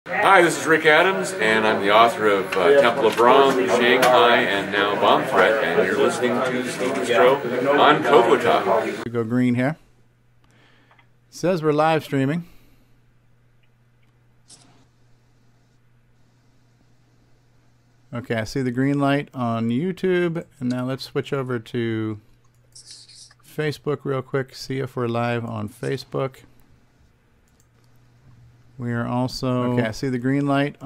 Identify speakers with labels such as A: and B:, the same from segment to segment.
A: Hi, this is Rick Adams, and I'm the author of Temple of Brahm, Shanghai, and now Bomb Threat, and you're listening to Stevie Stroh on CoCoTALK.
B: We go green here. It says we're live streaming. Okay, I see the green light on YouTube, and now let's switch over to Facebook real quick, see if we're live on Facebook. We are also, okay, I see the green light.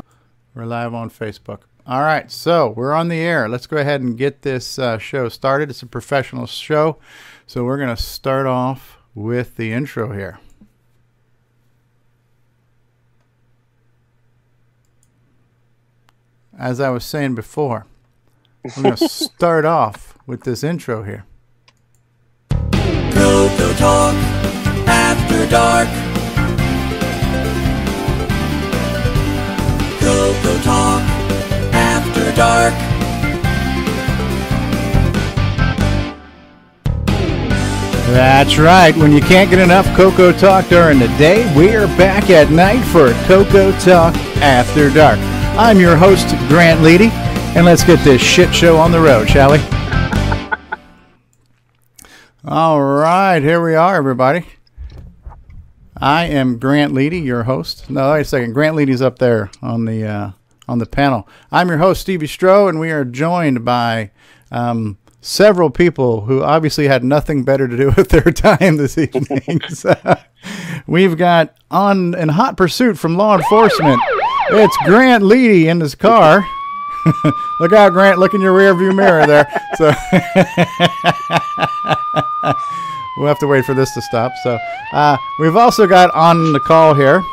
B: We're live on Facebook. All right, so we're on the air. Let's go ahead and get this show started. It's a professional show, so we're going to start off with the intro here. As I was saying before, we're going to start off with this intro here.
C: CoCoTALK After Dark. CoCoTALK After Dark.
B: That's right. When you can't get enough CoCoTALK during the day, we're back at night for CoCoTALK After Dark. I'm your host, Grant Leighty, and let's get this shit show on the road, shall we? All right, here we are, everybody. I am Grant Leighty, your host. No, wait a second. Grant Leighty's up there on the panel. I'm your host, Stevie Stroh, and we are joined by several people who obviously had nothing better to do with their time this evening. So, we've got in hot pursuit from law enforcement. It's Grant Leighty in his car. Look out, Grant. Look in your rear view mirror there. So we'll have to wait for this to stop. So we've also got on the call here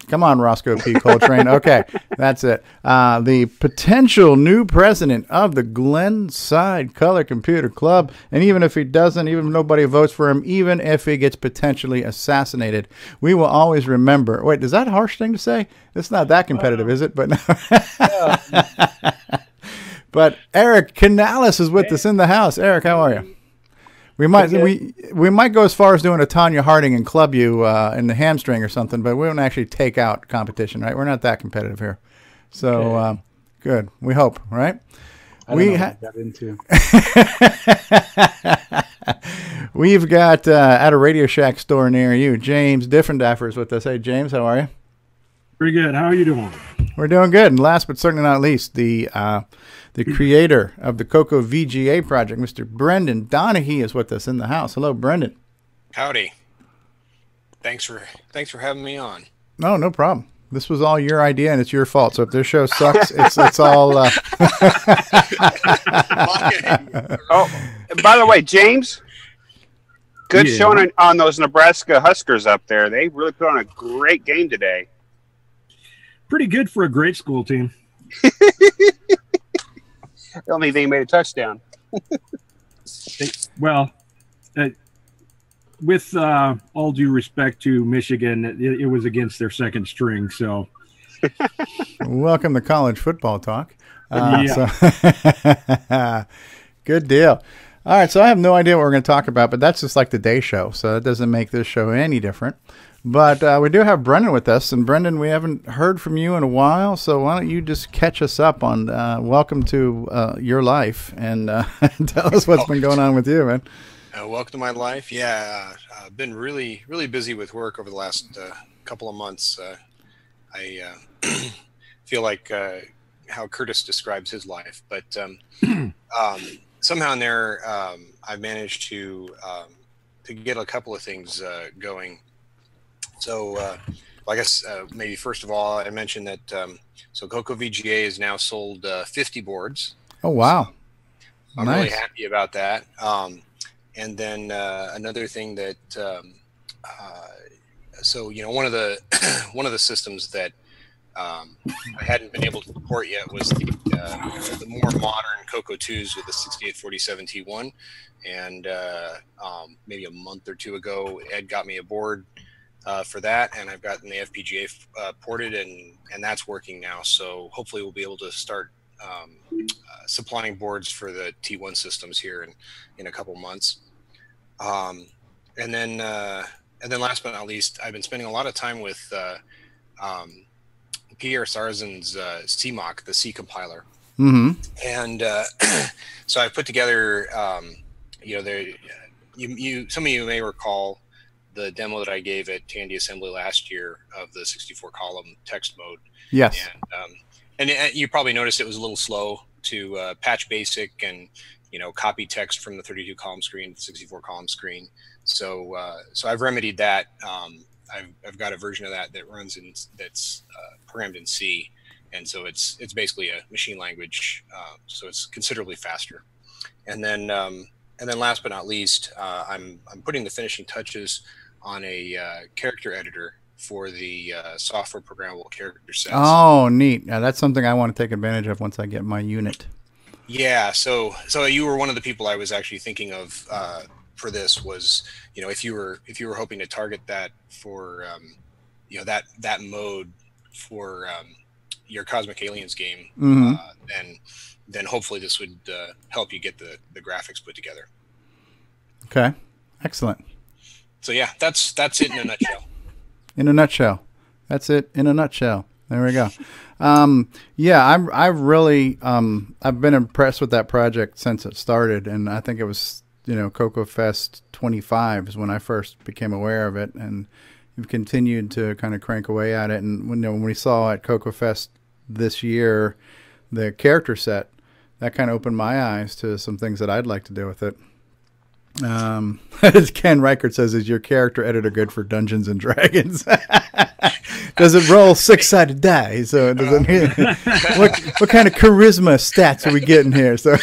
B: come on, Roscoe P. Coltrane. Okay, that's it. The potential new president of the Glenside Color Computer Club. And even if he doesn't, even if nobody votes for him, even if he gets potentially assassinated, we will always remember. Wait, is that a harsh thing to say? It's not that competitive, is it? But no. But Eric Canales is with us in the house. Eric, how are you? We might go as far as doing a Tanya Harding and club you in the hamstring or something, but we won't actually take out competition, right? We're not that competitive here. So good. We hope, right? We've got at a Radio Shack store near you, James Differendaffer is with us. Hey, James, how are you?
D: Pretty good. How are you doing?
B: We're doing good. And last but certainly not least, the creator of the CoCo VGA project, Mr. Brendan Donahue, is with us in the house. Hello, Brendan.
E: Howdy. Thanks for having me on.
B: No problem. This was all your idea, and it's your fault. So if this show sucks, it's all.
F: Oh, by the way, James, good showing on those Nebraska Huskers up there. They really put on a great game today.
D: Pretty good for a grade school team.
F: The only thing made a touchdown.
D: Well, with all due respect to Michigan, it was against their second string. So,
B: welcome to college football talk.
D: Yeah.
B: So good deal. All right, so I have no idea what we're going to talk about, but that's just like the day show, so that doesn't make this show any different. But we do have Brendan with us, and Brendan, we haven't heard from you in a while, so why don't you just catch us up on welcome to your life, and tell us what's been going on with you, man.
E: Welcome to my life. Yeah, I've been really busy with work over the last couple of months. I feel like how Curtis describes his life, but somehow in there, I've managed to get a couple of things going. So, I guess maybe first of all, I mentioned that so CoCo VGA has now sold 50 boards.
B: Oh wow!
E: So I'm
B: nice.
E: really happy about that. And then another thing that so one of the systems that I hadn't been able to support yet was the more modern CoCo 2s with the 6847 T1, and maybe a month or two ago, Ed got me a board for that, and I've gotten the FPGA ported, and that's working now. So hopefully we'll be able to start supplying boards for the T1 systems here in a couple months. And then then last but not least, I've been spending a lot of time with Pierre Sarzen's CMOC, the C compiler.
B: Mm-hmm.
E: And so I put together, you know, some of you may recall the demo that I gave at Tandy Assembly last year of the 64 column text mode.
B: Yes.
E: And you probably noticed it was a little slow to patch basic and, you know, copy text from the 32 column screen to the 64 column screen. So I've remedied that. I've got a version of that runs that's programmed in C, and so it's basically a machine language. So it's considerably faster. And then last but not least, I'm putting the finishing touches on a character editor for the software programmable character sets.
B: Oh, neat. Now, that's something I want to take advantage of once I get my unit.
E: Yeah. So you were one of the people I was actually thinking of for this. Was, you know, if you were hoping to target that for you know, that mode for your Cosmic Aliens game,
B: Mm-hmm.
E: then hopefully this would help you get the graphics put together.
B: Okay. Excellent.
E: So yeah, that's it in a nutshell.
B: In a nutshell. That's it in a nutshell. There we go. Yeah, I've really I've been impressed with that project since it started, and I think it was, you know, CoCo Fest 25 is when I first became aware of it, and you've continued to kind of crank away at it. And when we saw at CoCo Fest this year the character set, that kind of opened my eyes to some things that I'd like to do with it. As Ken Reichert says, is your character editor good for Dungeons and Dragons? Does it roll 6-sided die? So does it, what kind of charisma stats are we getting here? So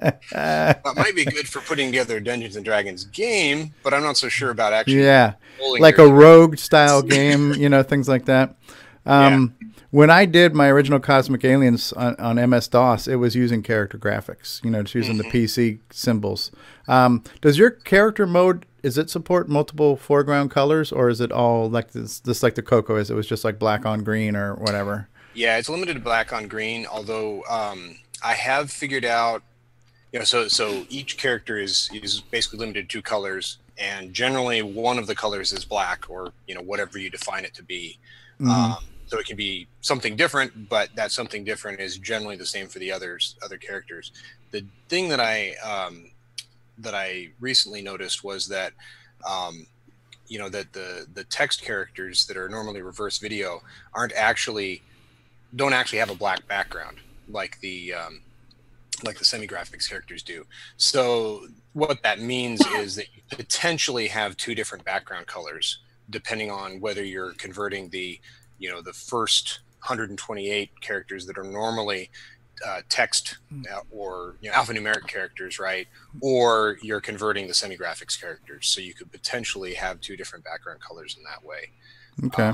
E: It might be good for putting together a Dungeons and Dragons game, but I'm not so sure about actually.
B: Yeah, like a rogue style game, you know, things like that. When I did my original Cosmic Aliens on MS-DOS, it was using character graphics, you know, it's using the PC symbols. Does your character mode, does it support multiple foreground colors, or is it all like this, just like the CoCo is? It was just like black on green or whatever?
E: Yeah, it's limited to black on green, although I have figured out, you know, so each character is basically limited to 2 colors, and generally one of the colors is black, or, you know, whatever you define it to be. So it can be something different, but that something different is generally the same for the other characters. The thing that I recently noticed was that, you know, that the text characters that are normally reverse video don't actually have a black background like the semi-graphics characters do. So what that means is that you potentially have 2 different background colors depending on whether you're converting the, you know, the first 128 characters that are normally text or, you know, alphanumeric characters, right? Or you're converting the semi-graphics characters. So you could potentially have 2 different background colors in that way.
B: Okay.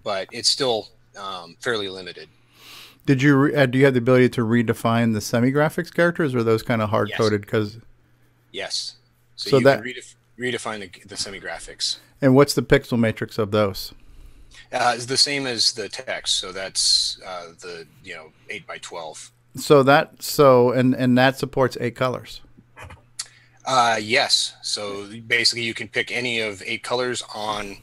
E: But it's still fairly limited.
B: Did you do you have the ability to redefine the semi-graphics characters, or are those kind of hard-coded?
E: Yes. So you
B: that
E: can redefine the semi-graphics.
B: And what's the pixel matrix of those?
E: It's the same as the text, so that's the, you know, 8x12.
B: So that supports 8 colors.
E: Yes. So basically, you can pick any of 8 colors on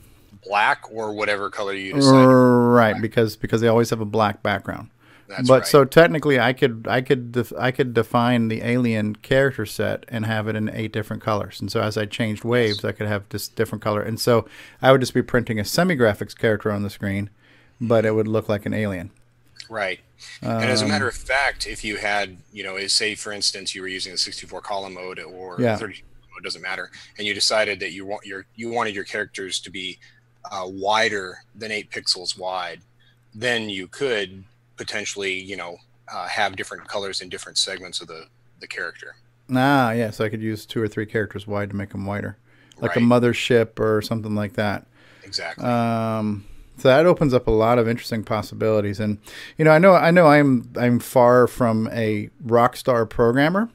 E: black or whatever color you decide.
B: Right, because they always have a black background.
E: That's
B: but
E: right.
B: So technically, I could define the alien character set and have it in 8 different colors. And so as I changed waves, I could have just different color. And so I would just be printing a semi-graphics character on the screen, but it would look like an alien.
E: Right. And as a matter of fact, if you had, you know, say for instance you were using the 64 column mode or 32 mode, doesn't matter, and you decided that you wanted your characters to be wider than 8 pixels wide, then you could potentially, you know, have different colors in different segments of the character.
B: Yeah, so I could use 2 or 3 characters wide to make them wider, like
E: right.
B: a mothership or something like that.
E: Exactly.
B: So that opens up a lot of interesting possibilities. And you know, I know I'm far from a rock star programmer,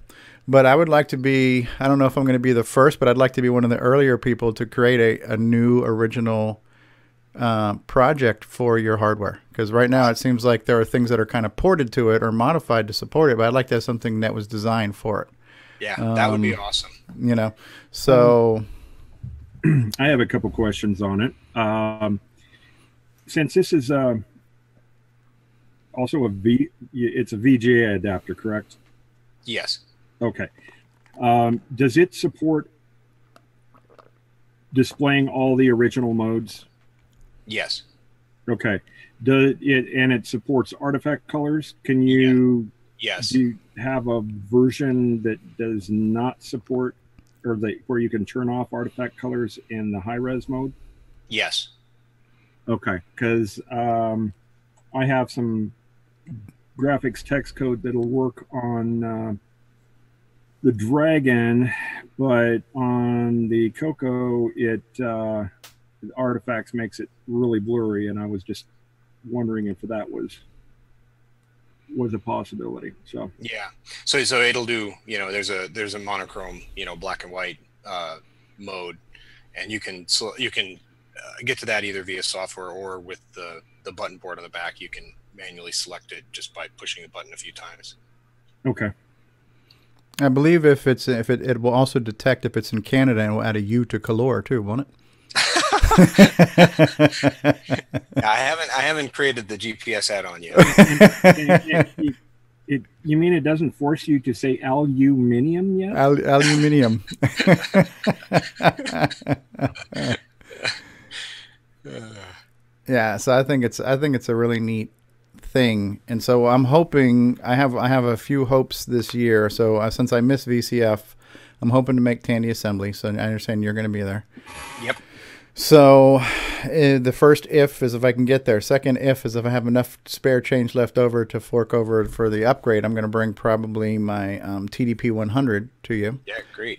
B: but I would like to be, I don't know if I'm going to be the first, but I'd like to be one of the earlier people to create a new original project for your hardware, because right now it seems like there are things that are kind of ported to it or modified to support it, but I'd like to have something that was designed for it.
E: Yeah, that would be awesome.
B: You know, so
D: I have a couple questions on it. Since this is also it's a VGA adapter, correct?
E: Yes.
D: Okay. Does it support displaying all the original modes?
E: Yes.
D: Okay. It supports artifact colors? Can you?
E: Yes.
D: Do you have a version that does not support, or where you can turn off artifact colors in the high res mode?
E: Yes.
D: Okay, because I have some graphics text code that'll work on the Dragon, but on the CoCo, the artifacts makes it really blurry, and I was just wondering if that was a possibility. So
E: yeah, so it'll do, there's a monochrome, black and white mode, and you can get to that either via software or with the button board on the back. You can manually select it just by pushing the button a few times.
D: Okay.
B: I believe it will also detect if it's in Canada, and will add a U to color too, won't it?
E: I haven't created the GPS add-on yet.
D: You mean it doesn't force you to say aluminium yet?
B: Aluminium. Yeah, so I think it's a really neat thing, and so I'm hoping I have a few hopes this year. So since I missed VCF, I'm hoping to make Tandy assembly. So I understand you're going to be there.
E: Yep.
B: So the first if is if I can get there. Second if is if I have enough spare change left over to fork over for the upgrade. I'm going to bring probably my TDP 100 to you.
E: Yeah, great.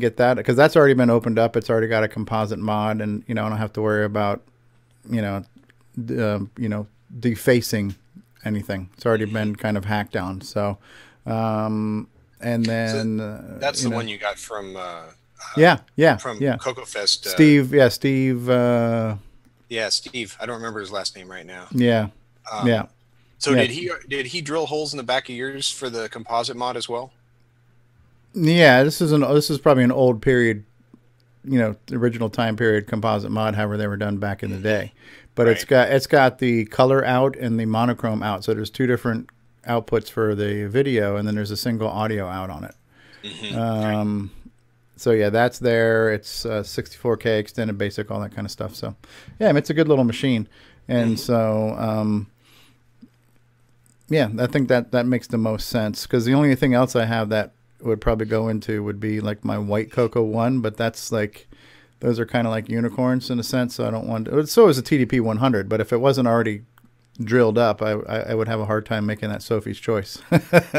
B: Get that, because that's already been opened up. It's already got a composite mod, and I don't have to worry about defacing anything. It's already been kind of hacked down. So and then
E: that's the one you got from from CoCoFest.
B: Steve.
E: Steve. I don't remember his last name right now. So did he drill holes in the back of yours for the composite mod as well?
B: Yeah, this is probably an old period, the original time period composite mod, however they were done back in the day. But right. it's got the color out and the monochrome out. So there's two different outputs for the video, and then there's a single audio out on it. Mm-hmm. So yeah, that's there. It's 64K extended basic, all that kind of stuff. So yeah, it's a good little machine. And so I think that makes the most sense, because the only thing else I have that would probably go into would be like my white CoCo 1, but that's like, those are kind of like unicorns in a sense. So I don't want to, so is a TDP 100, but if it wasn't already drilled up, I would have a hard time making that Sophie's choice.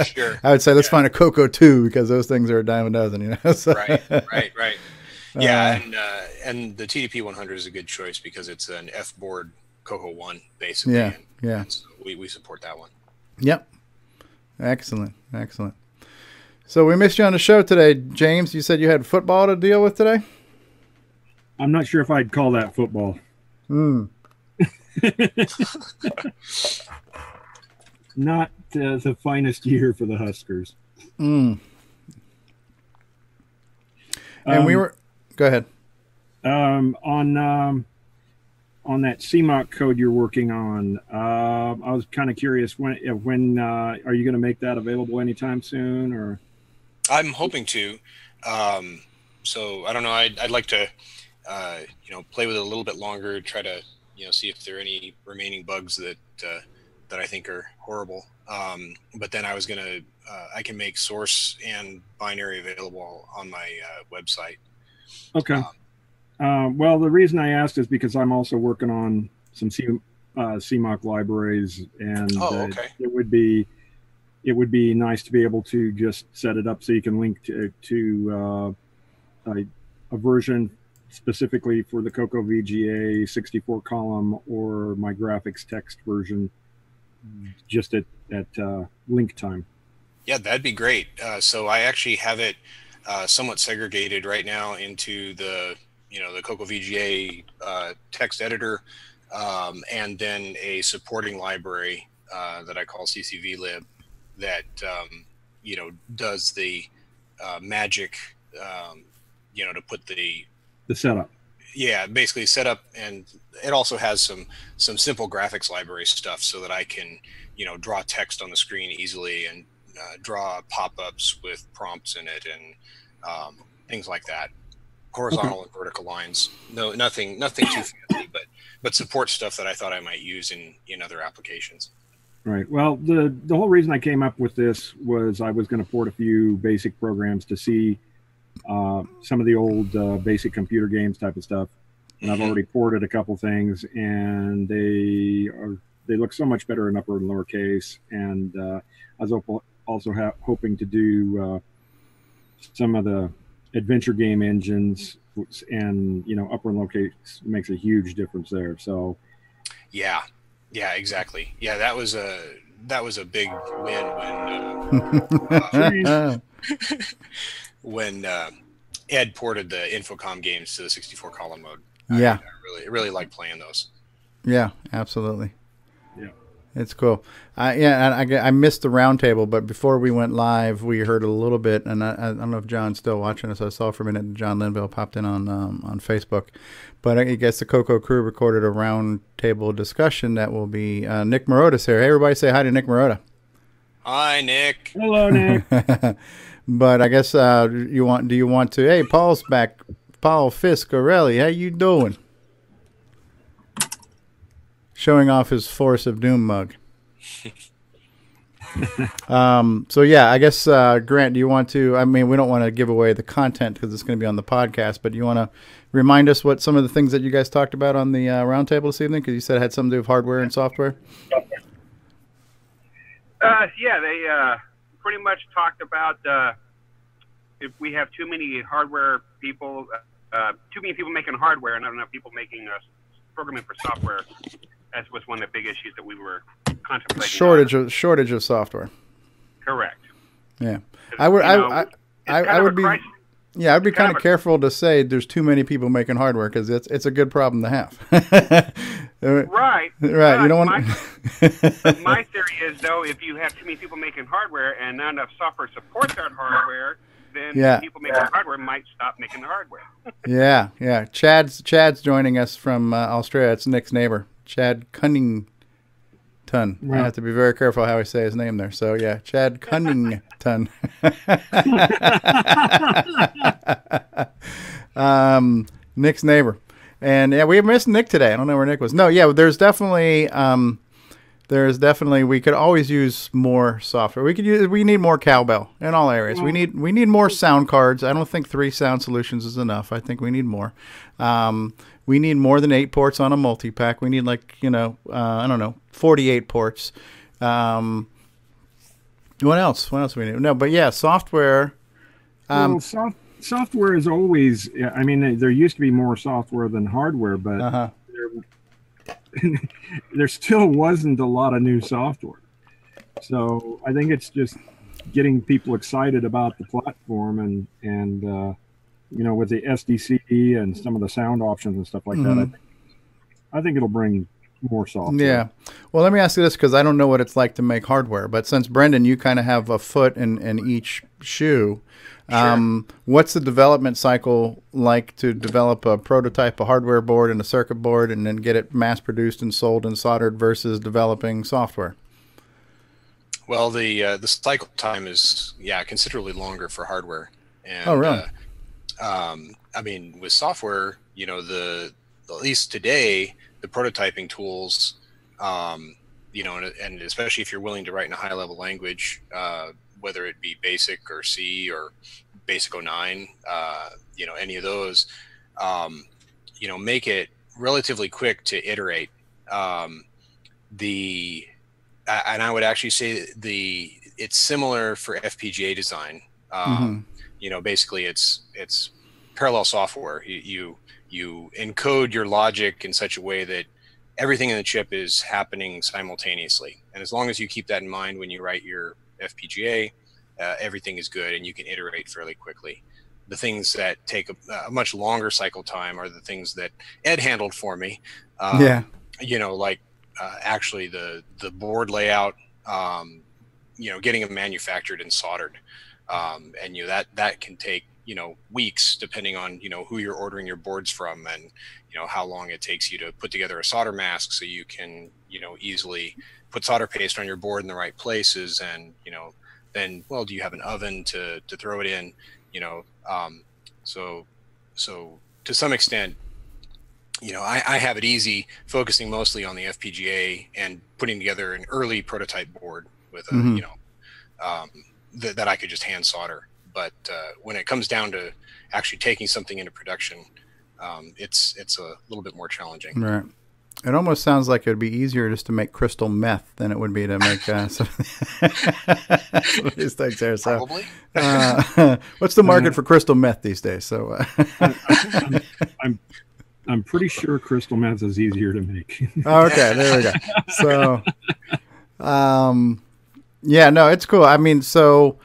E: Sure.
B: I would say let's find a CoCo 2, because those things are a dime a dozen, So,
E: right. Yeah, and the TDP 100 is a good choice because it's an F board CoCo 1 basically.
B: Yeah.
E: So we support that one.
B: Yep. Excellent. So we missed you on the show today, James. You said you had football to deal with today?
D: I'm not sure if I'd call that football. Not the finest year for the Huskers.
B: And we were... Go ahead.
D: On that CMOC code you're working on, I was kind of curious, when are you going to make that available anytime soon? Or
E: I'm hoping to. So I don't know. I'd like to play with it a little bit longer, try to see if there are any remaining bugs that I think are horrible. But then I was gonna I can make source and binary available on my website.
D: Okay. Well, the reason I asked is because I'm also working on some CMOC libraries, and it would be nice to be able to just set it up so you can link to a version specifically for the CoCo VGA 64 column, or my graphics text version, just at link time.
E: Yeah, that'd be great. So I actually have it somewhat segregated right now into the the CoCo VGA text editor, and then a supporting library that I call CCVlib that does the magic to put the
D: The setup.
E: Yeah, basically setup, and it also has some simple graphics library stuff so that I can, you know, draw text on the screen easily and draw pop-ups with prompts in it and things like that. Horizontal and vertical lines. No, nothing too fancy, but support stuff that I thought I might use in other applications.
D: Right. Well, the whole reason I came up with this was I was going to port a few basic programs to see some of the old basic computer games type of stuff, and I've already ported a couple things, and they look so much better in upper and lower case. And I was also hoping to do some of the adventure game engines, and you know, upper and lower case makes a huge difference there. So
E: yeah, exactly. Yeah, that was a big win when Ed ported the Infocom games to the 64 column mode.
B: Yeah,
E: I really like playing those.
B: Yeah, absolutely.
D: Yeah,
B: it's cool. I missed the roundtable, but before we went live, we heard a little bit, and I don't know if John's still watching us. I saw for a minute John Linville popped in on Facebook, but I guess the CoCo crew recorded a roundtable discussion that will be Nick Marota's here. Hey, everybody, say hi to Nick Marota.
E: Hi, Nick.
D: Hello, Nick.
B: But I guess do you want to? Hey, Paul's back. Paul Fiscarelli, how you doing? Showing off his Force of Doom mug. So yeah, I guess Grant, do you want to? I mean, we don't want to give away the content because it's going to be on the podcast, but do you want to remind us what some of the things that you guys talked about on the roundtable this evening? Because you said it had something to do with hardware and software.
F: Yeah, they pretty much talked about if we have too many hardware people, too many people making hardware and not enough people making programming for software. That was one of the big issues that we were contemplating.
B: Shortage of software.
F: Correct.
B: Yeah, I would be. Yeah, I'd be kind of careful to say there's too many people making hardware because it's a good problem to have.
F: Right.
B: Right. You don't want.
F: My theory is though, if you have too many people making hardware and not enough software supports that hardware, then people making hardware might stop making the hardware.
B: Yeah. Chad's joining us from Australia. It's Nick's neighbor, Chad Cunnington. Right. I have to be very careful how I say his name there. So yeah, Chad Cunnington. Nick's neighbor. And yeah, we missed Nick today. I don't know where Nick was. No, yeah, there's definitely we could always use more software. We need more cowbell in all areas. We need more sound cards. I don't think 3 sound solutions is enough. I think we need more. We need more than 8 ports on a multi-pack. We need 48 ports. What else? What else do we need? No, but yeah, software.
D: Software is always. I mean, there used to be more software than hardware, but there still wasn't a lot of new software. So I think it's just getting people excited about the platform and with the SDC and some of the sound options and stuff like that. I think it'll bring more software. Yeah.
B: Well, let me ask you this because I don't know what it's like to make hardware, but since Brendan, you kind of have a foot in each shoe. Sure. What's the development cycle like to develop a prototype, a hardware board and a circuit board, and then get it mass produced and sold and soldered versus developing software?
E: Well, the cycle time is considerably longer for hardware. And,
B: oh, really?
E: I mean, with software, at least today, the prototyping tools, and especially if you're willing to write in a high level language, whether it be BASIC or C or BASIC 09, any of those, make it relatively quick to iterate. And I would actually say it's similar for FPGA design. Basically it's parallel software. You encode your logic in such a way that everything in the chip is happening simultaneously. And as long as you keep that in mind when you write your FPGA, everything is good and you can iterate fairly quickly. The things that take a much longer cycle time are the things that Ed handled for me. Actually the board layout, getting them manufactured and soldered. And that can take weeks, depending on, who you're ordering your boards from, and, how long it takes you to put together a solder mask so you can, easily put solder paste on your board in the right places. And, then, well, do you have an oven to throw it in? So to some extent, I have it easy focusing mostly on the FPGA and putting together an early prototype board with a, that I could just hand solder. But when it comes down to actually taking something into production, it's a little bit more challenging.
B: Right. It almost sounds like it would be easier just to make crystal meth than it would be to make some of these things there. So,
E: Probably.
B: What's the market for crystal meth these days? So,
D: I'm pretty sure crystal meth is easier to make.
B: Okay, there we go. So, yeah, no, it's cool. I mean, so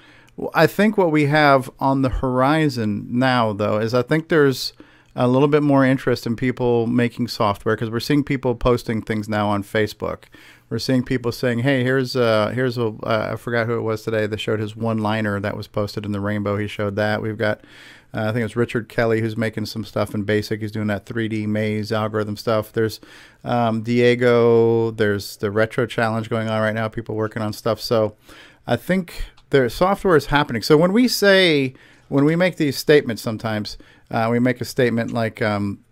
B: I think what we have on the horizon now, though, is I think there's a little bit more interest in people making software, because we're seeing people posting things now on Facebook. We're seeing people saying, "Hey, here's a I forgot who it was today that showed his one-liner that was posted in the Rainbow." He showed that. We've got I think it's Richard Kelly who's making some stuff in BASIC. He's doing that 3D maze algorithm stuff. There's Diego. There's the Retro Challenge going on right now. People working on stuff. So I think their software is happening. So when we make these statements, sometimes we make a statement like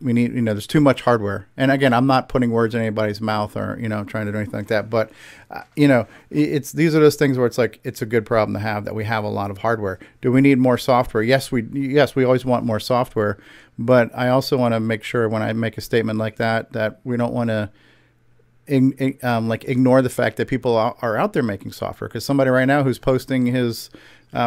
B: we need, there's too much hardware. And again, I'm not putting words in anybody's mouth or, trying to do anything like that. But, these are those things where it's like, it's a good problem to have, that we have a lot of hardware. Do we need more software? Yes, we always want more software. But I also want to make sure when I make a statement like that, that we don't want to ignore the fact that people are out there making software. Because somebody right now who's posting his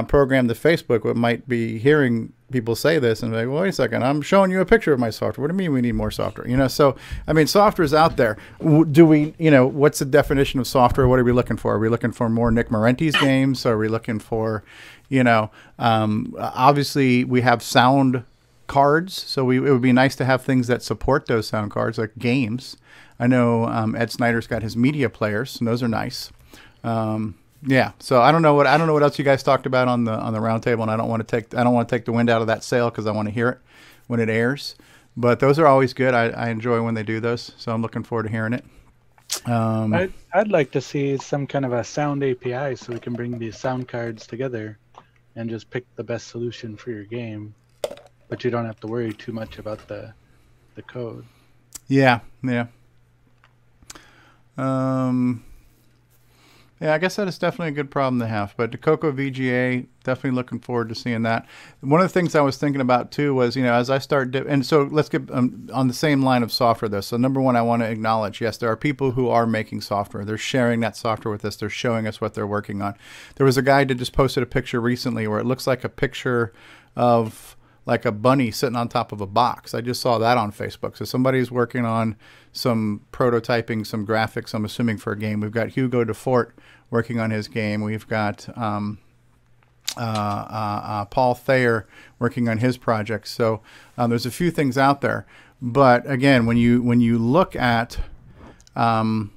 B: program to Facebook might be hearing people say this and be like, well, wait a second, I'm showing you a picture of my software. What do you mean we need more software? So, I mean, software is out there. Do we, what's the definition of software? What are we looking for? Are we looking for more Nick Marentes games? Are we looking for, obviously we have sound cards. So it would be nice to have things that support those sound cards, like games. I know Ed Snyder's got his media players, and those are nice. Yeah, so I don't know what else you guys talked about on the round table, and I don't want to take the wind out of that sail, because I want to hear it when it airs. But those are always good. I enjoy when they do those, so I'm looking forward to hearing it.
G: I'd like to see some kind of a sound API so we can bring these sound cards together and just pick the best solution for your game, but you don't have to worry too much about the code.
B: Yeah. Yeah, I guess that is definitely a good problem to have. But the CoCo VGA, definitely looking forward to seeing that. One of the things I was thinking about too was, as I start, and so let's get on the same line of software though. So number one, I want to acknowledge, yes, there are people who are making software. They're sharing that software with us. They're showing us what they're working on. There was a guy that just posted a picture recently where it looks like a picture of like a bunny sitting on top of a box. I just saw that on Facebook. So somebody's working on some prototyping, some graphics, I'm assuming, for a game. We've got Hugo DeFort working on his game. We've got Paul Thayer working on his project. So there's a few things out there. But again, when you look at the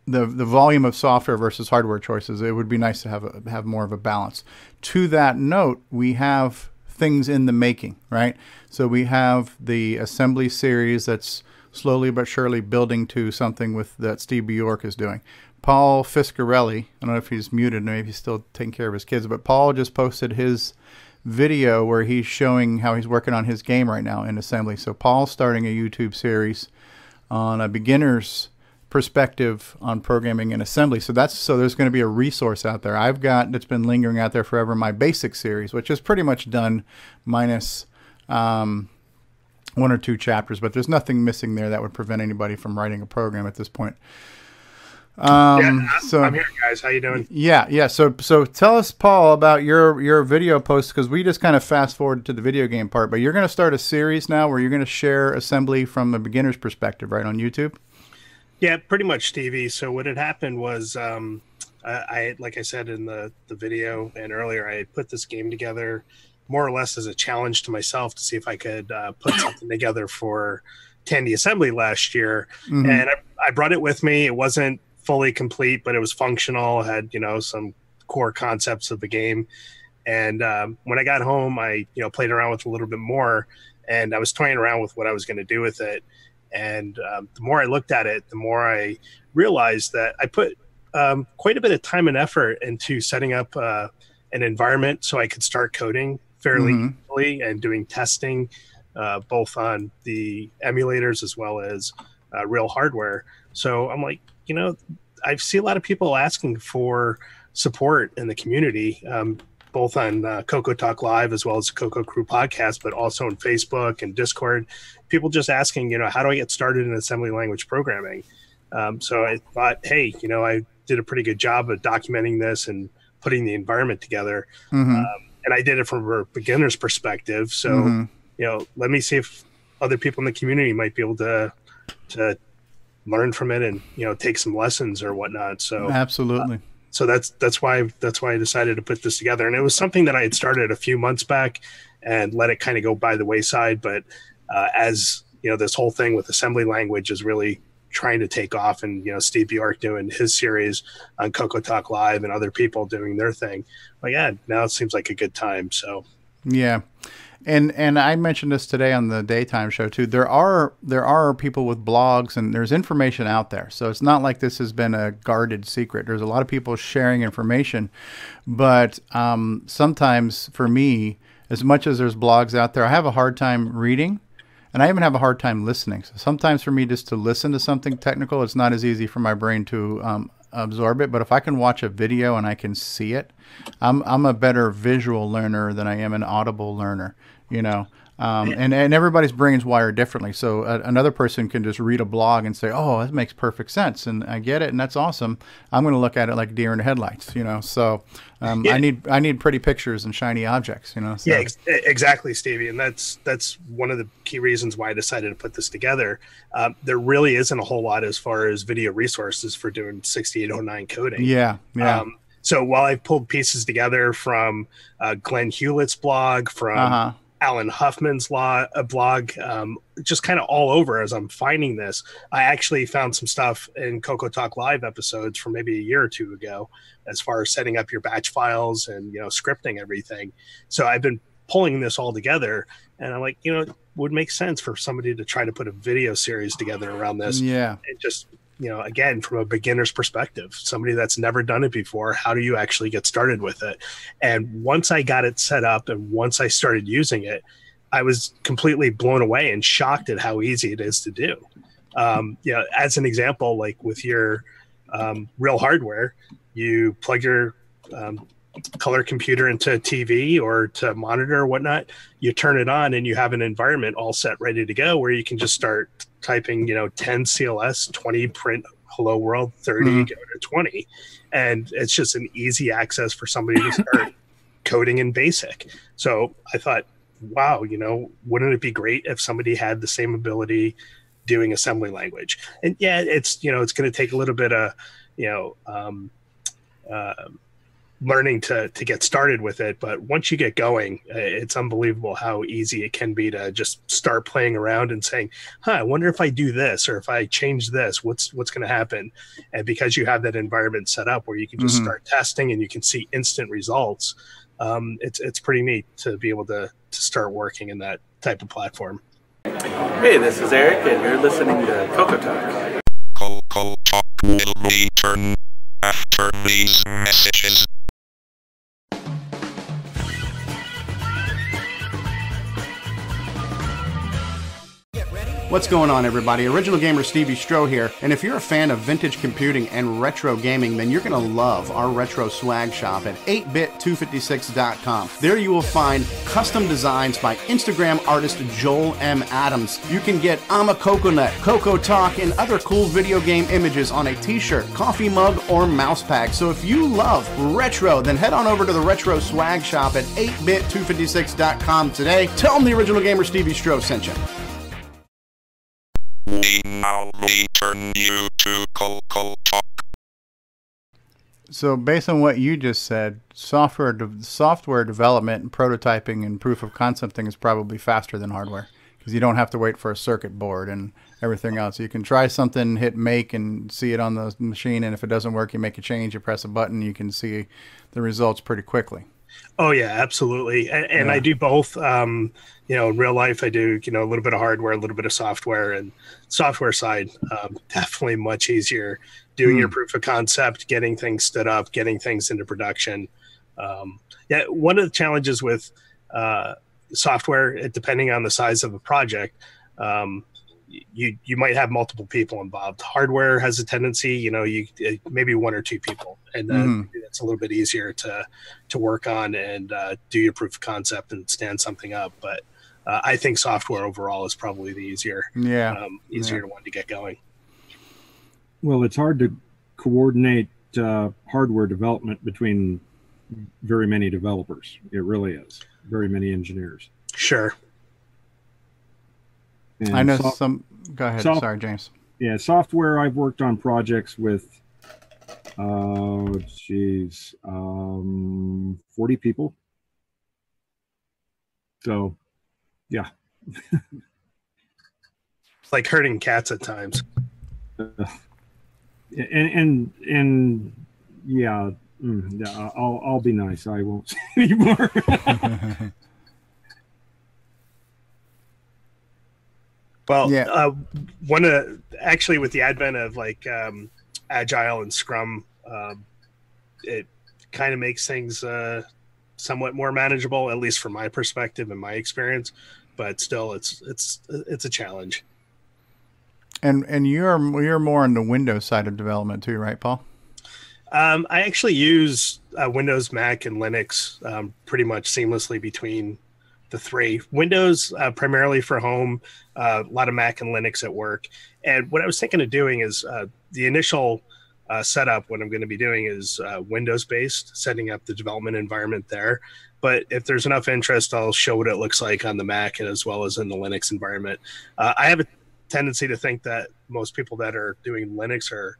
B: volume of software versus hardware choices, it would be nice to have more of a balance. To that note, we have things in the making, right? So we have the assembly series that's slowly but surely building to something that Steve Bjork is doing. Paul Fiscarelli, I don't know if he's muted, maybe he's still taking care of his kids, but Paul just posted his video where he's showing how he's working on his game right now in assembly. So Paul's starting a YouTube series on a beginner's perspective on programming and assembly. So there's going to be a resource out there. I've got, that's been lingering out there forever, my basic series, which is pretty much done minus one or two chapters, but there's nothing missing there that would prevent anybody from writing a program at this point. So
H: I'm here, guys. How you doing?
B: Yeah. So tell us, Paul, about your video post, because we just kind of fast forwarded to the video game part, but you're going to start a series now where you're going to share assembly from a beginner's perspective, right, on YouTube?
H: Yeah, pretty much, Stevie. So what had happened was, I like I said in the video and earlier, I had put this game together more or less as a challenge to myself to see if I could put something together for Tandy Assembly last year. Mm-hmm. And I brought it with me. It wasn't fully complete, but it was functional. It had, some core concepts of the game. And when I got home, I played around with it a little bit more, and I was toying around with what I was going to do with it. And the more I looked at it, the more I realized that I put quite a bit of time and effort into setting up an environment so I could start coding fairly easily and doing testing, both on the emulators as well as real hardware. So I'm like, I see a lot of people asking for support in the community, both on CoCoTALK Live as well as CoCo Crew Podcast, but also on Facebook and Discord. People just asking, how do I get started in assembly language programming? So I thought, hey, I did a pretty good job of documenting this and putting the environment together. And I did it from a beginner's perspective. So, let me see if other people in the community might be able to learn from it and, take some lessons or whatnot. So
B: absolutely.
H: So that's why I decided to put this together. And it was something that I had started a few months back and let it kind of go by the wayside. But as this whole thing with assembly language is really trying to take off, and Steve Bjork doing his series on CoCoTALK Live and other people doing their thing, now it seems like a good time. So
B: yeah. And I mentioned this today on the daytime show too. There are people with blogs, and there's information out there. So it's not like this has been a guarded secret. There's a lot of people sharing information, but sometimes for me, as much as there's blogs out there, I have a hard time reading, and I even have a hard time listening. So sometimes for me, just to listen to something technical, it's not as easy for my brain to absorb it. But if I can watch a video and I can see it, I'm a better visual learner than I am an audible learner, and everybody's brain's wired differently. So another person can just read a blog and say, oh, that makes perfect sense, and I get it, and that's awesome. I'm going to look at it like deer in the headlights, so I need pretty pictures and shiny objects, so.
H: Yeah, exactly, Stevie. And that's one of the key reasons why I decided to put this together. There really isn't a whole lot as far as video resources for doing 6809 coding.
B: Yeah.
H: So while I've pulled pieces together from Glenn Hewlett's blog, from Alan Huffman's blog, just kind of all over as I'm finding this, I actually found some stuff in CoCoTALK Live episodes from maybe a year or two ago, as far as setting up your batch files and, scripting everything. So I've been pulling this all together, and I'm like, it would make sense for somebody to try to put a video series together around this.
B: Yeah.
H: And just, again, from a beginner's perspective, somebody that's never done it before, how do you actually get started with it? And once I got it set up and once I started using it, I was completely blown away and shocked at how easy it is to do. As an example, like with your real hardware, you plug your color computer into a TV or to monitor or whatnot, you turn it on and you have an environment all set, ready to go, where you can just start typing, 10 CLS, 20 print hello world, 30 go to 20. And it's just an easy access for somebody to start coding in BASIC. So I thought, wow, wouldn't it be great if somebody had the same ability doing assembly language? And yeah, it's, it's going to take a little bit of, learning to get started with it, but once you get going, it's unbelievable how easy it can be to just start playing around and saying, I wonder if I do this, or if I change this, what's going to happen? And because you have that environment set up where you can just start testing and you can see instant results, it's pretty neat to be able to start working in that type of platform.
I: Hey, this is Eric, and you're listening to CoCoTALK.
J: CoCoTALK will return after these messages.
K: What's going on, everybody? Original Gamer Stevie Stroh here, and if you're a fan of vintage computing and retro gaming, then you're going to love our retro swag shop at 8bit256.com. There you will find custom designs by Instagram artist Joel M. Adams. You can get I'm a Coconut, CoCoTALK, and other cool video game images on a t-shirt, coffee mug, or mouse pad. So if you love retro, then head on over to the retro swag shop at 8bit256.com today. Tell them the Original Gamer Stevie Stroh sent you.
J: We now return you to CoCoTALK.
B: So based on what you just said, software development and prototyping and proof of concepting is probably faster than hardware, because you don't have to wait for a circuit board and everything else. You can try something, hit make, and see it on the machine, and if it doesn't work, you make a change, you press a button, you can see the results pretty quickly.
H: Oh yeah, absolutely. And I do both. You know, in real life, I do, you know, a little bit of hardware, a little bit of software, and software side, definitely much easier doing your proof of concept, getting things stood up, getting things into production. Yeah. One of the challenges with software, depending on the size of a project, you might have multiple people involved. Hardware has a tendency, you know, maybe one or two people, and then it's a little bit easier to work on and do your proof of concept and stand something up. But I think software overall is probably the easier one to get going.
D: Well, it's hard to coordinate hardware development between very many developers. It really is. Very many engineers.
H: Sure.
B: And I know some. Go ahead. Sorry, James.
D: Yeah, software. I've worked on projects with, 40 people. So, yeah.
H: It's like herding cats at times.
D: And yeah, I'll be nice. I won't say anymore.
H: Well, actually with the advent of like Agile and Scrum, it kind of makes things somewhat more manageable, at least from my perspective and my experience. But still, it's a challenge.
B: And you're more on the Windows side of development too, right, Paul?
H: I actually use Windows, Mac, and Linux pretty much seamlessly between the three. Windows primarily for home, a lot of Mac and Linux at work. And what I was thinking of doing is the initial setup, what I'm going to be doing is Windows-based, setting up the development environment there. But if there's enough interest, I'll show what it looks like on the Mac and as well as in the Linux environment. I have a tendency to think that most people that are doing Linux are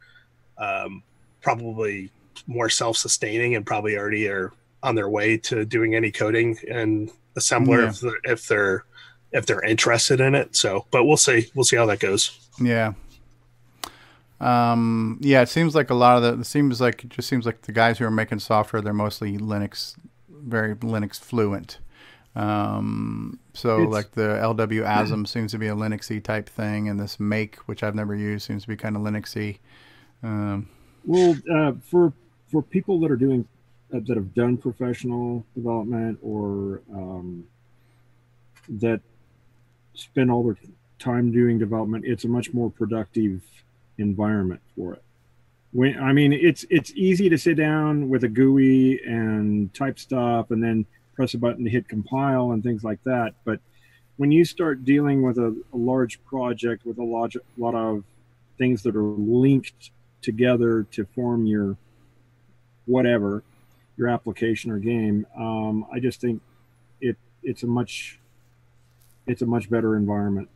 H: probably more self-sustaining and probably already are on their way to doing any coding and assembler if they're interested in it. So, but we'll see how that goes.
B: Yeah. It seems like it just seems like the guys who are making software, they're mostly very Linux fluent. Like the LW ASM seems to be a Linuxy type thing, and this Make, which I've never used, seems to be kind of Linuxy.
D: For people that are doing that have done professional development or that spend all their time doing development, it's a much more productive environment for it. It's easy to sit down with a GUI and type stuff and then press a button to hit compile and things like that. But when you start dealing with a large project with a lot of things that are linked together to form your whatever, your application or game, I just think it's a much better environment.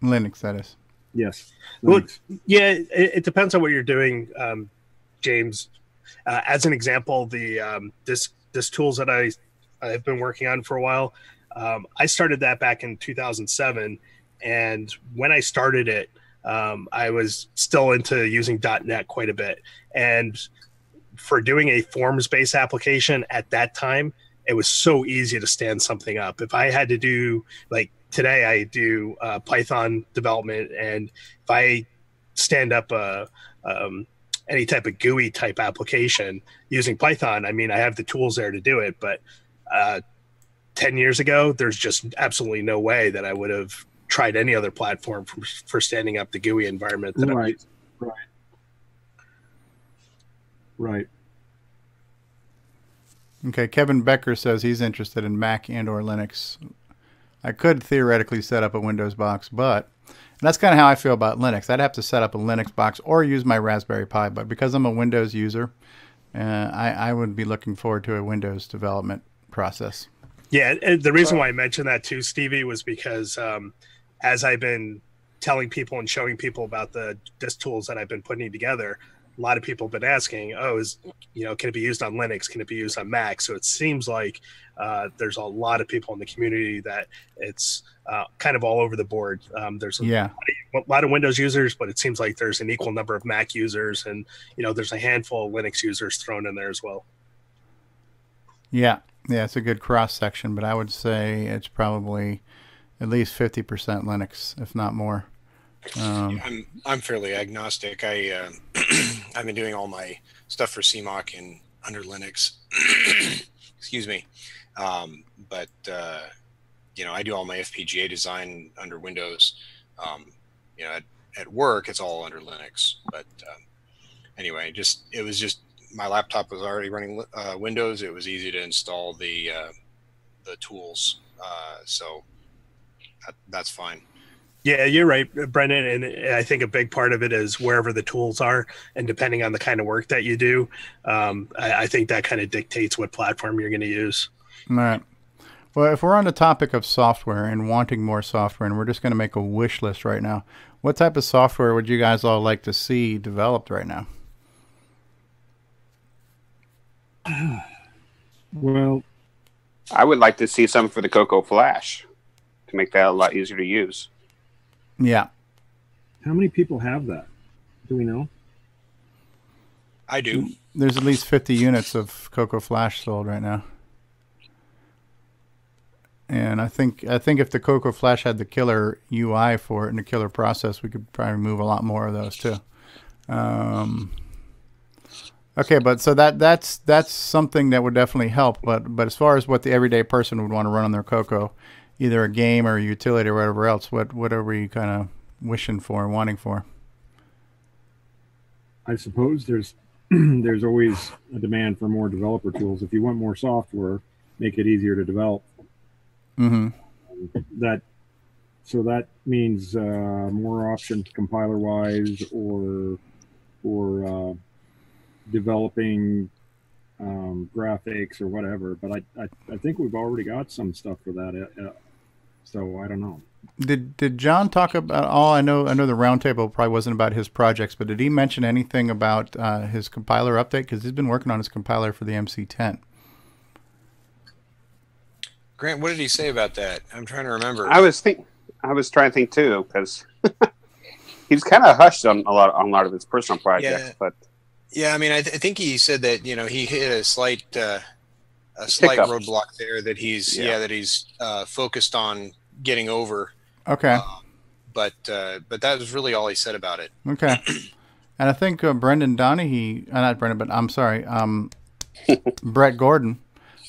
B: Linux, that is.
D: Yes.
H: Well, yeah, it depends on what you're doing, James. As an example, the this tools that I've been working on for a while, I started that back in 2007, and when I started it, I was still into using .NET quite a bit, and for doing a forms-based application at that time, it was so easy to stand something up. If I had to do, like today, I do Python development, and if I stand up any type of GUI type application using Python, I mean, I have the tools there to do it. But 10 years ago, there's just absolutely no way that I would have tried any other platform for standing up the GUI environment that I'm using.
D: Right.
B: Okay, Kevin Becker says he's interested in Mac and or Linux. I could theoretically set up a Windows box, but that's kind of how I feel about Linux. I'd have to set up a Linux box or use my Raspberry Pi, but because I'm a Windows user, I would be looking forward to a Windows development process.
H: Yeah, and the reason why I mentioned that too, Stevie, was because as I've been telling people and showing people about the disk tools that I've been putting together, a lot of people have been asking, can it be used on Linux? Can it be used on Mac? So it seems like there's a lot of people in the community that it's kind of all over the board. There's a lot of Windows users, but it seems like there's an equal number of Mac users, and there's a handful of Linux users thrown in there as well.
B: Yeah, yeah, it's a good cross section, but I would say it's probably at least 50% Linux, if not more.
E: I'm fairly agnostic. I I've been doing all my stuff for CMOC in under Linux. Excuse me, but you know, I do all my FPGA design under Windows. You know, at work it's all under Linux. But anyway, it was just my laptop was already running Windows. It was easy to install the tools, so that's fine.
H: Yeah, you're right, Brendan. And I think a big part of it is wherever the tools are, and depending on the kind of work that you do, I think that kind of dictates what platform you're going to use.
B: All right. Well, if we're on the topic of software and wanting more software, and we're just going to make a wish list right now, what type of software would you guys all like to see developed right now?
D: Well,
L: I would like to see some for the CoCo Flash to make that a lot easier to use.
B: Yeah.
D: How many people have that? Do we know?
E: I do.
B: There's at least 50 units of CoCo Flash sold right now. And I think if the CoCo Flash had the killer UI for it and the killer process, we could probably move a lot more of those too. Okay, but so that's something that would definitely help. But as far as what the everyday person would want to run on their CoCo, either a game or a utility or whatever else, what are we kind of wishing for and wanting for?
D: I suppose there's there's always a demand for more developer tools. If you want more software, make it easier to develop.
B: Mm-hmm.
D: That means more options compiler-wise, or developing graphics or whatever. But I think we've already got some stuff for that. So I don't know.
B: Did John talk about all? I know the roundtable probably wasn't about his projects, but did he mention anything about his compiler update? Because he's been working on his compiler for the MC10.
E: Grant, what did he say about that? I'm trying to remember.
L: I was trying to think too, because he's kind of hushed on a lot of his personal projects.
E: Yeah.
L: But
E: yeah, I mean, I think he said that he hit a slight roadblock there that he's focused on getting over.
B: Okay.
E: But that was really all he said about it.
B: Okay. And I think Brendan Donahue, not Brendan, but I'm sorry, Brett Gordon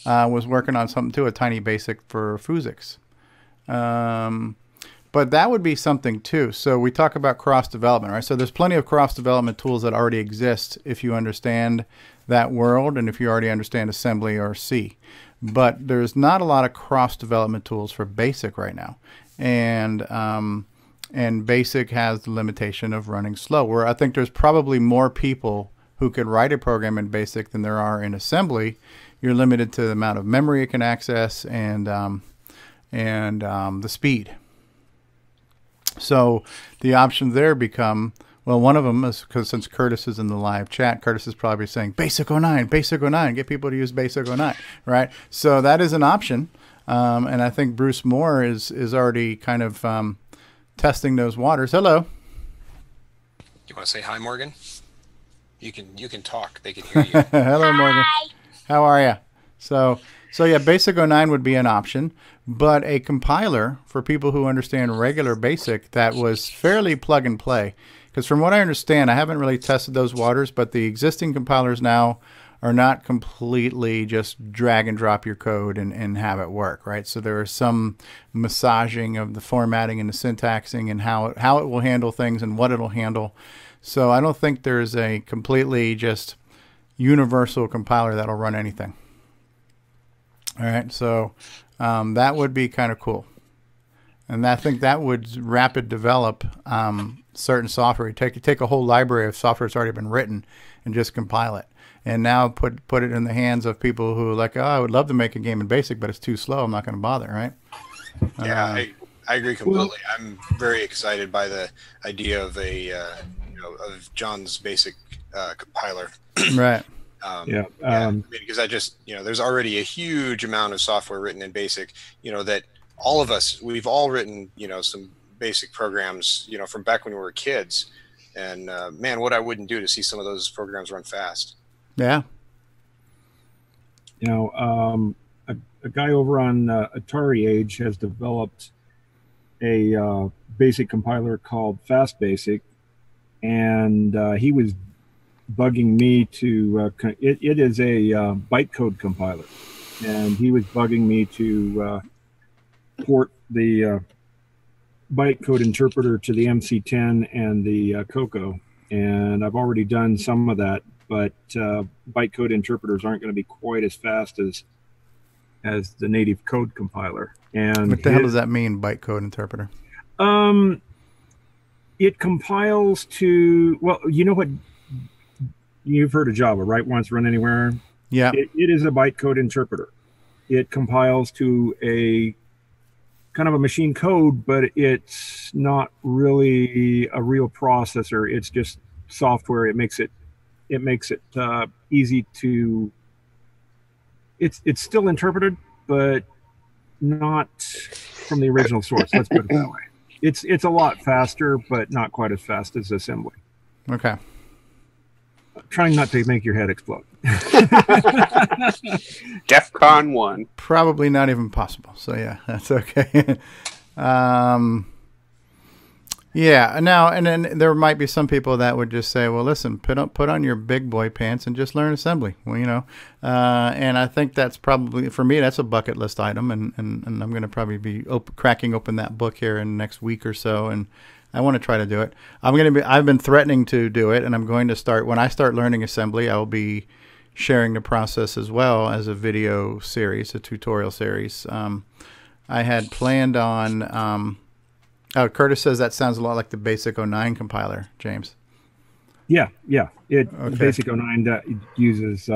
B: was working on something too, a tiny basic for Phuzix. But that would be something too. So we talk about cross development, right? So there's plenty of cross development tools that already exist if you understand that world and if you already understand assembly or C. But there's not a lot of cross development tools for BASIC right now. And BASIC has the limitation of running slow, where I think there's probably more people who could write a program in BASIC than there are in assembly. You're limited to the amount of memory it can access and the speed. So the options there become, well, one of them is, because since Curtis is in the live chat, Curtis is probably saying BASIC 09, BASIC 09, get people to use BASIC 09, right? So that is an option. And I think Bruce Moore is already kind of testing those waters. Hello.
E: You want to say hi, Morgan? You can talk. They can hear you.
B: Hello, Morgan. How are you? So yeah, BASIC 09 would be an option, but a compiler for people who understand regular BASIC that was fairly plug and play. Because from what I understand, I haven't really tested those waters, but the existing compilers now are not completely just drag and drop your code and have it work, right? So there is some massaging of the formatting and the syntaxing and how it will handle things and what it'll handle. So I don't think there's a completely just universal compiler that'll run anything. All right, so that would be kind of cool. And I think that would rapid develop certain software. Take a whole library of software that's already been written and just compile it. And now put it in the hands of people who are like, oh, I would love to make a game in BASIC, but it's too slow. I'm not going to bother, right?
E: Yeah, I agree completely. I'm very excited by the idea of of John's BASIC compiler.
B: Right.
E: Because there's already a huge amount of software written in BASIC, that all of us, we've all written, some BASIC programs, from back when we were kids. And man, what I wouldn't do to see some of those programs run fast.
B: Yeah.
D: A guy over on Atari Age has developed a basic compiler called Fast Basic, and he was bugging me to it is a bytecode compiler, and he was bugging me to port the bytecode interpreter to the MC10 and the CoCo, and I've already done some of that, but bytecode interpreters aren't going to be quite as fast as the native code compiler. And
B: what the hell does that mean, bytecode interpreter?
D: It compiles to, well, you know what, you've heard of Java, right? Once run anywhere.
B: Yeah.
D: It is a bytecode interpreter. It compiles to a kind of a machine code, but it's not really a real processor. It's just software. It makes it easy to. It's still interpreted, but not from the original source. Let's put it that way. It's a lot faster, but not quite as fast as assembly.
B: Okay.
D: Trying not to make your head explode.
L: DEFCON 1.
B: Probably not even possible. So yeah, that's okay. Yeah. Now, and then there might be some people that would just say, well, listen, put on your big boy pants and just learn assembly. Well, and I think that's probably, for me, that's a bucket list item. And I'm going to probably be cracking open that book here in the next week or so. And I want to try to do it. I've been threatening to do it, and I'm going to start, when I start learning assembly, I will be sharing the process as well as a video series, a tutorial series. I had planned on, Curtis says that sounds a lot like the Basic 09 compiler, James.
D: Yeah. Basic 09 uses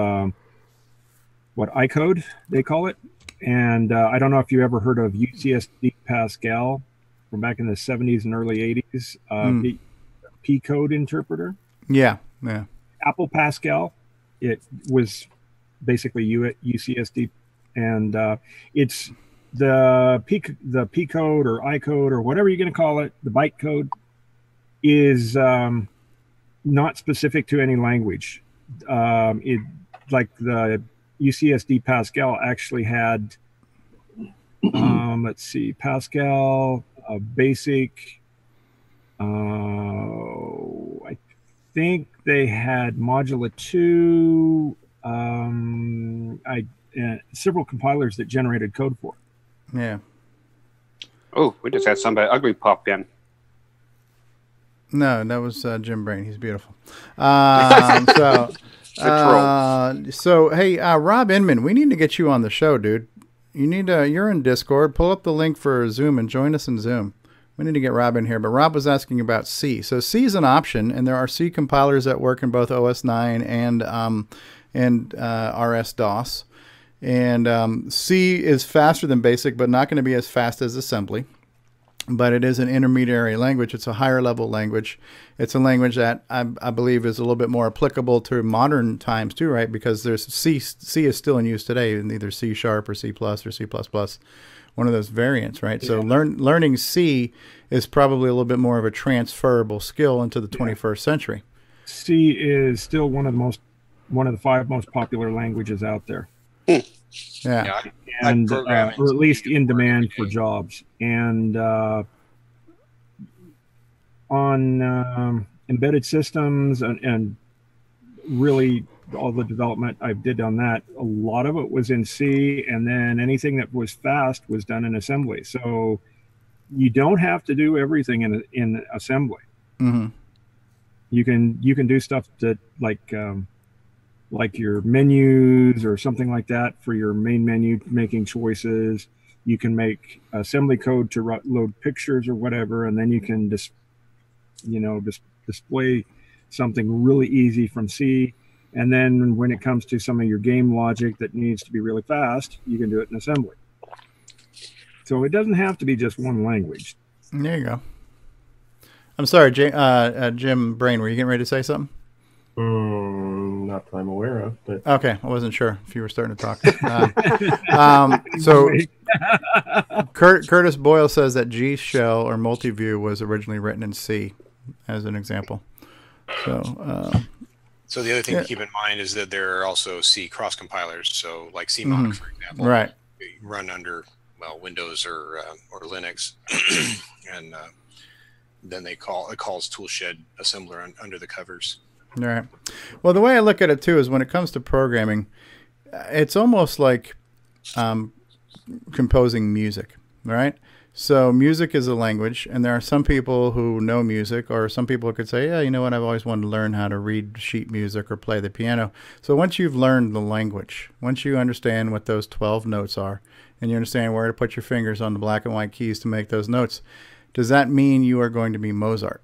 D: iCode, they call it. And I don't know if you ever heard of UCSD Pascal from back in the 70s and early 80s, P-code interpreter.
B: Yeah.
D: Apple Pascal, it was basically UCSD, and it's the P code or I code or whatever you're going to call it. The byte code is not specific to any language. Like the UCSD Pascal actually had, let's see, Pascal Basic. I think they had Modula 2. Several compilers that generated code for it.
B: Yeah.
L: Oh, we just had somebody ugly pop in.
B: No, that was Jim Brain. He's beautiful. So hey, Rob Inman, we need to get you on the show, dude. You're in Discord. Pull up the link for Zoom and join us in Zoom. We need to get Rob in here. But Rob was asking about C. So C is an option, and there are C compilers that work in both OS 9 and RS-DOS. And C is faster than Basic, but not going to be as fast as assembly. But it is an intermediary language. It's a higher level language. It's a language that I believe is a little bit more applicable to modern times too, right? Because there's C is still in use today in either C# or C++ or C++, one of those variants, right? Yeah. So learning C is probably a little bit more of a transferable skill into the 21st century.
D: C is still one of the 5 most popular languages out there.
B: Yeah,
D: and or at least in demand for jobs. And on embedded systems and really all the development I did on that, a lot of it was in C, and then anything that was fast was done in assembly. So you don't have to do everything in assembly.
B: Mm-hmm.
D: You can do stuff that like your menus or something like that for your main menu, making choices. You can make assembly code to load pictures or whatever, and then you can display something really easy from C. And then when it comes to some of your game logic that needs to be really fast, you can do it in assembly. So it doesn't have to be just one language.
B: There you go. I'm sorry, Jim Brain, were you getting ready to say something?
M: Not that I'm aware of, but
B: okay, I wasn't sure if you were starting to talk. So Curtis Boyle says that G shell or multiview was originally written in C, as an example. So
E: So the other thing to keep in mind is that there are also C cross compilers. So like CMOC, for example,
B: right,
E: run under Windows or Linux, and then it calls Toolshed assembler under the covers.
B: Right. Well, the way I look at it too is when it comes to programming, it's almost like composing music, right? So music is a language, and there are some people who know music, or some people could say, yeah, you know what, I've always wanted to learn how to read sheet music or play the piano. So once you've learned the language, once you understand what those 12 notes are, and you understand where to put your fingers on the black and white keys to make those notes, does that mean you are going to be Mozart?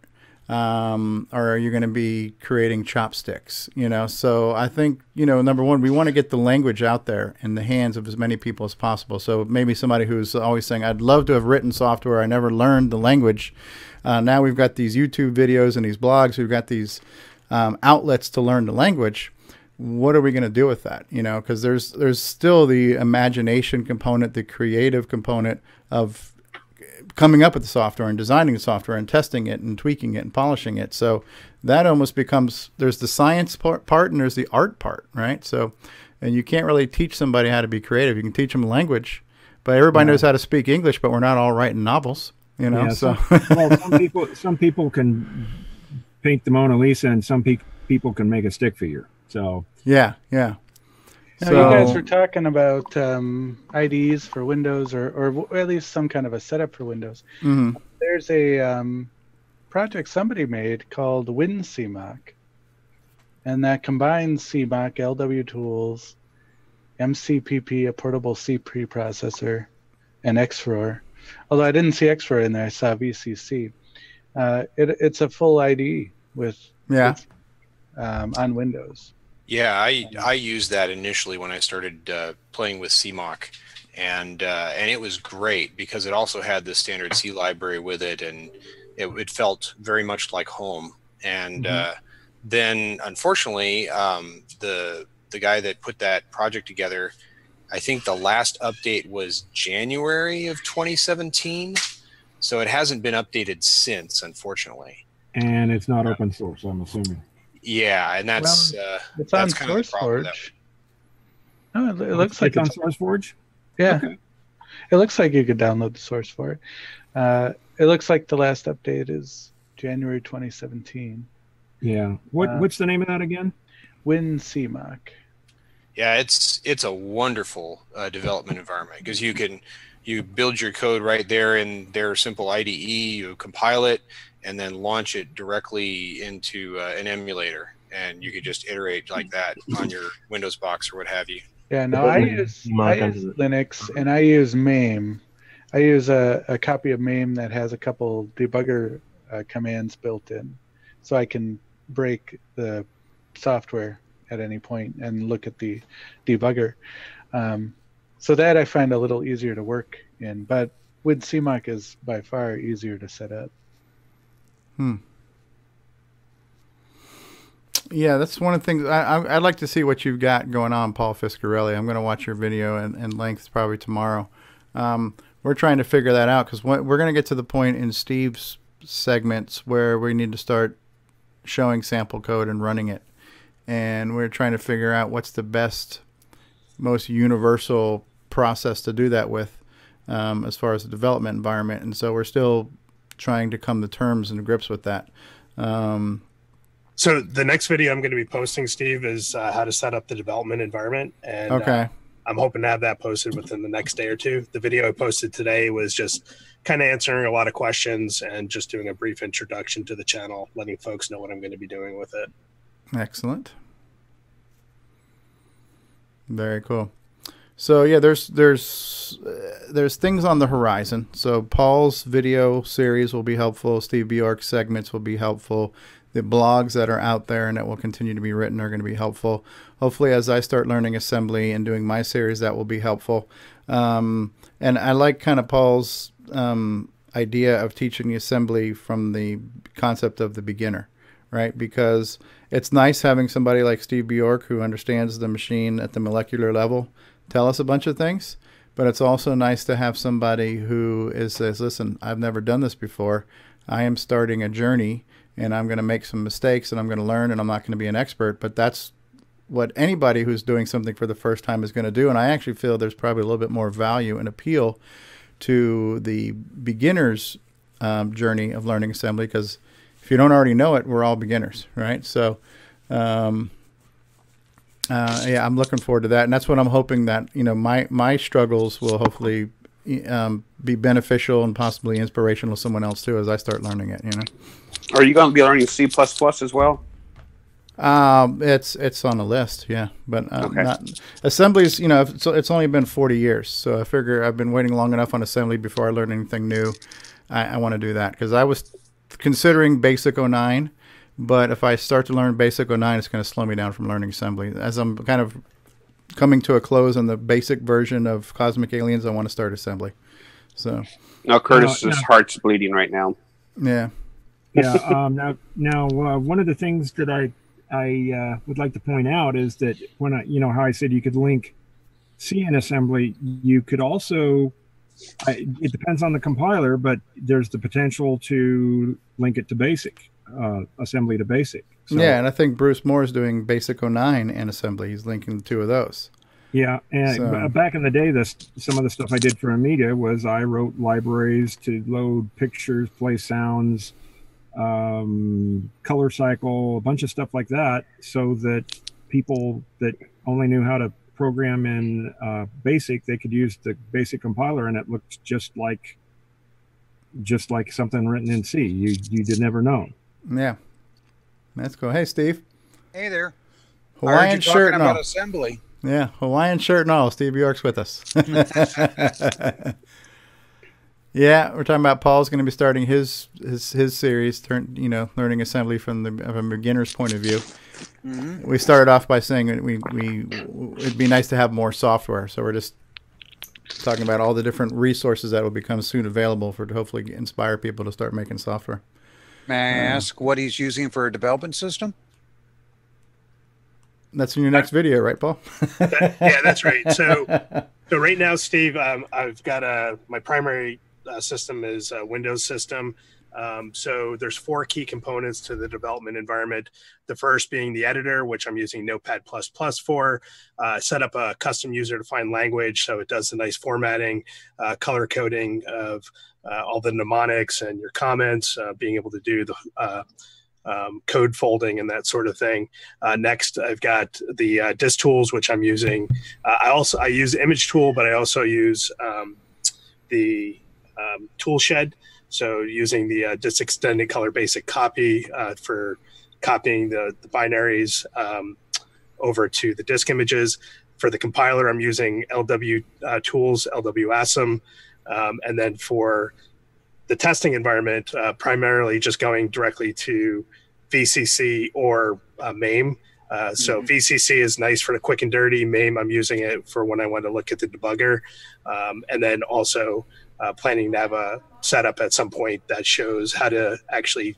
B: Or are you going to be creating chopsticks? You know, so I think, you know, number one, we want to get the language out there in the hands of as many people as possible. So maybe somebody who's always saying, I'd love to have written software, I never learned the language. Now we've got these YouTube videos and these blogs, we've got these outlets to learn the language. What are we going to do with that? You know, because there's still the imagination component, the creative component of coming up with the software and designing the software and testing it and tweaking it and polishing it. So that almost becomes, there's the science part and there's the art part, right? So, and you can't really teach somebody how to be creative. You can teach them language, but everybody knows how to speak English, but we're not all writing novels, you know?
D: Yeah,
B: so
D: some people can paint the Mona Lisa, and some people can make a stick figure. So
B: yeah.
G: Now, you guys were talking about IDEs for Windows, or at least some kind of a setup for Windows.
B: Mm-hmm.
G: There's a project somebody made called WinCMOC, and that combines CMOC, LW tools, MCPP, a portable C preprocessor, and XROR. Although I didn't see XROR in there, I saw VCC. It's a full IDE with on Windows.
E: Yeah, I used that initially when I started playing with CMOC, and it was great because it also had the standard C library with it, and it felt very much like home. And then, unfortunately, the guy that put that project together, I think the last update was January of 2017, so it hasn't been updated since, unfortunately.
D: And it's not open source, I'm assuming.
E: Yeah, and that's
G: it's on
E: kind of the problem.
G: SourceForge. No, it looks like
D: it's on SourceForge.
G: Yeah,
D: okay.
G: It looks like you could download the source for it. It looks like the last update is January 2017.
D: Yeah. What's the name of that again?
G: WinCMOC.
E: Yeah, it's a wonderful development environment because you build your code right there in their simple IDE, you compile it, and then launch it directly into an emulator, and you could just iterate like that on your Windows box or what have you.
G: Yeah, no, I use Linux, and I use MAME. I use a copy of MAME that has a couple debugger commands built in, so I can break the software at any point and look at the debugger. So that I find a little easier to work in, but WinCMOC is by far easier to set up.
B: Yeah, that's one of the things I'd like to see what you've got going on, Paul Fiscarelli. I'm going to watch your video in length probably tomorrow. We're trying to figure that out because we're going to get to the point in Steve's segments where we need to start showing sample code and running it. And we're trying to figure out what's the best, most universal process to do that with as far as the development environment. And so we're still trying to come to terms and grips with that.
H: So the next video I'm going to be posting, Steve, is how to set up the development environment. And I'm hoping to have that posted within the next day or two. The video I posted today was just kind of answering a lot of questions and just doing a brief introduction to the channel, letting folks know what I'm going to be doing with it.
B: Excellent. Very cool. So yeah, there's things on the horizon. So Paul's video series will be helpful. Steve Bjork's segments will be helpful. The blogs that are out there and that will continue to be written are going to be helpful. Hopefully, as I start learning assembly and doing my series, that will be helpful. And I like kind of Paul's idea of teaching the assembly from the concept of the beginner, right? Because it's nice having somebody like Steve Bjork who understands the machine at the molecular level tell us a bunch of things, but it's also nice to have somebody who says, listen, I've never done this before. I am starting a journey, and I'm going to make some mistakes, and I'm going to learn, and I'm not going to be an expert. But that's what anybody who's doing something for the first time is going to do. And I actually feel there's probably a little bit more value and appeal to the beginner's journey of learning assembly, because if you don't already know it, we're all beginners, right? So, yeah, I'm looking forward to that, and that's what I'm hoping that, you know, my struggles will hopefully be beneficial and possibly inspirational to someone else too as I start learning it. You know.
L: Are you going to be learning C++ as well?
B: It's on the list, yeah, but
L: Okay.
B: not assemblies. You know, it's only been 40 years, so I figure I've been waiting long enough on assembly before I learn anything new. I want to do that because I was considering Basic 09, but if I start to learn Basic 09, it's going to slow me down from learning assembly. As I'm kind of coming to a close on the basic version of Cosmic Aliens, I want to start assembly. So
L: now Curtis's heart's bleeding right now.
B: Yeah.
D: Yeah. Now, one of the things that I would like to point out is that when how I said you could link C in assembly, you could also, it depends on the compiler, but there's the potential to link it to basic, assembly to basic. So,
B: yeah, and I think Bruce Moore is doing Basic 09 and assembly. He's linking the two of those.
D: Yeah, and back in the day, some of the stuff I did for Amiga was I wrote libraries to load pictures, play sounds, color cycle, a bunch of stuff like that, so that people that only knew how to program in BASIC, they could use the BASIC compiler, and it looked just like something written in C. You did never know.
B: Yeah, let's go. Hey, Steve.
N: Hey there.
B: Hawaiian shirt and all.
N: About assembly.
B: Yeah, Hawaiian shirt and all. Steve York's with us. Yeah, we're talking about Paul's going to be starting his series, learning assembly from a beginner's point of view. Mm-hmm. We started off by saying that it'd be nice to have more software, so we're just talking about all the different resources that will become soon available to hopefully inspire people to start making software.
N: May I ask what he's using for a development system?
B: That's in your next video, right, Paul?
H: Yeah, that's right. So right now, Steve, I've got my primary system is a Windows system. So there's 4 key components to the development environment. The first being the editor, which I'm using Notepad++ for. Set up a custom user-defined language, so it does the nice formatting, color coding of all the mnemonics and your comments, being able to do the code folding and that sort of thing. Next, I've got the disk tools, which I'm using. I use Image Tool, but I also use the tool shed. So using the disk extended color basic copy for copying the binaries over to the disk images. For the compiler, I'm using LW tools, LWASM. And then for the testing environment, primarily just going directly to VCC or MAME. So VCC is nice for the quick and dirty. MAME, I'm using it for when I want to look at the debugger. And then also planning to have a setup at some point that shows how to actually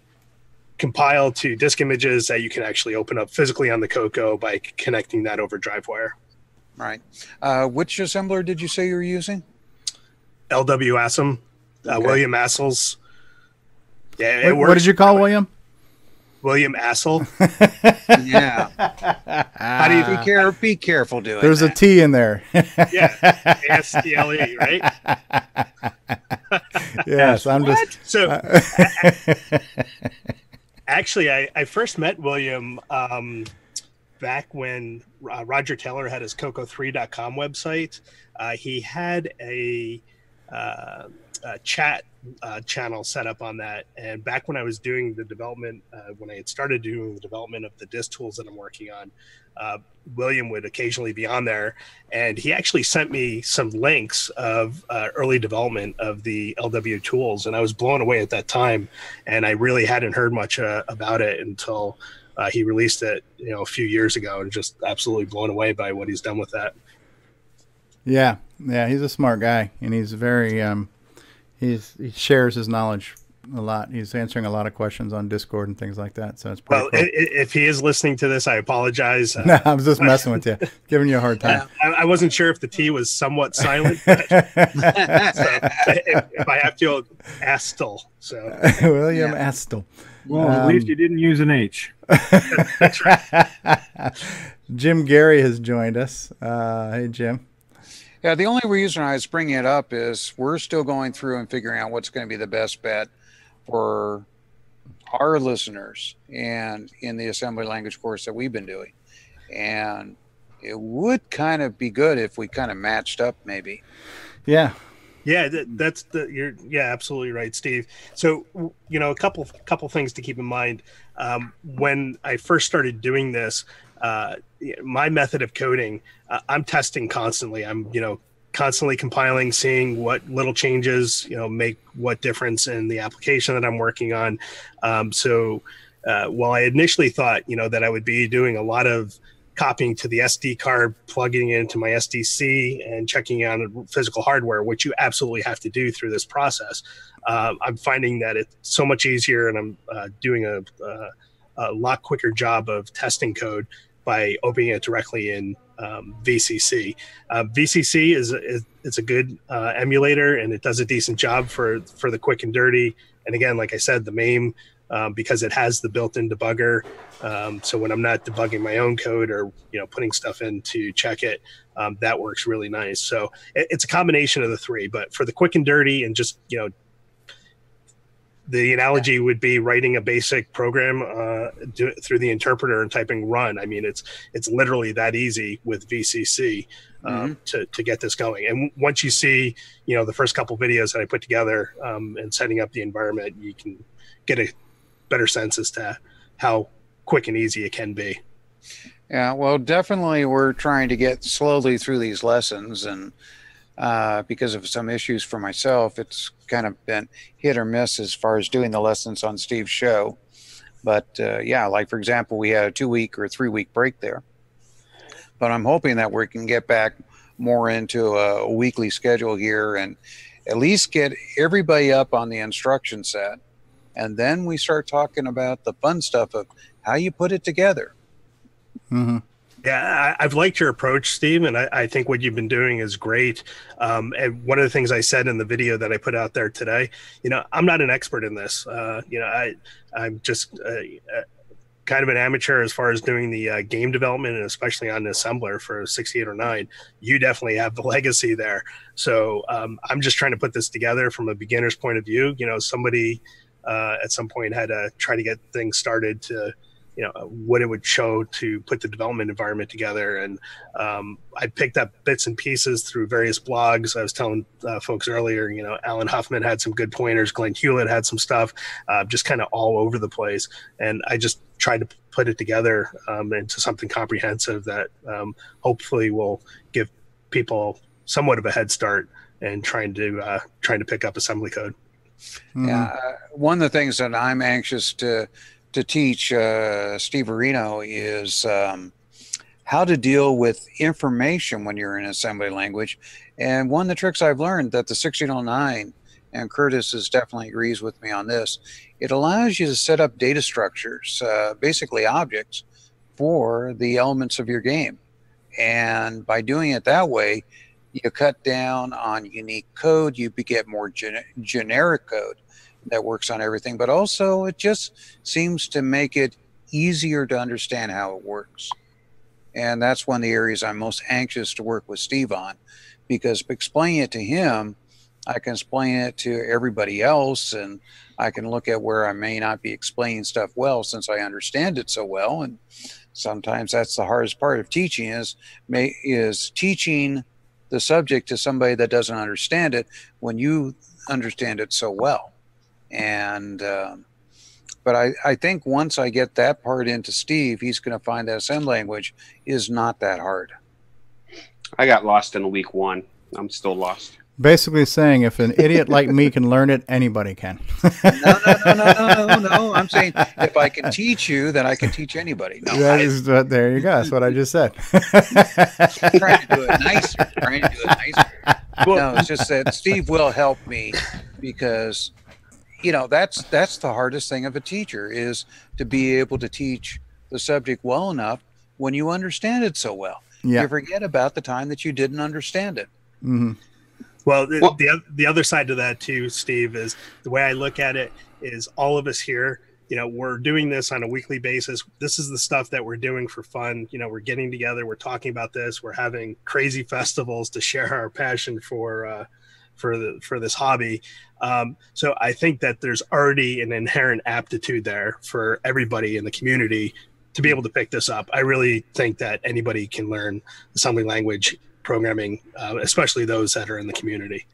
H: compile to disk images that you can actually open up physically on the CoCo by connecting that over DriveWire.
N: Right. Which assembler did you say you were using?
H: LWASM, okay. William Assel's.
B: Yeah. What did you call William?
H: William Assel.
N: Yeah. How do you be careful doing
B: There's
N: that.
B: A T in there.
H: Yeah. ASTLE, right?
B: Yes, I'm
H: what?
B: just.
H: So actually, I first met William back when Roger Taylor had his CoCo3.com website. He had a chat channel set up on that, and back when I was doing the development, when I had started doing the development of the disk tools that I'm working on, William would occasionally be on there, and he actually sent me some links of early development of the LW tools, and I was blown away at that time, and I really hadn't heard much about it until he released it a few years ago, and just absolutely blown away by what he's done with that.
B: Yeah, he's a smart guy, and he's very he shares his knowledge a lot. He's answering a lot of questions on Discord and things like that. So it's pretty cool.
H: If he is listening to this, I apologize.
B: No, I'm just messing with you, giving you a hard time.
H: I wasn't sure if the T was somewhat silent. But, so if I have to, Astel. So
B: William Astel.
D: Well, at least you didn't use an H.
H: That's right.
B: Jim Gary has joined us. Hey, Jim.
N: Yeah, the only reason I was bringing it up is we're still going through and figuring out what's going to be the best bet for our listeners and in the assembly language course that we've been doing. And it would kind of be good if we kind of matched up maybe.
B: Yeah.
H: Yeah, you're absolutely right, Steve. So, a couple things to keep in mind. When I first started doing this, my method of coding, I'm testing constantly. I'm, constantly compiling, seeing what little changes, make what difference in the application that I'm working on. So while I initially thought, that I would be doing a lot of copying to the SD card, plugging it into my SDC, and checking on physical hardware, which you absolutely have to do through this process, I'm finding that it's so much easier, and I'm doing a lot quicker job of testing code by opening it directly in VCC. VCC is a good emulator, and it does a decent job for the quick and dirty. And again, like I said, the MAME, because it has the built-in debugger. So when I'm not debugging my own code or putting stuff in to check it, that works really nice. So it's a combination of the three. But for the quick and dirty, and just the analogy would be writing a basic program through the interpreter and typing run. I mean, it's literally that easy with VCC to get this going. And once you see, the first couple videos that I put together and setting up the environment, you can get a better sense as to how quick and easy it can be.
N: Yeah, well, definitely we're trying to get slowly through these lessons, and because of some issues for myself, it's kind of been hit or miss as far as doing the lessons on Steve's show. But yeah, like for example, we had a 2-week or 3-week break there. But I'm hoping that we can get back more into a weekly schedule here and at least get everybody up on the instruction set. And then we start talking about the fun stuff of how you put it together.
B: Mm-hmm.
H: Yeah, I've liked your approach, Steve, and I think what you've been doing is great. And one of the things I said in the video that I put out there today, I'm not an expert in this. I'm just kind of an amateur as far as doing the game development, and especially on the assembler for 6809. You definitely have the legacy there. So I'm just trying to put this together from a beginner's point of view. Somebody at some point had to try to get things started to what it would show to put the development environment together. And I picked up bits and pieces through various blogs. I was telling folks earlier, Alan Huffman had some good pointers. Glenn Hewlett had some stuff, just kind of all over the place. And I just tried to put it together into something comprehensive that hopefully will give people somewhat of a head start in trying to pick up assembly code.
N: Yeah, one of the things that I'm anxious to teach Steve Areno is how to deal with information when you're in assembly language. And one of the tricks I've learned that the 1609, and Curtis definitely agrees with me on this, it allows you to set up data structures, basically objects, for the elements of your game. And by doing it that way, you cut down on unique code, you get more generic code that works on everything, but also it just seems to make it easier to understand how it works. And that's one of the areas I'm most anxious to work with Steve on, because explaining it to him, I can explain it to everybody else, and I can look at where I may not be explaining stuff well since I understand it so well. And sometimes that's the hardest part of teaching is teaching the subject to somebody that doesn't understand it when you understand it so well. And but I think once I get that part into Steve, he's going to find that assembly language is not that hard.
L: I got lost in week 1. I'm still lost.
B: Basically saying if an idiot like me can learn it, anybody can.
N: No. I'm saying if I can teach you, then I can teach anybody. No,
B: there you go. That's what I just said.
N: I'm trying to do it nicer. No, it's just that Steve will help me because, that's the hardest thing of a teacher is to be able to teach the subject well enough when you understand it so well.
B: Yeah.
N: You forget about the time that you didn't understand it.
B: Mm-hmm.
H: Well, the other side to that too, Steve, is the way I look at it is all of us here you know, we're doing this on a weekly basis. This is the stuff that we're doing for fun. You know, we're getting together, we're talking about this, we're having crazy festivals to share our passion for this hobby. So I think that there's already an inherent aptitude there for everybody in the community to be able to pick this up. I really think that anybody can learn assembly language programming, especially those that are in the community.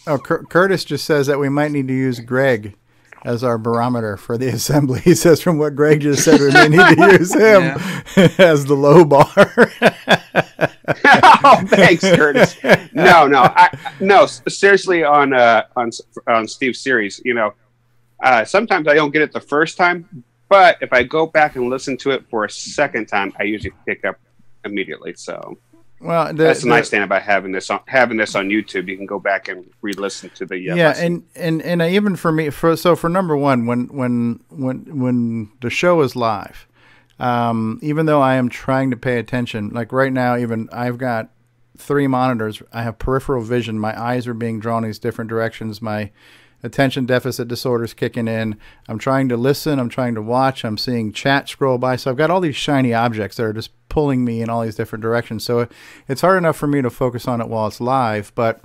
B: Oh, Curtis just says that we might need to use Greg as our barometer for the assembly. He says from what Greg just said, we may need to use him as the low bar.
L: Oh, thanks, Curtis. No, seriously, on Steve's series, you know, sometimes I don't get it the first time, but if I go back and listen to it for a second time, I usually pick up immediately. So, well, that's the nice thing about having this on YouTube. You can go back and re-listen to the lesson.
B: and even for me, for number one, when the show is live, even though I am trying to pay attention, like right now, even I've got 3 monitors. I have peripheral vision. My eyes are being drawn in these different directions. My attention deficit disorder is kicking in. I'm trying to listen. I'm trying to watch. I'm seeing chat scroll by. So I've got all these shiny objects that are just pulling me in all these different directions. So it's hard enough for me to focus on it while it's live. But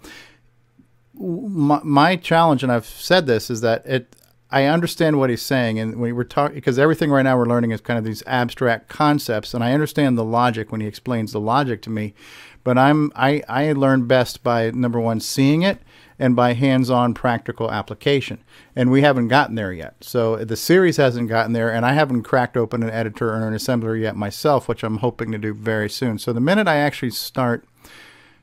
B: my challenge, and I've said this, is that I understand what he's saying, and when we're talking, because everything right now we're learning is kind of these abstract concepts, and I understand the logic when he explains the logic to me. But I learn best by, number one, seeing it, and by hands-on practical application. And we haven't gotten there yet. So the series hasn't gotten there, and I haven't cracked open an editor or an assembler yet myself, which I'm hoping to do very soon. So the minute I actually start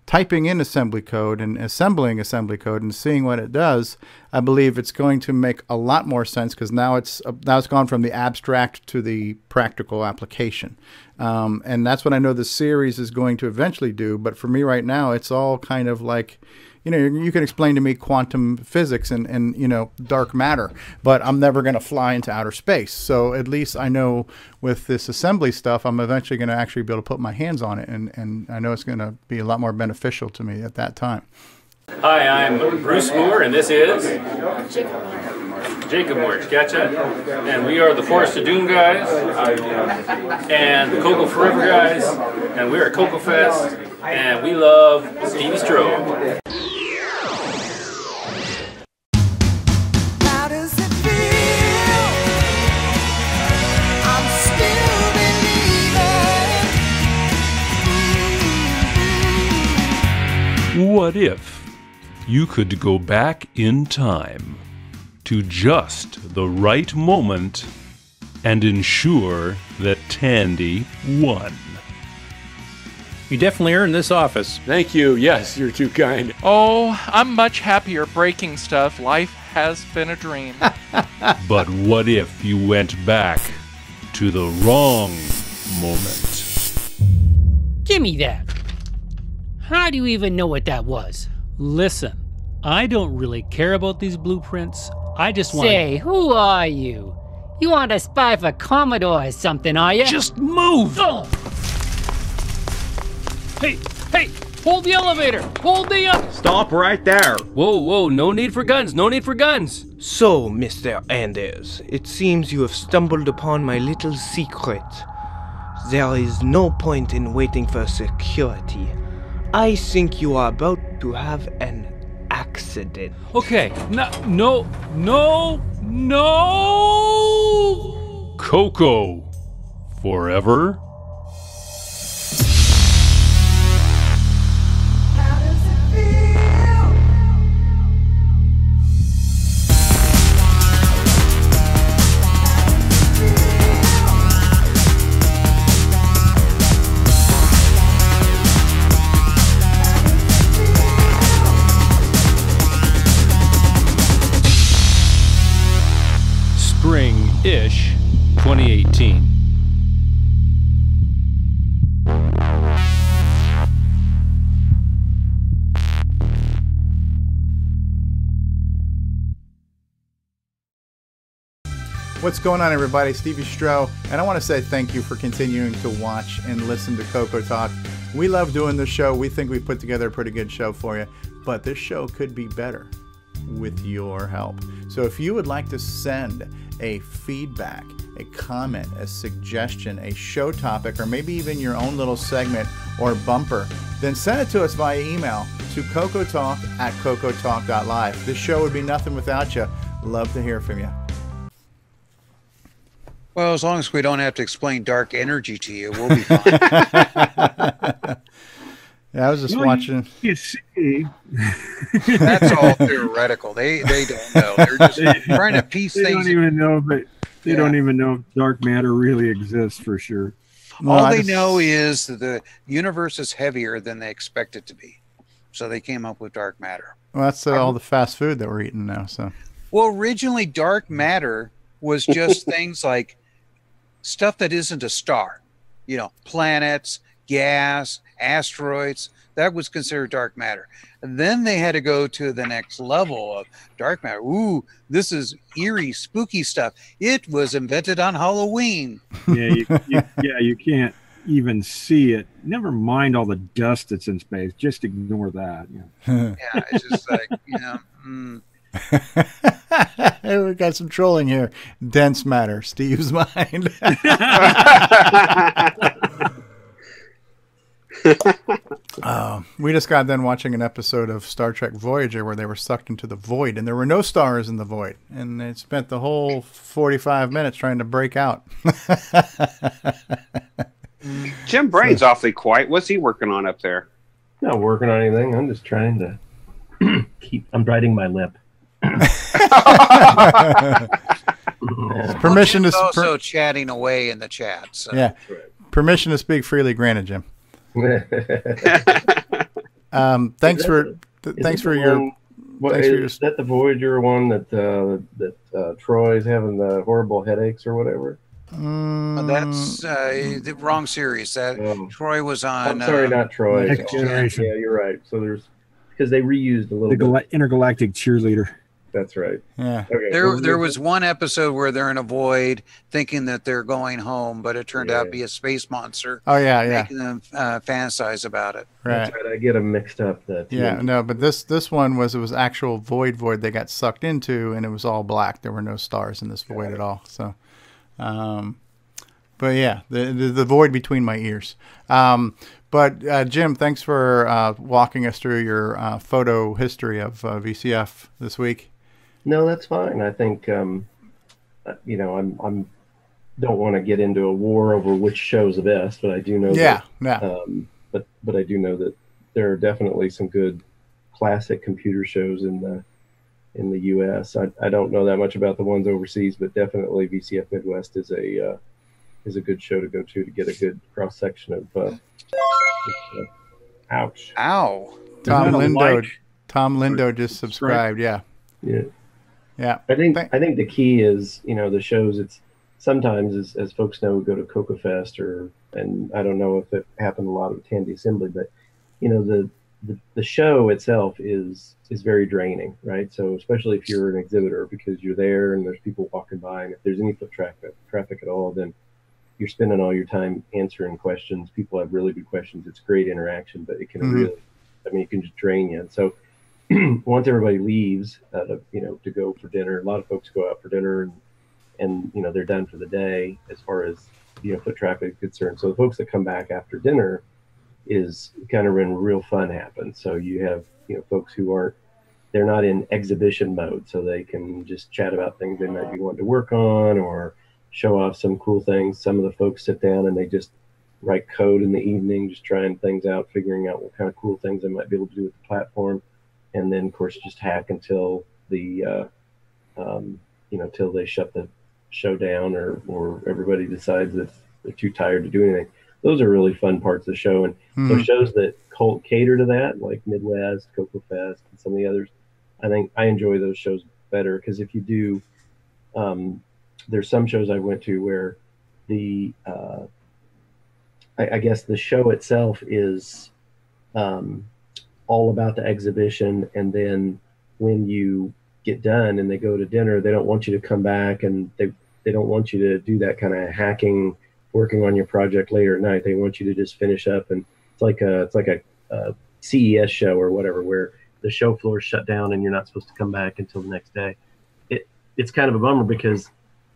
B: typing in assembly code and assembling assembly code and seeing what it does, I believe it's going to make a lot more sense, because now it's gone from the abstract to the practical application. And that's what I know the series is going to eventually do. But for me right now, it's all kind of like, you know, you can explain to me quantum physics and you know, dark matter, but I'm never going to fly into outer space. So at least I know with this assembly stuff, I'm eventually going to actually be able to put my hands on it, and I know it's going to be a lot more beneficial to me at that time.
O: Hi, I'm Bruce Moore, and this is Jacob Moore. Gotcha. And we are the Forest of Doom guys, and the CoCo Forever guys, and we're at CoCo Fest, and we love Stevie Stroh.
P: What if you could go back in time to just the right moment and ensure that Tandy won?
Q: You definitely earned this office.
R: Thank you. Yes, you're too kind.
S: Oh, I'm much happier breaking stuff. Life has been a dream.
P: But what if you went back to the wrong moment?
T: Give me that. How do you even know what that was?
Q: Listen, I don't really care about these blueprints. I just want...
T: Say, who are you? You want to spy for Commodore or something, are you?
Q: Just move!
T: Oh.
Q: Hey, hold the elevator! Hold the
R: Stop right there!
Q: Whoa, no need for guns, no need for guns!
U: So, Mr. Anders, it seems you have stumbled upon my little secret. There is no point in waiting for security. I think you are about to have an accident.
Q: Okay, no!
P: CoCo Forever? Spring-ish 2018.
B: What's going on, everybody? Stevie Stroh, and I want to say thank you for continuing to watch and listen to CoCoTALK. We love doing this show. We think we've put together a pretty good show for you, but this show could be better with your help. So if you would like to send a feedback, a comment, a suggestion, a show topic, or maybe even your own little segment or bumper, then send it to us via email to CoCoTALK@CoCoTALK.live. This show would be nothing without you. Love to hear from you.
N: Well, as long as we don't have to explain dark energy to you, we'll be fine.
B: Yeah, I was just watching.
D: You see,
N: that's all theoretical. They don't know. They're just trying to piece
D: they
N: things.
D: Don't even know, but they don't even know if dark matter really exists for sure.
N: All they know is that the universe is heavier than they expect it to be, so they came up with dark matter.
B: Well, that's all the fast food that we're eating now. So,
N: well, originally dark matter was just things like stuff that isn't a star, planets, gas, asteroids. That was considered dark matter. And then they had to go to the next level of dark matter. Ooh, this is eerie, spooky stuff. It was invented on Halloween.
D: Yeah, you can't even see it. Never mind all the dust that's in space. Just ignore that.
N: Yeah, it's just like,
B: Hey, we got some trolling here. Dense matter, Steve's mind. We just got done watching an episode of Star Trek Voyager where they were sucked into the void, and there were no stars in the void, and they spent the whole 45 minutes trying to break out.
L: Jim Brain's awfully quiet. What's he working on up there?
M: Not working on anything. I'm just trying to I'm biting my lip.
B: Permission
N: well,
B: to
N: also chatting away in the chat. So.
B: Yeah, permission to speak freely granted, Jim. Thanks for your.
M: Is that the Voyager one that Troy's having the horrible headaches or whatever?
N: That's the wrong series. That Troy was on.
M: I'm sorry, not Troy.
D: Next Generation.
M: Yeah, you're right. So there's because they reused a little bit.
D: Intergalactic Cheerleader.
M: That's right.
B: Yeah.
M: Okay.
N: There was one episode where they're in a void, thinking that they're going home, but it turned out to be a space monster.
B: Oh yeah,
N: making them fantasize about it.
B: Right.
M: That's right. I get them mixed up.
B: No, but this one was actual void they got sucked into, and it was all black. There were no stars in this void at all. So, but yeah, the void between my ears. But Jim, thanks for walking us through your photo history of VCF this week.
M: No, that's fine. I think I'm don't want to get into a war over which show's the best, but I do know but I do know that there are definitely some good classic computer shows in the US. I don't know that much about the ones overseas, but definitely VCF Midwest is a good show to go to get a good cross section of ouch.
N: Ow.
B: Tom Lindo just subscribed. Yeah.
M: I think the key is, the shows. It's sometimes as folks know, we go to CoCoFest and I don't know if it happened a lot with Tandy Assembly, but the show itself is very draining, right? So especially if you're an exhibitor, because you're there and there's people walking by, and if there's any foot traffic at all, then you're spending all your time answering questions. People have really good questions. It's great interaction, but it can really, it can just drain you. And so once everybody leaves, to go for dinner, a lot of folks go out for dinner and they're done for the day as far as, foot traffic is concerned. So the folks that come back after dinner is kind of when real fun happens. So you have, folks who they're not in exhibition mode, so they can just chat about things they might be wanting to work on or show off some cool things. Some of the folks sit down and they just write code in the evening, just trying things out, figuring out what kind of cool things they might be able to do with the platform. And then of course just hack until till they shut the show down or everybody decides that they're too tired to do anything. Those are really fun parts of the show. And those shows that cater to that, like Midwest, CoCoFest, and some of the others, I think I enjoy those shows better, because if you do, there's some shows I went to where I guess the show itself is all about the exhibition, and then when you get done and they go to dinner, they don't want you to come back, and they don't want you to do that kind of hacking, working on your project later at night. They want you to just finish up, and it's like a CES show or whatever, where the show floor is shut down and you're not supposed to come back until the next day. It's kind of a bummer, because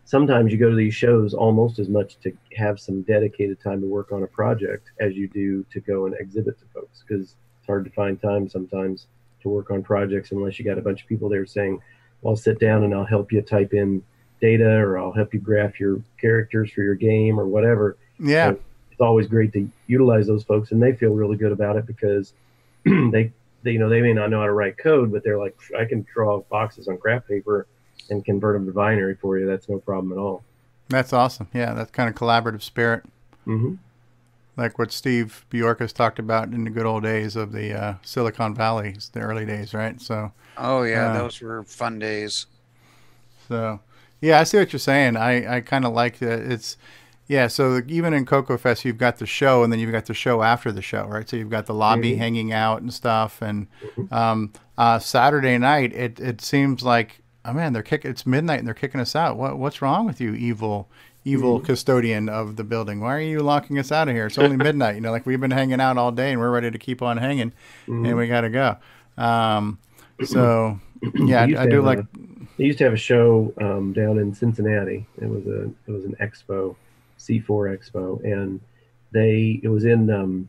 M: sometimes you go to these shows almost as much to have some dedicated time to work on a project as you do to go and exhibit to folks, because it's hard to find time sometimes to work on projects unless you got a bunch of people there saying, well, I'll sit down and I'll help you type in data, or I'll help you graph your characters for your game or whatever.
B: Yeah.
M: So it's always great to utilize those folks, and they feel really good about it because they you know, they may not know how to write code, but they're like, I can draw boxes on craft paper and convert them to binary for you. That's no problem at all.
B: That's awesome. Yeah, that kind of collaborative spirit.
M: Mm-hmm.
B: Like what Steve Bjork has talked about in the good old days of the Silicon Valley, the early days, right? So.
N: Oh yeah, those were fun days.
B: So, yeah, I see what you're saying. I kind of like that. It's, yeah. So even in CoCo Fest, you've got the show, and then you've got the show after the show, right? So you've got the lobby hanging out and stuff. And Saturday night, it seems like, oh man, they're kicking. It's midnight and they're kicking us out. What's wrong with you, evil custodian of the building? Why are you locking us out of here? It's only midnight. You know, like we've been hanging out all day and we're ready to keep on hanging, and we got to go. So yeah, I do like.
M: They used to have a show down in Cincinnati. It was an expo, C4 Expo, and it was in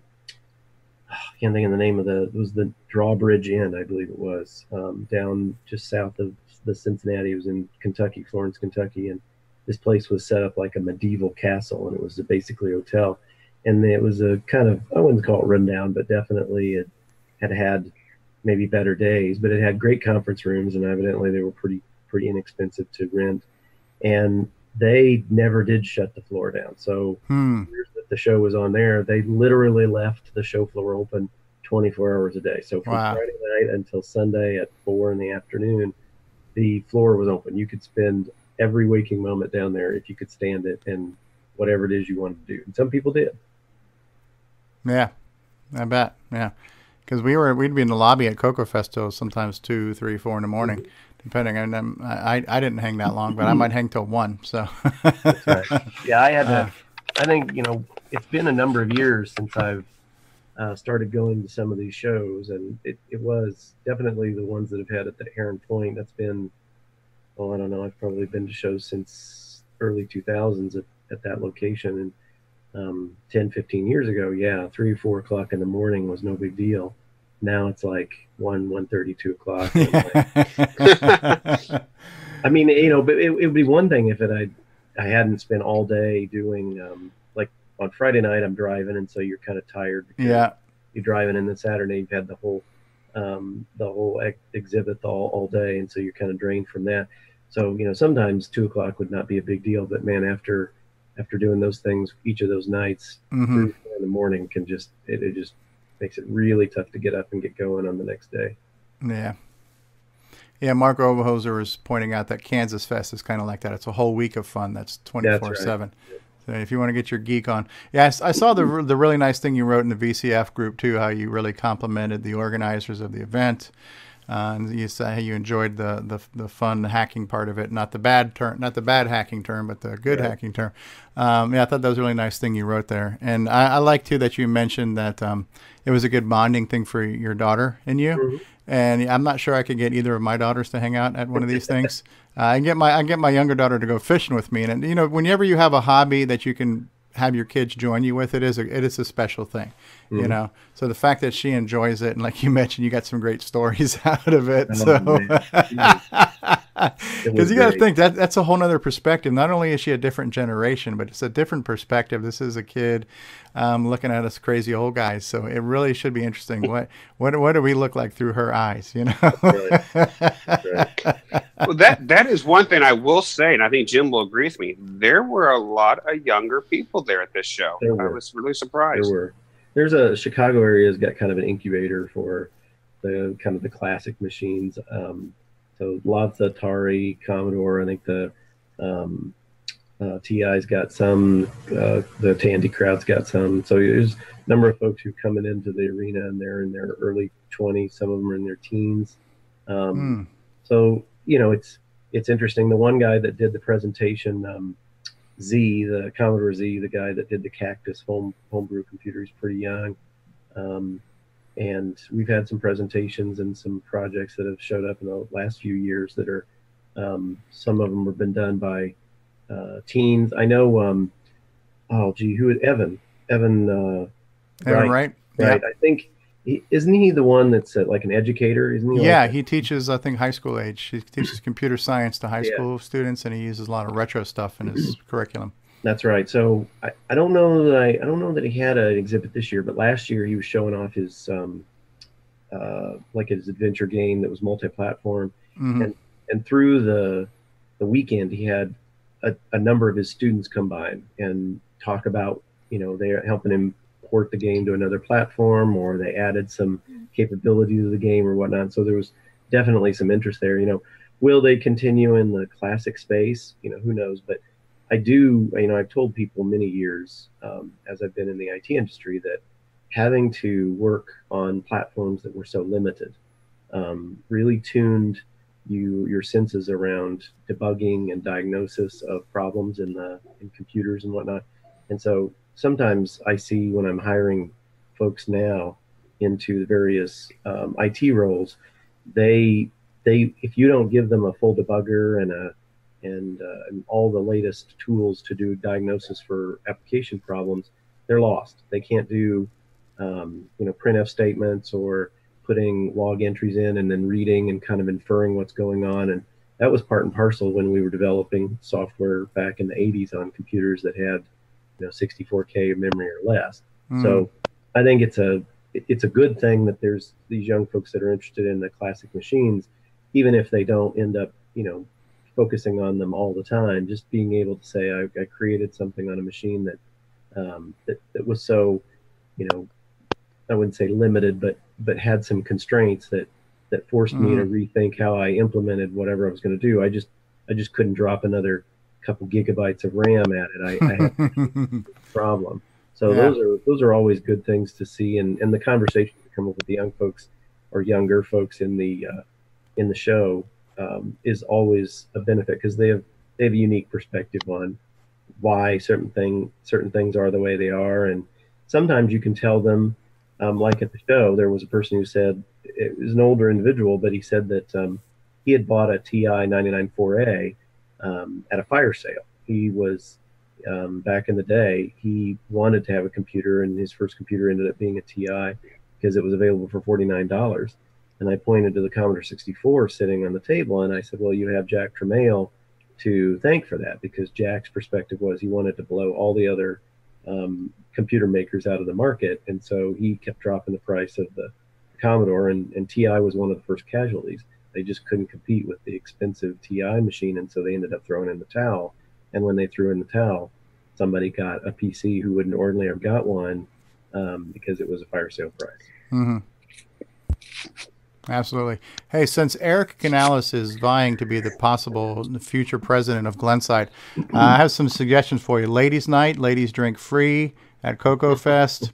M: I can't think of the name of it was the Drawbridge Inn, I believe it was, down just south of the Cincinnati. It was in Kentucky, Florence, Kentucky, and this place was set up like a medieval castle, and it was basically a hotel. And it was a kind of, I wouldn't call it rundown, but definitely it had maybe better days, but it had great conference rooms, and evidently they were pretty inexpensive to rent. And they never did shut the floor down. So the show was on there. They literally left the show floor open 24 hours a day. So from Friday night until Sunday at 4 in the afternoon, the floor was open. You could spend every waking moment down there if you could stand it and whatever it is you wanted to do. And some people did.
B: Yeah, I bet. Yeah, because we'd be in the lobby at CoCo Fest till sometimes 2, 3, 4 in the morning, depending. And I didn't hang that long, but I might hang till 1. So.
M: That's right. Yeah, I had to. I think it's been a number of years since I've started going to some of these shows, and it was definitely the ones that have had at the Heron Point. That's been, I don't know. I've probably been to shows since early 2000s at that location, and 10, 15 years ago, 3 or 4 o'clock in the morning was no big deal. Now it's like 1:30, 2 o'clock. I mean, but it would be one thing if I hadn't spent all day doing, like on Friday night I'm driving, and so you're kind of tired.
B: Yeah.
M: You're driving, and then Saturday you've had the whole exhibit all day, and so you're kind of drained from that. So sometimes 2 o'clock would not be a big deal, but man, after doing those things each of those nights, 3 or 4 in the morning it just makes it really tough to get up and get going on the next day.
B: Yeah. Yeah, Mark Overhoser was pointing out that Kansas Fest is kind of like that. It's a whole week of fun. That's 24/7. Right. So if you want to get your geek on. Yeah, I saw the really nice thing you wrote in the VCF group too, how you really complimented the organizers of the event. And you say you enjoyed the fun hacking part of it, not the bad hacking term, but the good hacking term. I thought that was a really nice thing you wrote there. And I like too that you mentioned that it was a good bonding thing for your daughter and you. And I'm not sure I could get either of my daughters to hang out at one of these things. I get my younger daughter to go fishing with me, and whenever you have a hobby that you can have your kids join you with, it is a special thing, So the fact that she enjoys it, and like you mentioned, you got some great stories out of it. Because you got to think that's a whole nother perspective. Not only is she a different generation, but it's a different perspective. This is a kid looking at us crazy old guys. So it really should be interesting. What do we look like through her eyes?
L: Well, that is one thing I will say, and I think Jim will agree with me. There were a lot of younger people there at this show. I was really surprised.
M: There were. There's a Chicago area has got kind of an incubator for the kind of the classic machines. So lots of Atari, Commodore. I think the TI's got some. The Tandy crowd's got some. So there's a number of folks who are coming into the arena, and they're in their early 20s. Some of them are in their teens. So it's interesting. The one guy that did the presentation, the Commodore Z, the guy that did the Cactus homebrew computer, he's pretty young. And we've had some presentations and some projects that have showed up in the last few years that are, some of them have been done by teens. I know. Oh, gee, who is Evan? Evan.
B: Evan Wright.
M: Right.
B: Yeah.
M: I think isn't he the one that's like an educator? Isn't he?
B: Yeah,
M: like
B: he teaches, I think, high school age. He teaches computer science to high school students, and he uses a lot of retro stuff in his curriculum.
M: That's right. So I don't know that I don't know that he had an exhibit this year, but last year he was showing off his like his adventure game that was multi-platform, and through the weekend he had a number of his students come by and talk about, you know, they're helping him port the game to another platform, or they added some capability to the game or whatnot. So there was definitely some interest there. You know, will they continue in the classic space? You know, who knows? But I do, you know, I've told people many years as I've been in the IT industry that having to work on platforms that were so limited really tuned your senses around debugging and diagnosis of problems in computers and whatnot. And so sometimes I see when I'm hiring folks now into the various IT roles, they if you don't give them a full debugger and all the latest tools to do diagnosis for application problems, they're lost. They can't do you know, printf statements or putting log entries in and then reading and kind of inferring what's going on. And that was part and parcel when we were developing software back in the 80s on computers that had, you know, 64K memory or less. So I think it's a good thing that there's these young folks that are interested in the classic machines, even if they don't end up, you know, focusing on them all the time. Just being able to say I created something on a machine that was so, you know, I wouldn't say limited, but had some constraints that forced me to rethink how I implemented whatever I was going to do. I just couldn't drop another couple gigabytes of RAM at it. I had a problem. So those are always good things to see, and the conversation to come up with the young folks or younger folks in the show is always a benefit, because they have a unique perspective on why certain things are the way they are. And sometimes you can tell them, like at the show, there was a person who said, it was an older individual, but he said that he had bought a TI 994A at a fire sale. He was back in the day, he wanted to have a computer, and his first computer ended up being a TI because it was available for $49. And I pointed to the Commodore 64 sitting on the table, and I said, well, you have Jack Tramiel to thank for that, because Jack's perspective was he wanted to blow all the other computer makers out of the market, and so he kept dropping the price of the Commodore, and TI was one of the first casualties. They just couldn't compete with the expensive TI machine, and so they ended up throwing in the towel. And when they threw in the towel, somebody got a PC who wouldn't ordinarily have got one because it was a fire sale price.
B: Absolutely. Hey, since Eric Canales is vying to be the possible future president of Glenside, I have some suggestions for you. Ladies' night, ladies drink free at CoCo Fest,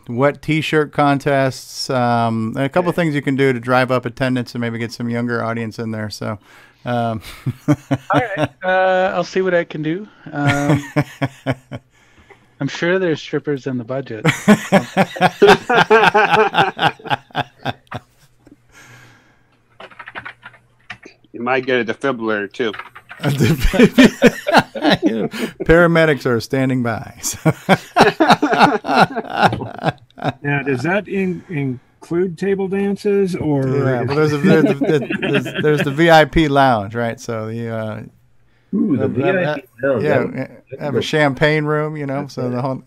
B: wet T-shirt contests, and a couple things you can do to drive up attendance and maybe get some younger audience in there. So,
G: all right, I'll see what I can do. I'm sure there's strippers in the budget.
L: You might get a defibrillator too.
B: Paramedics are standing by.
D: Now, does that include table dances, or?
B: Yeah, well, there's the VIP lounge, right? So the
M: VIP lounge.
B: Yeah, have a champagne room, you know. So the whole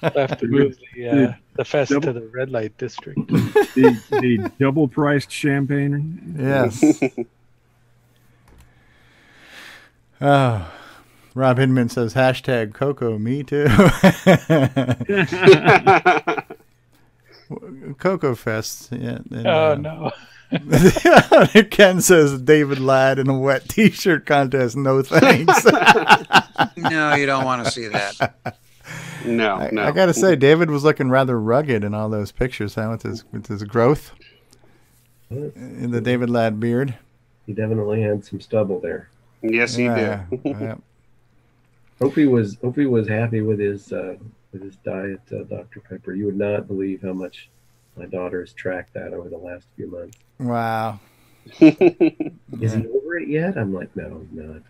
G: We'll have to move the fest to the red light district.
D: the double priced champagne.
B: Yes. Rob Hinman says hashtag CoCo me too. CoCo Fest. Yeah. And,
G: no.
B: Ken says David Ladd in a wet T-shirt contest. No thanks.
N: No, you don't want to see that.
L: No.
B: I gotta say, David was looking rather rugged in all those pictures, huh? With his growth in the David Ladd beard.
M: He definitely had some stubble there.
L: Yes, he did.
B: Yeah.
M: Hope he was happy with his diet, Dr. Pepper. You would not believe how much my daughter has tracked that over the last few months.
B: Wow.
M: Is he over it yet? I'm like, no, he's not.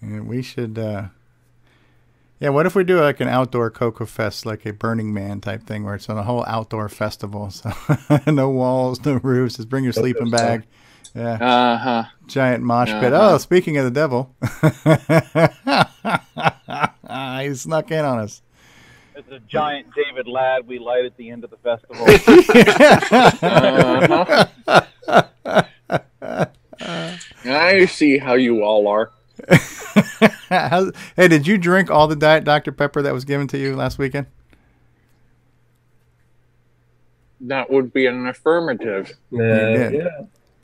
B: Yeah, we should. Yeah, what if we do like an outdoor CoCo Fest, like a Burning Man type thing, where it's on a whole outdoor festival? So no walls, no roofs. Just bring your sleeping bag. Yeah. Giant mosh pit. Oh, speaking of the devil, he snuck in on us.
A: It's a giant David Ladd we light at the end of the festival.
V: I see how you all are.
B: Hey, did you drink all the Diet Dr. Pepper that was given to you last weekend?
V: That would be an affirmative.
B: Yeah.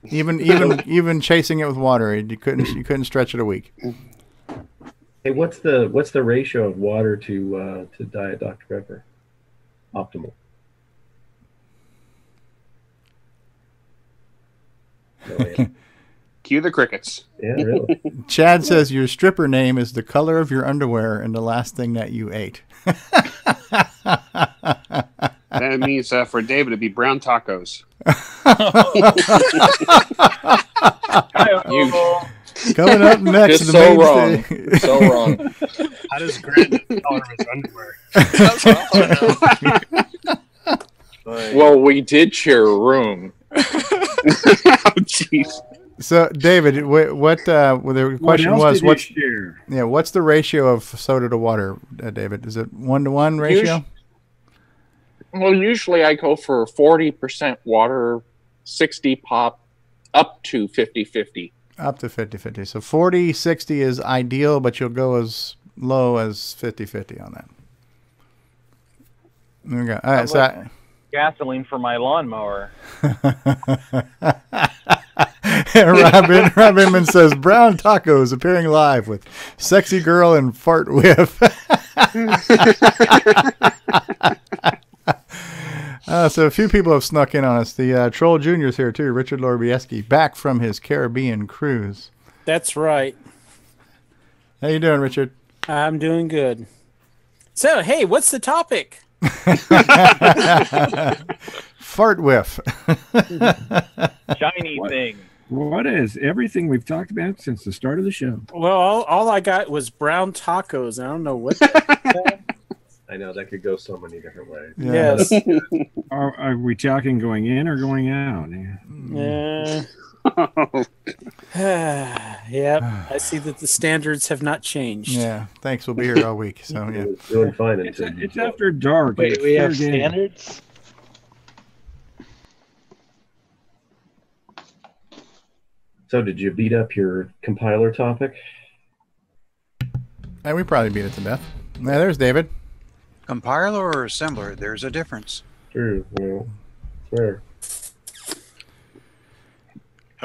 B: Even chasing it with water, you couldn't stretch it a week.
M: Hey, what's the ratio of water to Diet Dr. Pepper? Optimal.
L: Cue the crickets.
M: Yeah, really.
B: Chad says your stripper name is the color of your underwear and the last thing that you ate.
L: That means for David it'd be brown tacos.
B: Coming up next,
V: just so wrong. So wrong.
H: How does Grant color his underwear?
V: Well, we did share a room.
L: Oh, jeez.
B: So, David, what the question was? What's the ratio of soda to water, David? Is it 1-to-1 ratio?
V: Usually I go for 40% water, 60 pop, up to 50-50.
B: Up to 50-50. So 40-60 is ideal, but you'll go as low as 50-50 on that. There we go. All right, so
A: gasoline for my lawnmower.
B: Rob Inman says brown tacos appearing live with sexy girl and fart whiff. So a few people have snuck in on us. The Troll Jr.'s here too. Richard Lorbieski, back from his Caribbean cruise.
W: That's right.
B: How you doing, Richard?
W: I'm doing good. So, hey, what's the topic?
B: Fart whiff.
A: Shiny thing.
D: What is everything we've talked about since the start of the show?
W: Well, all I got was brown tacos. I don't know what.
M: I know that could go so many different ways.
W: Yes.
D: Are we talking going in or going out?
W: Yep. I see that the standards have not changed.
B: Yeah. Thanks. We'll be here all week. So yeah.
M: Doing fine.
D: It's after dark.
G: Wait, we have standards?
M: So did you beat up your compiler topic?
B: We probably beat it to death. Yeah, there's David.
N: Compiler or assembler? There's a difference.
M: True. Well, fair.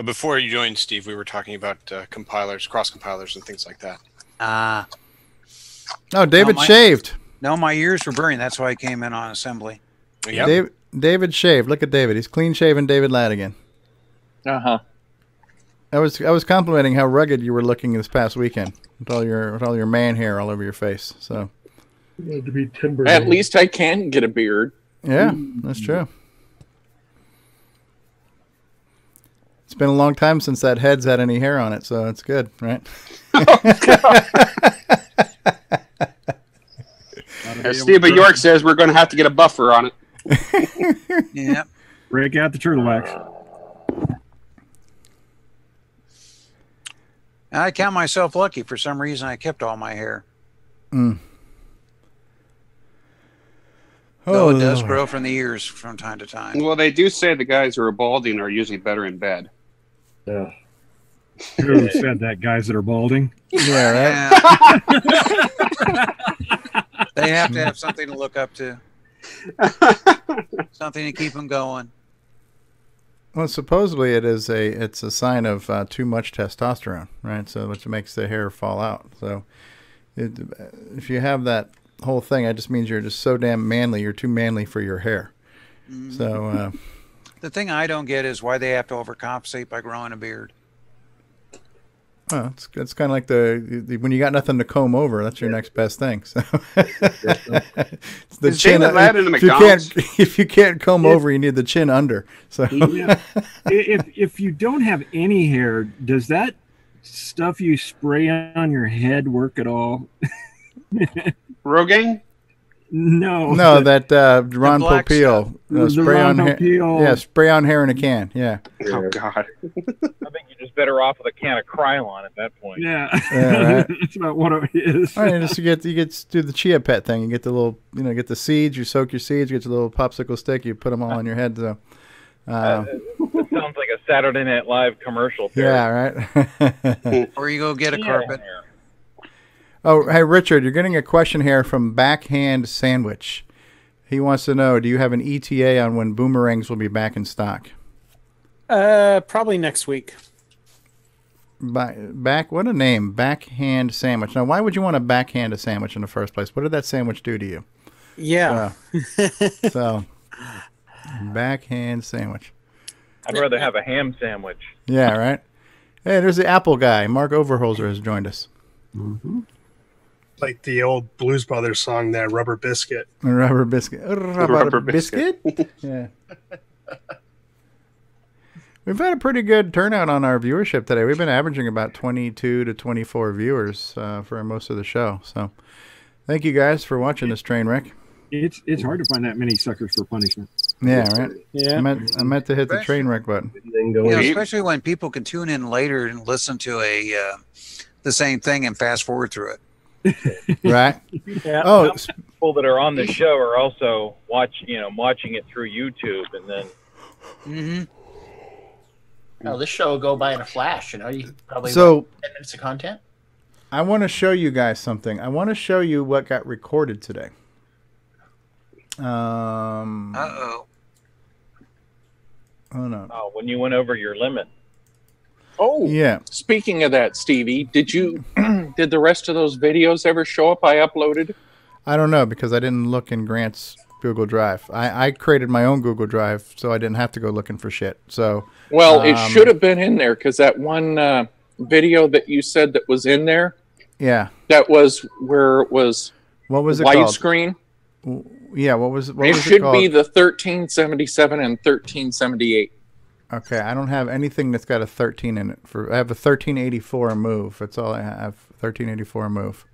E: Before you joined, Steve, we were talking about compilers, cross compilers, and things like that.
B: Oh, David shaved.
N: No, my ears were burning. That's why I came in on assembly.
E: Yep.
B: David shaved. Look at David. He's clean shaven David Ladd again. I was complimenting how rugged you were looking this past weekend with all your man hair all over your face. So
M: to be timber.
V: At least I can get a beard.
B: Yeah, that's true. It's been a long time since that head's had any hair on it, so it's good, right?
L: Steve York says we're going to have to get a buffer on it.
N: Yeah.
D: Break out the turtle wax.
N: I count myself lucky. For some reason, I kept all my hair. Though it does grow from the ears from time to time.
L: Well, they do say the guys who are balding are usually better in bed.
M: Yeah.
D: Who said that? Guys that are balding?
B: Yeah,
N: right. They have to have something to look up to. Something to keep them going.
B: Well, supposedly it's a sign of too much testosterone, right? So which makes the hair fall out. So if you have that whole thing, it just means you're just so damn manly. You're too manly for your hair. Mm-hmm. So
N: the thing I don't get is why they have to overcompensate by growing a beard.
B: Well, it's kind of like the when you got nothing to comb over, that's your next best thing. So it's the chin. If you can't comb over, you need the chin under. So
D: if you don't have any hair, does that stuff you spray on your head work at all?
L: Rogaine?
D: No.
B: No, that Ron Popeil. Spray on hair.
D: Popeil.
B: Yeah, spray on hair in a can. Yeah.
L: Oh God.
A: I think you're just better off with a can of Krylon at that point.
D: Yeah.
B: Right.
D: That's about what it is.
B: All right, just you get to do the chia pet thing. You get the little, get the seeds. You soak your seeds. You get your little popsicle stick. You put them all on your head. So.
A: It sounds like a Saturday Night Live commercial.
B: Yeah, right.
N: Or you go get a carpet.
B: Oh, hey, Richard, you're getting a question here from Backhand Sandwich. He wants to know, do you have an ETA on when boomerangs will be back in stock?
W: Probably next week.
B: What a name, Backhand Sandwich. Now, why would you want to backhand a sandwich in the first place? What did that sandwich do to you?
W: Yeah.
B: So Backhand Sandwich.
A: I'd rather have a ham sandwich.
B: Yeah, right. Hey, there's the Apple guy. Mark Overholzer has joined us.
D: Mm-hmm.
H: Like the old Blues Brothers song, that Rubber Biscuit.
B: Rubber Biscuit. Rubber Biscuit? Yeah. We've had a pretty good turnout on our viewership today. We've been averaging about 22 to 24 viewers for most of the show. So thank you guys for watching this train wreck.
D: It's hard to find that many suckers for punishment.
B: Yeah, right.
W: Yeah.
B: I meant to hit the train wreck button.
N: Especially when people can tune in later and listen to the same thing and fast forward through it.
B: Right.
A: Yeah.
B: Oh,
A: People that are on the show are also watching it through YouTube, and then.
W: Mm-hmm.
C: Oh, this show will go by in a flash. You probably 10 minutes of content.
B: I want to show you guys something. I want to show you what got recorded today.
N: Uh-oh.
B: Oh no.
A: Oh, when you went over your limit.
V: Oh,
B: yeah.
V: Speaking of that, Stevie, did the rest of those videos ever show up? I uploaded.
B: I don't know because I didn't look in Grant's Google Drive. I created my own Google Drive, so I didn't have to go looking for shit. So.
V: Well, it should have been in there because that one video that you said that was in there.
B: Yeah.
V: That was where it was.
B: What was it called?
V: Widescreen.
B: Yeah. What was it
V: should
B: called?
V: be the 1377 and 1378.
B: Okay, I don't have anything that's got a 13 in it. I have a 1384 move. That's all I have. 1384 move.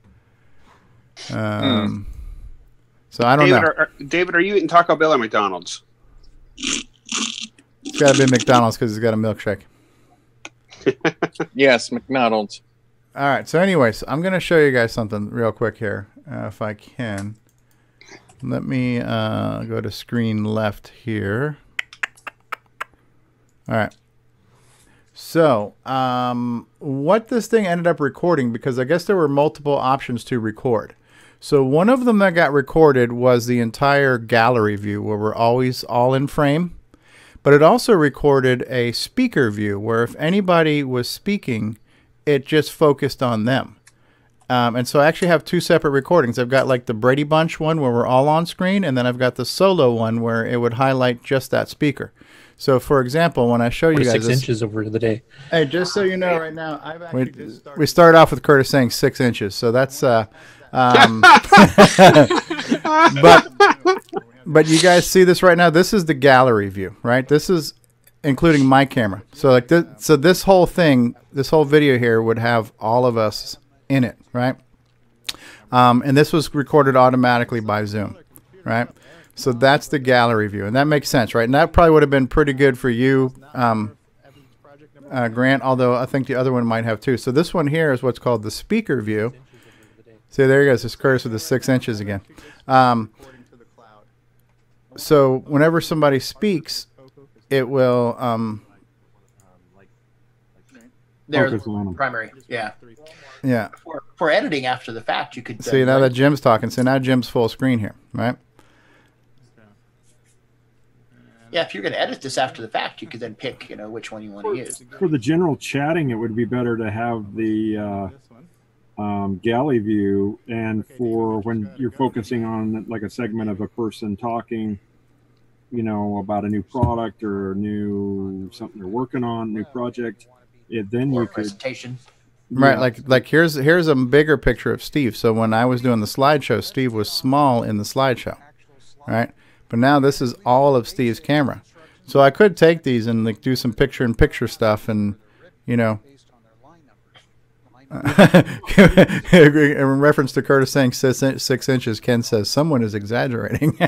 B: So I don't know.
L: David, are you eating Taco Bell or McDonald's?
B: It's got to be McDonald's because it's got a milkshake.
V: Yes, McDonald's.
B: All right. So, anyways, I'm going to show you guys something real quick here, if I can. Let me go to screen left here. All right. So, what this thing ended up recording, because I guess there were multiple options to record. So one of them that got recorded was the entire gallery view where we're always all in frame. But it also recorded a speaker view where if anybody was speaking, it just focused on them. And so I actually have two separate recordings. I've got like the Brady Bunch one where we're all on screen, and then I've got the solo one where it would highlight just that speaker. So, for example, when I show you guys
F: 6 inches over the day.
B: Hey, just so you know right now, I've actually we started off with Curtis saying 6 inches. So that's but you guys see this right now? This is the gallery view, right? This is including my camera. So like this, so this whole thing, this whole video here would have all of us in it, right? And this was recorded automatically by Zoom, right? So that's the gallery view, and that makes sense, right? And that probably would have been pretty good for you, Grant, although I think the other one might have too. So this one here is what's called the speaker view. See, there he goes. This Curtis with the 6 inches again. So whenever somebody speaks, it will...
C: They're primary, yeah.
B: Yeah.
C: For editing after the fact, you could...
B: See, now that Jim's talking. So now Jim's full screen here, right?
C: Yeah, if you're going to edit this after the fact, you could then pick, which one you want to use.
D: For the general chatting, it would be better to have the galley view, and for when you're focusing on like a segment of a person talking, about a new product or new something they're working on, new project, then you could
C: presentation.
B: Right, like here's a bigger picture of Steve. So when I was doing the slideshow, Steve was small in the slideshow, right? But now this is all of Steve's camera. So I could take these and like do some picture-in-picture stuff and, In reference to Curtis saying 6 inches, Ken says someone is exaggerating.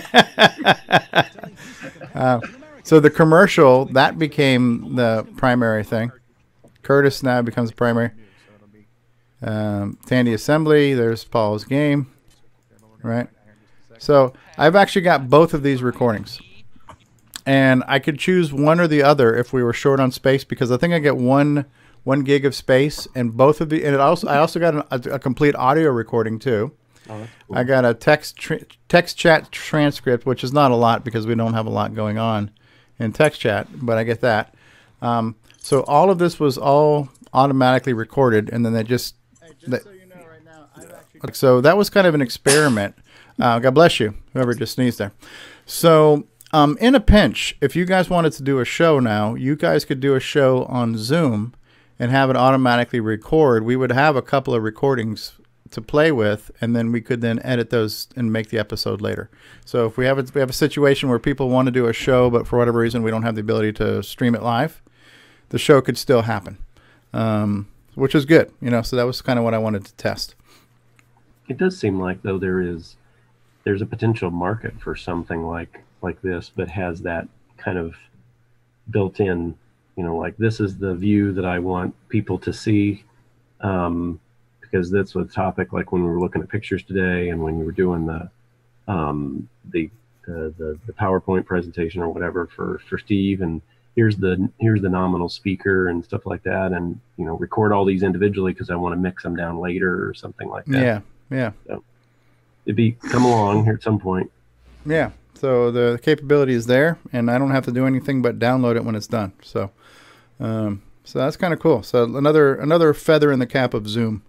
B: So the commercial, that became the primary thing. Curtis now becomes the primary. Tandy Assembly, there's Paul's game. Right? So I've actually got both of these recordings. And I could choose one or the other if we were short on space, because I think I get one gig of space, and both of the, and I also got a complete audio recording too. Oh, that's cool. I got a text chat transcript, which is not a lot because we don't have a lot going on in text chat, but I get that. So all of this was all automatically recorded, and then they just. So that was kind of an experiment. God bless you, whoever just sneezed there. So. In a pinch, if you guys wanted to do a show now, you guys could do a show on Zoom and have it automatically record. We would have a couple of recordings to play with, and then we could then edit those and make the episode later. So if we have a situation where people want to do a show, but for whatever reason we don't have the ability to stream it live, the show could still happen, which is good. So that was kind of what I wanted to test.
M: It does seem like, though, there's a potential market for something like this, but has that kind of built in, like this is the view that I want people to see, because that's the topic, like when we were looking at pictures today and when you were doing the PowerPoint presentation or whatever for Steve, and here's the nominal speaker and stuff like that, and record all these individually because I want to mix them down later or something like that.
B: Yeah.
M: So it'd come along here at some point.
B: Yeah. So the capability is there, and I don't have to do anything but download it when it's done. So, so that's kind of cool. So another feather in the cap of Zoom.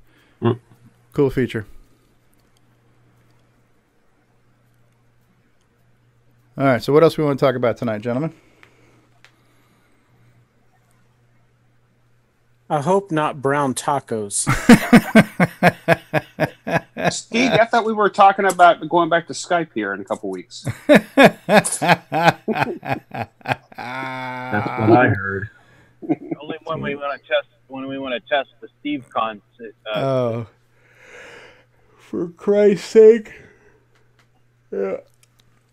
B: Cool feature. All right. So what else we want to talk about tonight, gentlemen?
W: I hope not brown tacos.
L: Steve, I thought we were talking about going back to Skype here in a couple weeks.
M: That's what I heard.
A: Only when we want to test the Steve cons.
B: Oh, for Christ's sake! Yeah.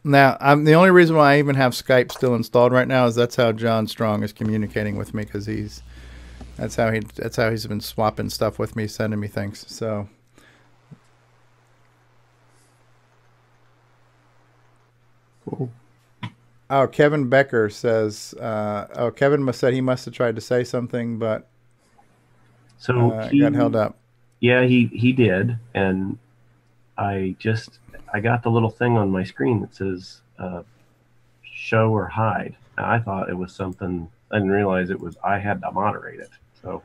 B: Now, the only reason why I even have Skype still installed right now is that's how John Strong is communicating with me, because that's how he's been swapping stuff with me, sending me things. So.
M: Cool.
B: Oh, Kevin Becker says, Kevin said he must have tried to say something, but he got held up.
M: Yeah, he did. And I got the little thing on my screen that says, show or hide. Now, I thought it was something, I didn't realize I had to moderate it. So.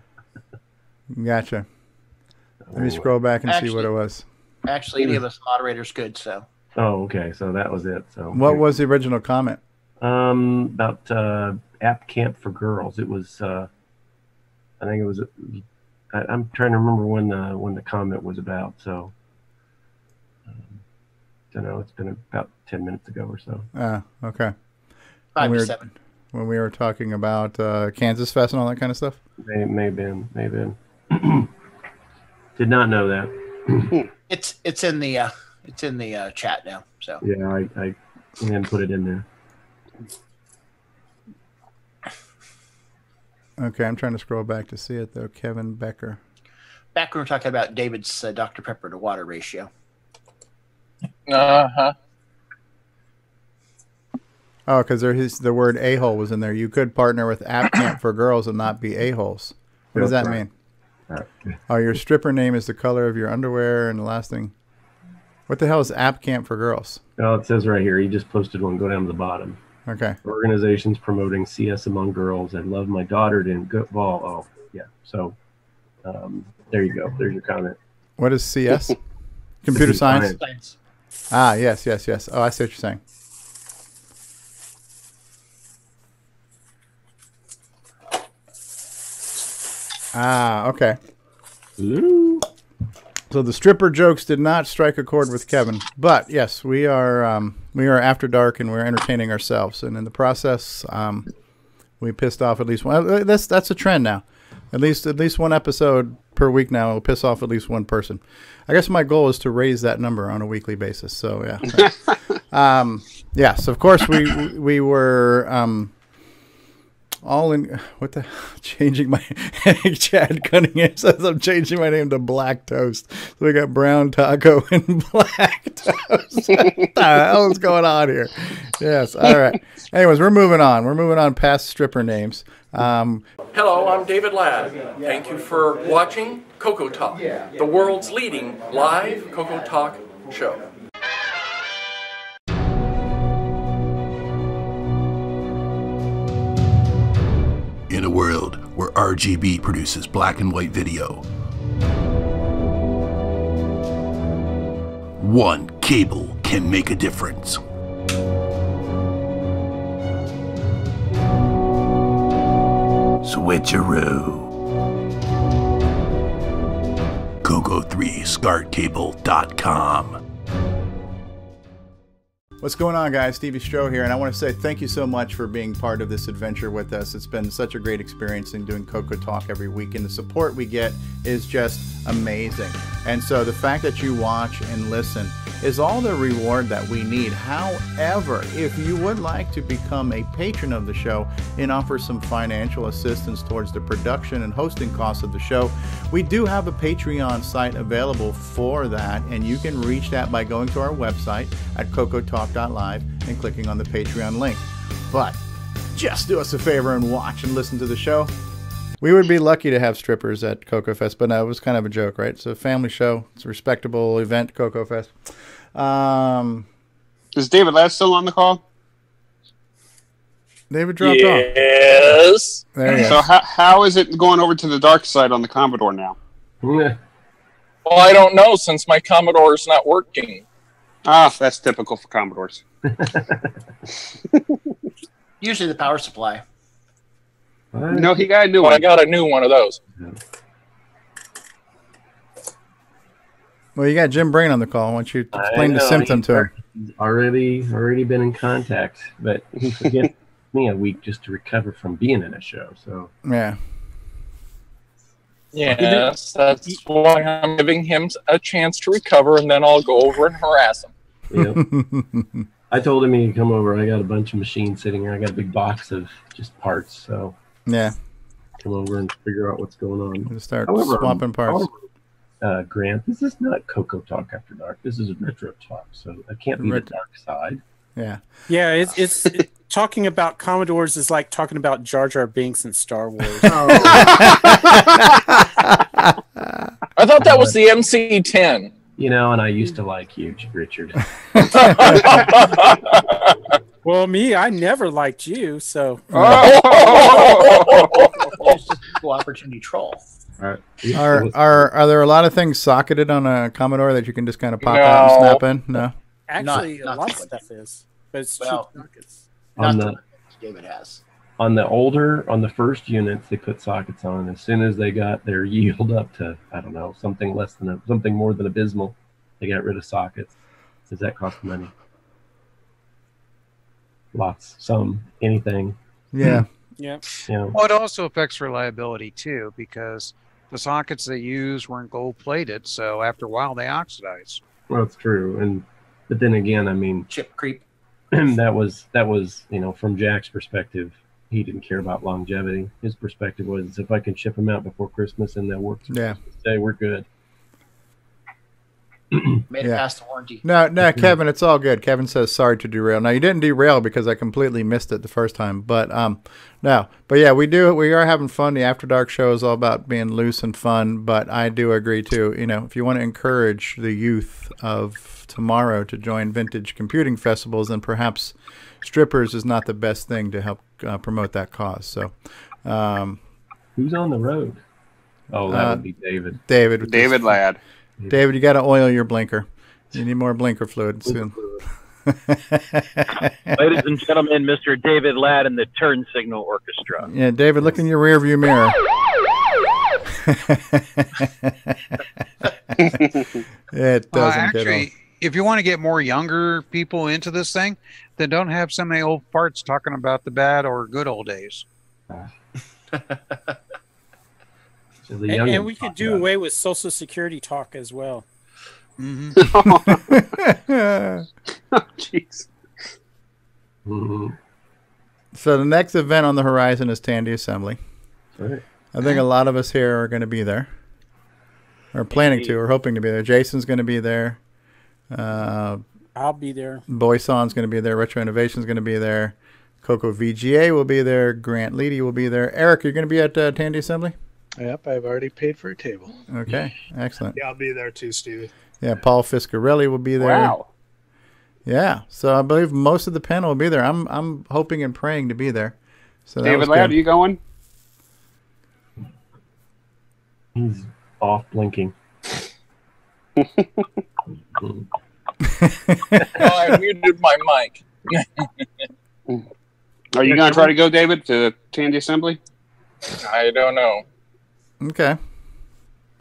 B: Gotcha. Let me scroll back and see what it was.
C: Actually, any of us moderators could, so.
M: Oh, okay. So that was it. So
B: what was the original comment?
M: About app camp for girls. It was, I think it was. I'm trying to remember when the comment was about. So, don't know. It's been about 10 minutes ago or so.
B: Okay.
C: 5 to 7.
B: When we were talking about Kansas Fest and all that kind of stuff.
M: May have been. Did not know that.
C: It's in the chat now. So
M: yeah, I then put it in there.
B: Okay, I'm trying to scroll back to see it though. Kevin Becker.
C: Back when we were talking about David's Dr. Pepper to water ratio.
B: Oh, because the word a-hole was in there. You could partner with App Camp for Girls and not be a-holes. What does that mean? Oh, your stripper name is the color of your underwear, and the last thing. What the hell is App Camp for Girls?
M: Oh, it says right here. He just posted one. Go down to the bottom.
B: Okay.
M: Organizations promoting CS among girls. I love my daughter didn't go ball. Oh, yeah. So there you go. There's your comment.
B: What is CS? Computer science? Ah, yes. Oh, I see what you're saying. Ah, okay.
M: Hello.
B: So the stripper jokes did not strike a chord with Kevin, but yes, we are After Dark and we're entertaining ourselves, and in the process, we pissed off at least one. That's a trend now. At least one episode per week now will piss off at least one person. I guess my goal is to raise that number on a weekly basis. So yeah. Yes, of course we were all in changing my Chad Cunningham says I'm changing my name to Black Toast. So we got Brown Taco and Black Toast. What the hell is going on here? Yes. All right. Anyways, we're moving on. We're moving on past stripper names.
S: Hello, I'm David Ladd. Thank you for watching CoCoTALK, the world's leading live CoCoTALK show.
F: In a world where RGB produces black and white video, one cable can make a difference. Switcheroo. CoCo3ScartCable.com.
B: What's going on, guys? Stevie Stroh here, and I want to say thank you so much for being part of this adventure with us. It's been such a great experience in doing CoCoTALK every week, and the support we get is just amazing. And so the fact that you watch and listen is all the reward that we need. However, if you would like to become a patron of the show and offer some financial assistance towards the production and hosting costs of the show, we do have a Patreon site available for that, and you can reach that by going to our website at CoCoTalk.live and clicking on the Patreon link. But just do us a favor and watch and listen to the show. We would be lucky to have strippers at CoCoFest, but no, it was kind of a joke, right? It's a family show. It's a respectable event, CoCoFest.
L: Is David Ladd still on the call?
B: David dropped off.
L: Yes.
B: There he is.
L: So how is it going over to the dark side on the Commodore now?
V: Well, I don't know since my Commodore is not working.
L: Ah, that's typical for Commodores.
C: Usually the power supply.
L: No, he got a new
V: one.
L: one.
V: I got a new one of those.
B: Well, you got Jim Brain on the call. Why don't you explain the symptom to him?
M: He's already been in contact, but he forgets me a week just to recover from being in a show. So
B: yeah.
V: Yes, that's why I'm giving him a chance to recover, and then I'll go over and harass him.
M: yeah. I told him he'd come over. I got a bunch of machines sitting here. I got a big box of just parts. So
B: yeah,
M: come over and figure out what's going on.
B: Just start swapping parts.
M: Grant, this is not CoCoTALK After Dark. This is Retro Talk, so I can't be the dark side.
B: Yeah.
W: Yeah, it's talking about Commodores is like talking about Jar Jar Binks in Star Wars.
V: I thought that was the MC-10.
M: You know, and I used to like you, Richard.
W: Well, me, I never liked you, so.
C: It's just a cool opportunity troll.
B: Are there a lot of things socketed on a Commodore that you can just kind of pop out and snap in? No.
W: Actually,
C: Not
W: a lot of
C: like
W: stuff is, but it's
C: Well,
W: cheap sockets.
M: On
C: Not
M: the
C: the David has.
M: on the first units, they put sockets on. As soon as they got their yield up to, I don't know, something more than abysmal, they got rid of sockets. Does that cost money? Lots, anything.
B: Yeah.
W: Yeah.
M: You know,
N: Well, it also affects reliability too, because the sockets they use weren't gold plated, so after a while they oxidize.
M: well, it's true, but then again, I mean,
C: Chip creep.
M: that was from Jack's perspective, he didn't care about longevity. His perspective was, if I can ship them out before Christmas and they'll work through Christmas Day, we're good.
C: Made it past the warranty.
B: No, Kevin, it's all good. Kevin says sorry to derail. Now you didn't derail because I completely missed it the first time, but yeah, we are having fun. The After Dark show is all about being loose and fun, but I do agree too. You know, if you want to encourage the youth of tomorrow to join vintage computing festivals, then perhaps strippers is not the best thing to help promote that cause. So,
M: who's on the road? Oh, that would be David.
L: David Ladd.
B: David, you got to oil your blinker. You need more blinker fluid soon.
A: Ladies and gentlemen, Mr. David Ladd and the Turn Signal Orchestra.
B: Yeah, David, look in your rear view mirror. It doesn't get
N: actually, if you want to get more younger people into this thing, then don't have so many old farts talking about the bad or good old days.
W: And we could do away with Social Security talk as well.
N: Mm-hmm.
L: Oh, jeez.
B: Mm-hmm. So the next event on the horizon is Tandy Assembly.
M: Right.
B: I think a lot of us here are going to be there. Or planning to, or hoping to be there. Jason's going to be there.
W: I'll be there.
B: Boyson's going to be there. Retro Innovation's going to be there. CoCo VGA will be there. Grant Leighty will be there. Eric, you're going to be at Tandy Assembly?
G: Yep, I've already paid for a table.
B: Okay, excellent.
H: Yeah, I'll be there too, Stevie.
B: Yeah, Paul Fiscarelli will be there.
V: Wow.
B: Yeah, so I believe most of the panel will be there. I'm hoping and praying to be there. So
L: David Ladd, are you going?
M: He's off blinking.
V: Oh, I muted my mic.
L: Are you going to try to go, David, to Tandy Assembly?
V: I don't know.
B: Okay.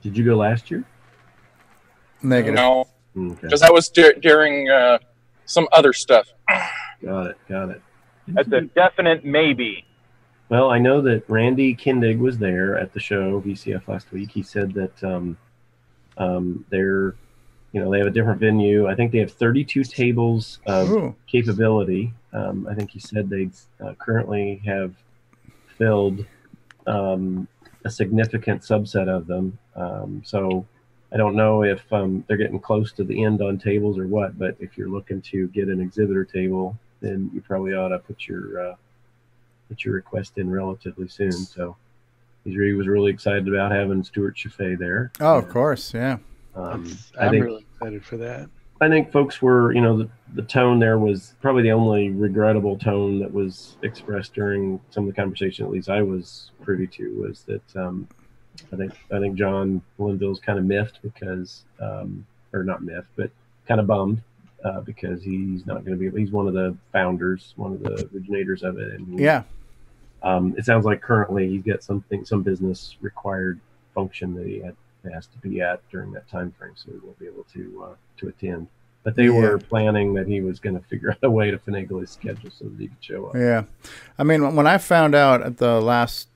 M: Did you go last year?
B: Negative.
V: No,
M: Okay.
V: because that was during some other stuff.
M: Got it.
A: That's a definite maybe.
M: Well, I know that Randy Kindig was there at the show, VCF, last week. He said that they're, they have a different venue. I think they have 32 tables of capability. I think he said they currently have filled a significant subset of them. So I don't know if they're getting close to the end on tables or what, but if you're looking to get an exhibitor table, then you probably ought to put your request in relatively soon. So he was really excited about having Stuart Chaffee there.
B: Oh, of course, yeah.
G: I'm
B: think,
G: really excited for that.
M: I think folks were, the tone there was probably the only regrettable tone that was expressed during some of the conversation, at least I was privy to, was that I think John Linville's kind of miffed because, or not miffed, but kind of bummed because he's not going to be. He's one of the founders, one of the originators of it, and
B: yeah.
M: It sounds like currently he's got some business required function that he has to be at during that time frame, so he won't be able to attend. But they were planning that he was going to figure out a way to finagle his schedule so that he could show up.
B: Yeah, I mean, when I found out at the last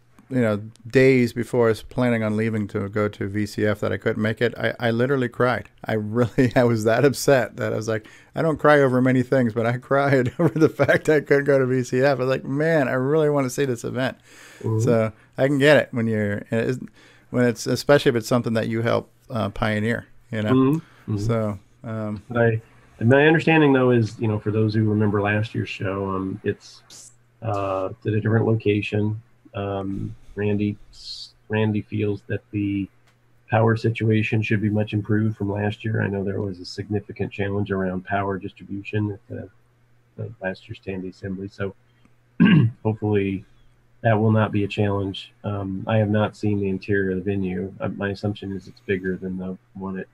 B: days before I was planning on leaving to go to VCF that I couldn't make it, I literally cried. I was that upset that I was like, I don't cry over many things, but I cried over the fact I couldn't go to VCF. I was like, man, I really want to see this event. Mm-hmm. So I can get it when it's especially if it's something that you help pioneer,
M: Mm-hmm.
B: So
M: my understanding though is, for those who remember last year's show, it's at a different location. Randy feels that the power situation should be much improved from last year. I know there was a significant challenge around power distribution at the last year's Tandy Assembly, so hopefully that will not be a challenge. I have not seen the interior of the venue. My assumption is it's bigger than the one at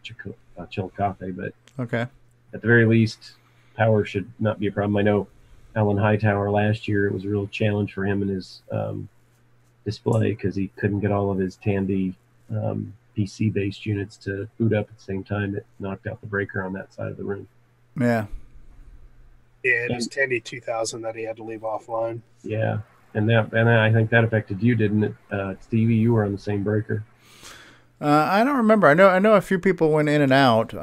M: Chillicothe, but
B: okay.
M: At the very least, power should not be a problem. I know Alan Hightower last year, it was a real challenge for him in his display because he couldn't get all of his Tandy PC-based units to boot up at the same time. It knocked out the breaker on that side of the room.
B: Yeah.
H: Yeah, it was Tandy 2000 that he had to leave offline.
M: Yeah, and I think that affected you, didn't it, Stevie? You were on the same breaker.
B: I don't remember. I know a few people went in and out.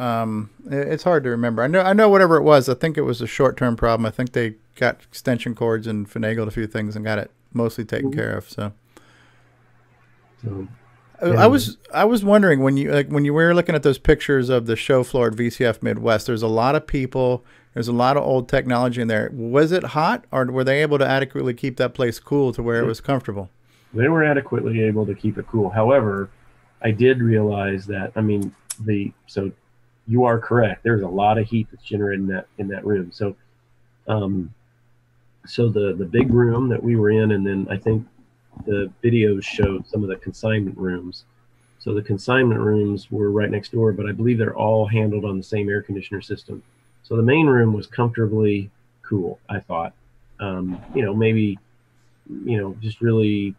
B: It's hard to remember. I know whatever it was. I think it was a short-term problem. I think they got extension cords and finagled a few things and got it mostly taken care of. So I was wondering when you were looking at those pictures of the show floor at VCF Midwest. There's a lot of people. There's a lot of old technology in there. Was it hot, or were they able to adequately keep that place cool to where it was comfortable?
M: They were adequately able to keep it cool. However, I did realize that, so you are correct. There's a lot of heat that's generated in that room. So, so the big room that we were in, and then I think the videos showed some of the consignment rooms. So the consignment rooms were right next door, but I believe they're all handled on the same air conditioner system. So the main room was comfortably cool, I thought. Maybe, just really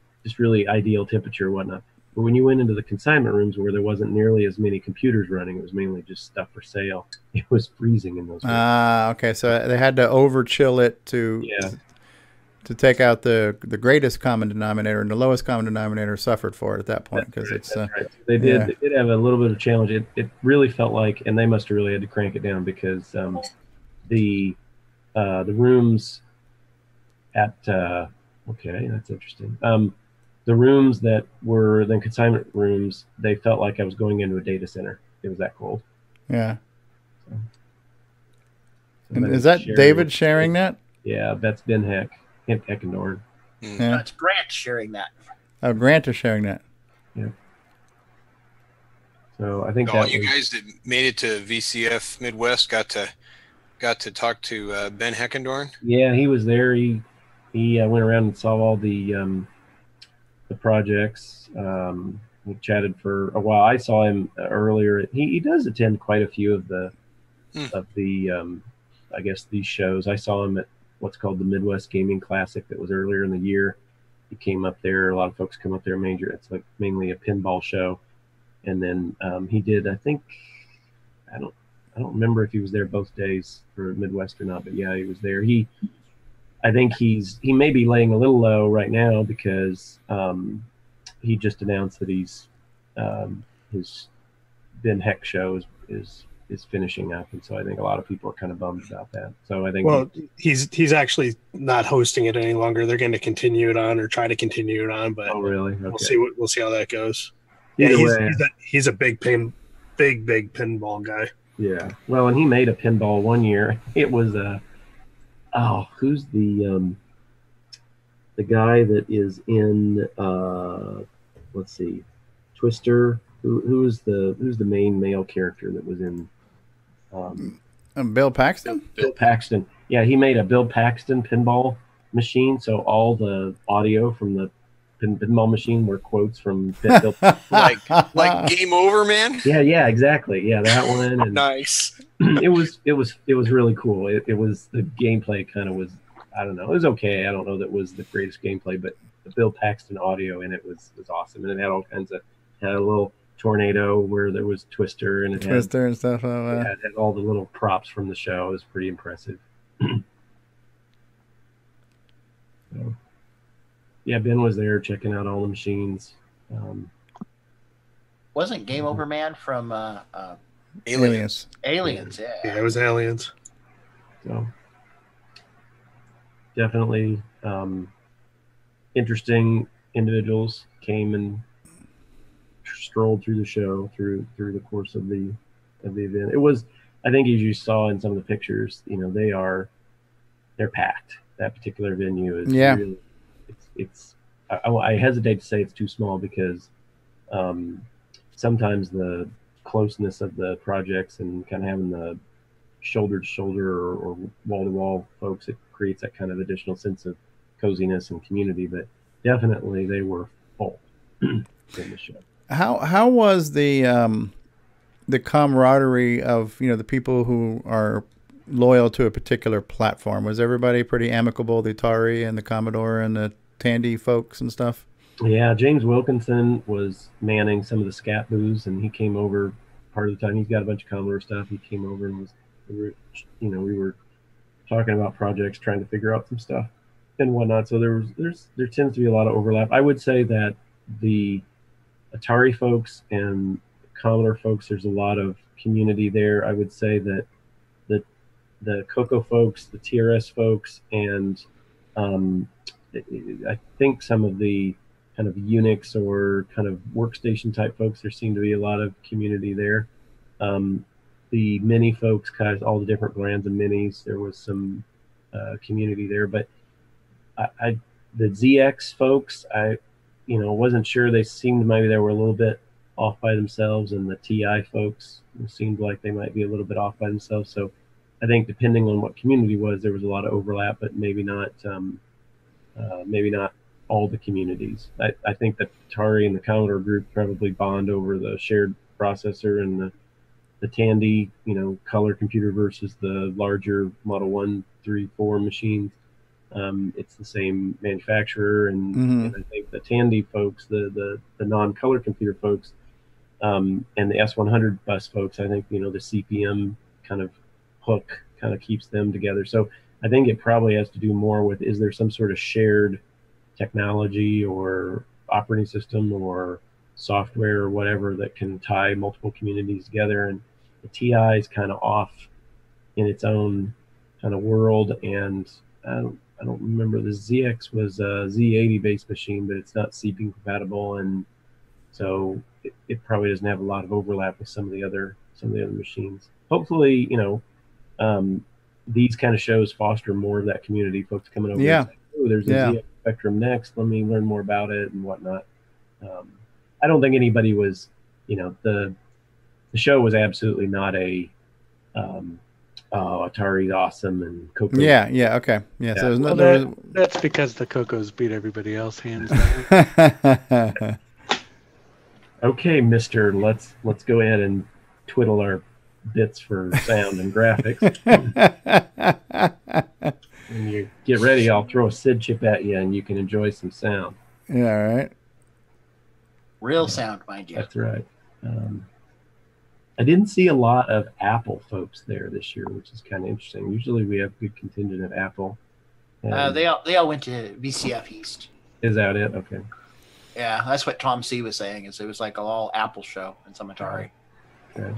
M: ideal temperature or whatnot. But when you went into the consignment rooms where there wasn't nearly as many computers running, it was mainly just stuff for sale. It was freezing in those rooms.
B: Okay. So they had to over chill it to to take out the greatest common denominator, and the lowest common denominator suffered for it at that point because it's
M: right. They did have a little bit of challenge. It really felt like, and they must have really had to crank it down because the rooms at okay, that's interesting. The rooms that were the consignment rooms, they felt like I was going into a data center. It was that cold.
B: Yeah.
M: So
B: and is that David sharing that?
M: Yeah, that's Ben Heckendorn.
B: Yeah.
C: It's Grant sharing that.
B: Oh, Grant is sharing that.
M: Yeah. So I think
E: all you guys that made it to VCF Midwest got to talk to Ben Heckendorn.
M: Yeah, he was there. He went around and saw all the projects. We chatted for a while. I saw him earlier. He does attend quite a few of the I guess these shows. I saw him at what's called the Midwest Gaming Classic that was earlier in the year. He came up there. A lot of folks come up there major. It's like mainly a pinball show. And then he did, I think, I don't remember if he was there both days for Midwest or not, but yeah, he was there. I think he may be laying a little low right now because he just announced that his Ben Heck show is finishing up, and so I think a lot of people are kind of bummed about that. So I think
H: he's actually not hosting it any longer. They're going to continue it on or try to continue it on, but
M: really? Okay.
H: We'll see how that goes.
M: Either
H: he's a big pinball guy.
M: Yeah. Well, and he made a pinball one year. It was who's the guy that is in let's see, Twister. Who's the main male character that was in
B: Bill Paxton?
M: Bill Paxton. Yeah, he made a Bill Paxton pinball machine, so all the audio from the pinball machine were quotes from Bill
E: like Game Over Man.
M: Yeah, exactly. Yeah, that one. And
E: nice.
M: It was really cool. It was, the gameplay kind of was, I don't know, it was okay. I don't know that it was the greatest gameplay, but the Bill Paxton audio in it was awesome, and it had all kinds of, had a little tornado where there was Twister and
B: Twister and stuff.
M: It had all the little props from the show. It was pretty impressive. So, yeah, Ben was there checking out all the machines.
C: Wasn't Game Over Man from
B: Aliens?
C: Aliens, yeah.
H: Yeah, it was Aliens.
M: So definitely interesting individuals came and strolled through the show through the course of the event. It was, I think, as you saw in some of the pictures, they're packed. That particular venue is really, I hesitate to say it's too small because sometimes the closeness of the projects and kind of having the shoulder to shoulder or wall to wall folks, it creates that kind of additional sense of coziness and community. But definitely they were full in the show.
B: How was the camaraderie of the people who are loyal to a particular platform? Was everybody pretty amicable? The Atari and the Commodore and the Tandy folks and stuff.
M: Yeah, James Wilkinson was manning some of the scat booths, and he came over part of the time. He's got a bunch of Commodore stuff. He came over and we were talking about projects, trying to figure out some stuff and whatnot. So there tends to be a lot of overlap. I would say that the Atari folks and Commodore folks, there's a lot of community there. I would say that the CoCo folks, the TRS folks, and I think some of the kind of Unix or kind of workstation type folks, there seemed to be a lot of community there. The Mini folks, kind of all the different brands of Minis, there was some community there. But the ZX folks, I wasn't sure. They seemed maybe they were a little bit off by themselves, and the TI folks seemed like they might be a little bit off by themselves. So I think depending on what community was, there was a lot of overlap, but maybe not all the communities. I think that Atari and the Commodore group probably bond over the shared processor, and the Tandy, color computer versus the larger Model 1, 3, 4 machines. It's the same manufacturer, and I think the Tandy folks, the non-color computer folks, and the S100 bus folks, I think the CPM kind of hook kind of keeps them together. So I think it probably has to do more with, is there some sort of shared technology or operating system or software or whatever that can tie multiple communities together? And the TI is kind of off in its own kind of world, and I don't remember, the ZX was a Z80 based machine, but it's not CP compatible, and so it probably doesn't have a lot of overlap with some of the other machines. Hopefully, these kind of shows foster more of that community, folks coming over and saying, oh, there's a ZX Spectrum next, let me learn more about it and whatnot. I don't think anybody was, the show was absolutely not a Atari's awesome and CoCo.
B: Yeah, okay. Yeah, so
G: that's because the CoCos beat everybody else hands down.
M: Okay, mister, let's go ahead and twiddle our bits for sound and graphics. When you get ready, I'll throw a SID chip at you and you can enjoy some sound.
B: Yeah, all right.
C: Real sound, mind you.
M: That's right. I didn't see a lot of Apple folks there this year, which is kind of interesting. Usually we have a good contingent of Apple.
C: They all went to VCF East.
M: Is that it? Okay.
C: Yeah, that's what Tom C was saying. Is it was like an all Apple show and some Atari.
M: Okay.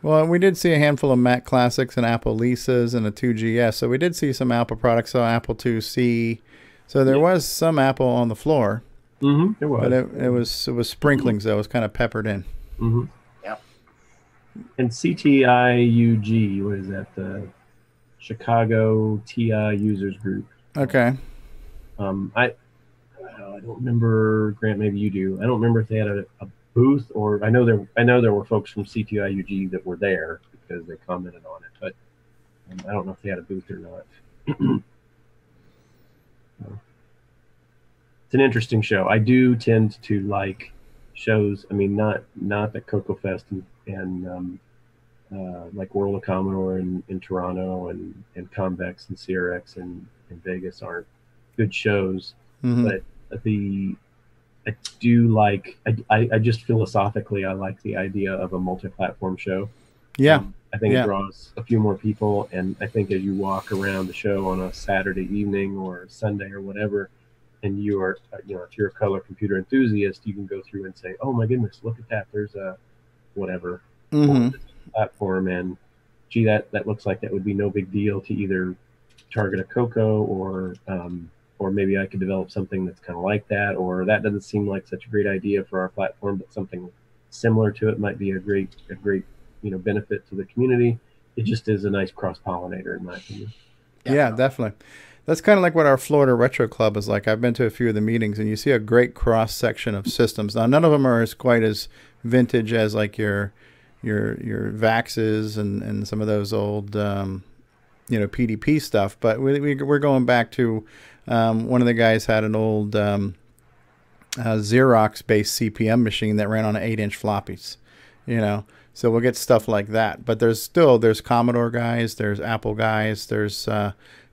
B: Well, we did see a handful of Mac Classics and Apple Lisas and a 2GS. So we did see some Apple products. So Apple IIc. So there was some Apple on the floor.
M: Mm-hmm. It was.
B: But it was sprinklings though. It was kind of peppered in.
M: Mm-hmm.
C: Yep.
M: And CTIUG, what is that? The Chicago TI Users Group.
B: Okay.
M: I don't remember, Grant, maybe you do. I don't remember if they had a booth, or I know there were folks from CTIUG that were there because they commented on it, but I don't know if they had a booth or not. It's an interesting show. I do tend to like shows. I mean, not the CoCo Fest and like World of Commodore in Toronto and Convex and CRX in Vegas aren't good shows, but I do like, I just philosophically, I like the idea of a multi-platform show.
B: Yeah.
M: I think it draws a few more people. And I think as you walk around the show on a Saturday evening or Sunday or whatever, and you are, if you're a color computer enthusiast, you can go through and say, oh my goodness, look at that. There's a whatever platform. And gee, that looks like that would be no big deal to either target a CoCo or maybe I could develop something that's kind of like that, or that doesn't seem like such a great idea for our platform, but something similar to it might be a great benefit to the community. It just is a nice cross-pollinator in my opinion.
B: Yeah, definitely. That's kind of like what our Florida Retro Club is like. I've been to a few of the meetings, and you see a great cross-section of systems. Now, none of them are quite as vintage as like your Vaxes and some of those old PDP stuff, but we're going back to one of the guys had an old Xerox-based CPM machine that ran on 8-inch floppies, So we'll get stuff like that. But there's Commodore guys, there's Apple guys, there's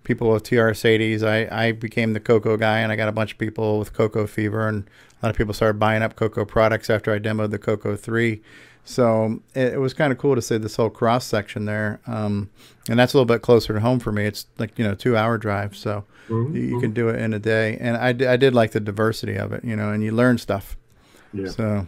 B: people with TRS-80s. I became the CoCo guy, and I got a bunch of people with CoCo fever, and a lot of people started buying up CoCo products after I demoed the CoCo 3. So it was kind of cool to see this whole cross section there, and that's a little bit closer to home for me. It's like 2-hour drive, so you can do it in a day. And I did like the diversity of it, and you learn stuff.
M: Yeah.
B: So,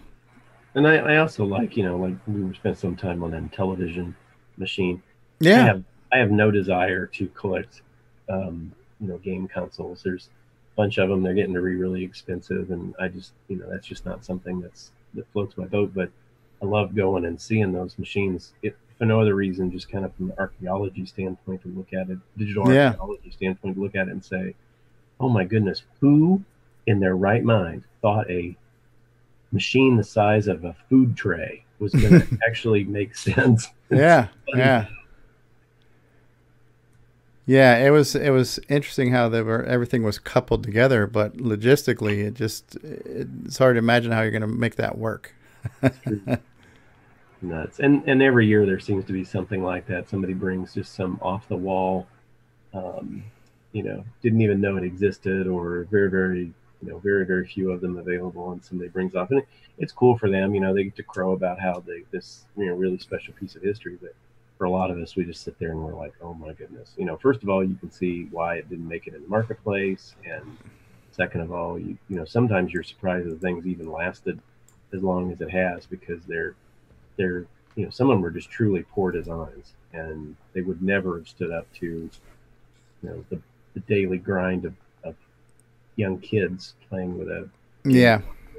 M: and I also like like we spent some time on that television machine.
B: Yeah,
M: I have no desire to collect game consoles. There's a bunch of them. They're getting to be really expensive, and I just that's just not something that floats my boat. But I love going and seeing those machines, if for no other reason, just kind of from the archaeology standpoint to look at it, digital archaeology standpoint to look at it and say, oh my goodness, who in their right mind thought a machine the size of a food tray was going to actually make sense?
B: Yeah. It was interesting how everything was coupled together, but logistically, it's hard to imagine how you're going to make that work.
M: Nuts. And every year there seems to be something like that. Somebody brings just some off the wall, didn't even know it existed, or very, very, very, very few of them available, and somebody brings off, and it's cool for them. They get to crow about how this really special piece of history, but for a lot of us, we just sit there and we're like, oh my goodness. You know, first of all, you can see why it didn't make it in the marketplace, and second of all, you know, sometimes you're surprised that things even lasted as long as it has, because they're you know, some of them are just truly poor designs, and they would never have stood up to, you know, the daily grind of young kids playing with a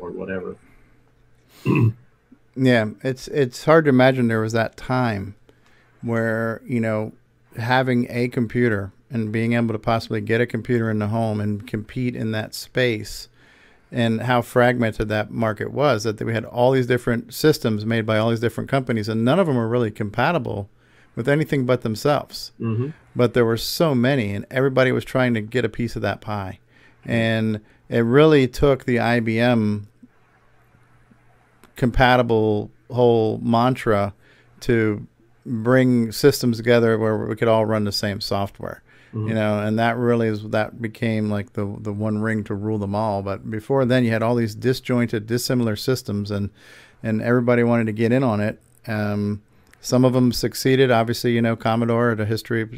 M: or whatever.
B: Yeah, it's hard to imagine there was that time where, you know, having a computer and being able to possibly get a computer in the home and compete in that space, and how fragmented that market was, that we had all these different systems made by all these different companies, and none of them were really compatible with anything but themselves.
M: Mm-hmm.
B: But there were so many, and everybody was trying to get a piece of that pie. And it really took the IBM compatible whole mantra to bring systems together where we could all run the same software. You know, and that became like the one ring to rule them all. But before then, you had all these disjointed, dissimilar systems, and everybody wanted to get in on it. Some of them succeeded. Obviously, you know, Commodore, history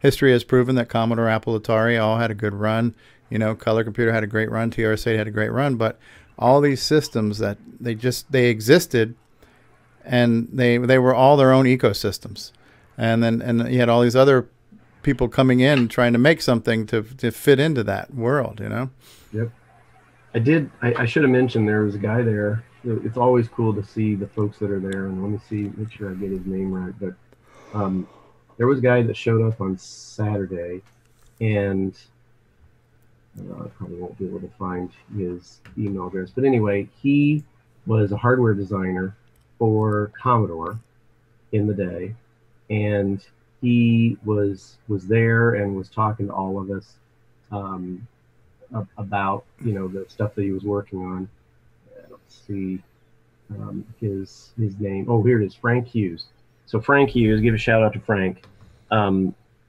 B: has proven that Commodore, Apple, Atari all had a good run. You know, Color Computer had a great run. TRS-80 had a great run. But all these systems that they existed, and they were all their own ecosystems. And you had all these other people coming in trying to make something to fit into that world, you know?
M: Yep. I should have mentioned there was a guy there. It's always cool to see the folks that are there, and let me make sure I get his name right. But there was a guy that showed up on Saturday, and I probably won't be able to find his email address. But anyway, he was a hardware designer for Commodore in the day, and he was there and was talking to all of us about, you know, the stuff that he was working on. Let's see his name. Oh, here it is, Frank Hughes. So Frank Hughes, give a shout out to Frank.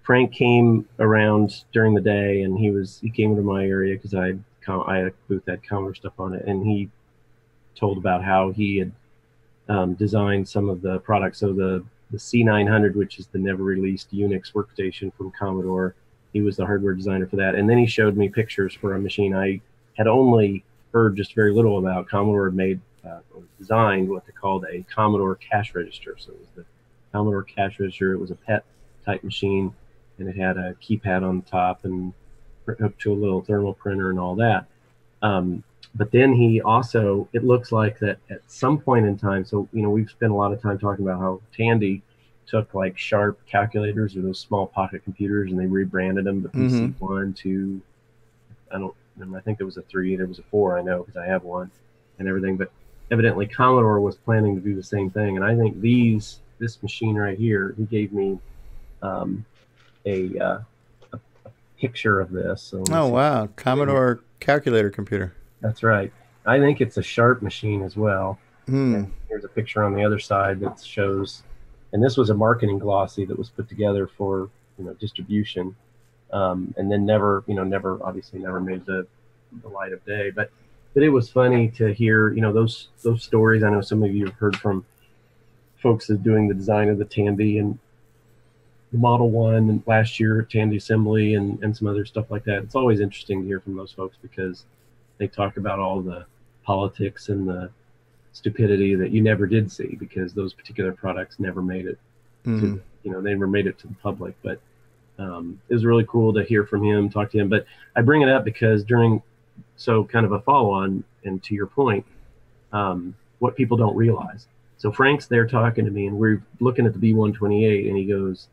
M: Frank came around during the day, and he came into my area because I had a booth that had Commodore stuff on it, and he told about how he had designed some of the products. So the C900, which is the never released Unix workstation from Commodore, he was the hardware designer for that. And then he showed me pictures for a machine I had only heard just very little about. Commodore had made designed what they called a Commodore cash register. So it was the Commodore cash register. It was a PET type machine, and it had a keypad on the top and hooked to a little thermal printer and all that. But then he also, it looks like that at some point in time, so, you know, we've spent a lot of time talking about how Tandy took like Sharp calculators or those small pocket computers, and they rebranded them to PC 1, 2, I don't remember, I think there was a 3, there was a 4, I know, because I have one and everything. But evidently Commodore was planning to do the same thing. And I think this machine right here, he gave me a picture of this. So
B: oh, wow. Commodore calculator computer.
M: That's right. I think it's a Sharp machine as well. And here's a picture on the other side that shows, and this was a marketing glossy that was put together for, you know, distribution, and then never made the light of day. But it was funny to hear, you know, those stories. I know some of you have heard from folks that are doing the design of the Tandy and the Model 1 and last year Tandy Assembly and some other stuff like that. It's always interesting to hear from those folks because they talk about all the politics and the stupidity that you never did see because those particular products never made it to, you know, they never made it to the public. But it was really cool to hear from him, talk to him. But I bring it up because so kind of a follow on, and to your point, what people don't realize. So Frank's there talking to me, and we're looking at the B128, and he goes,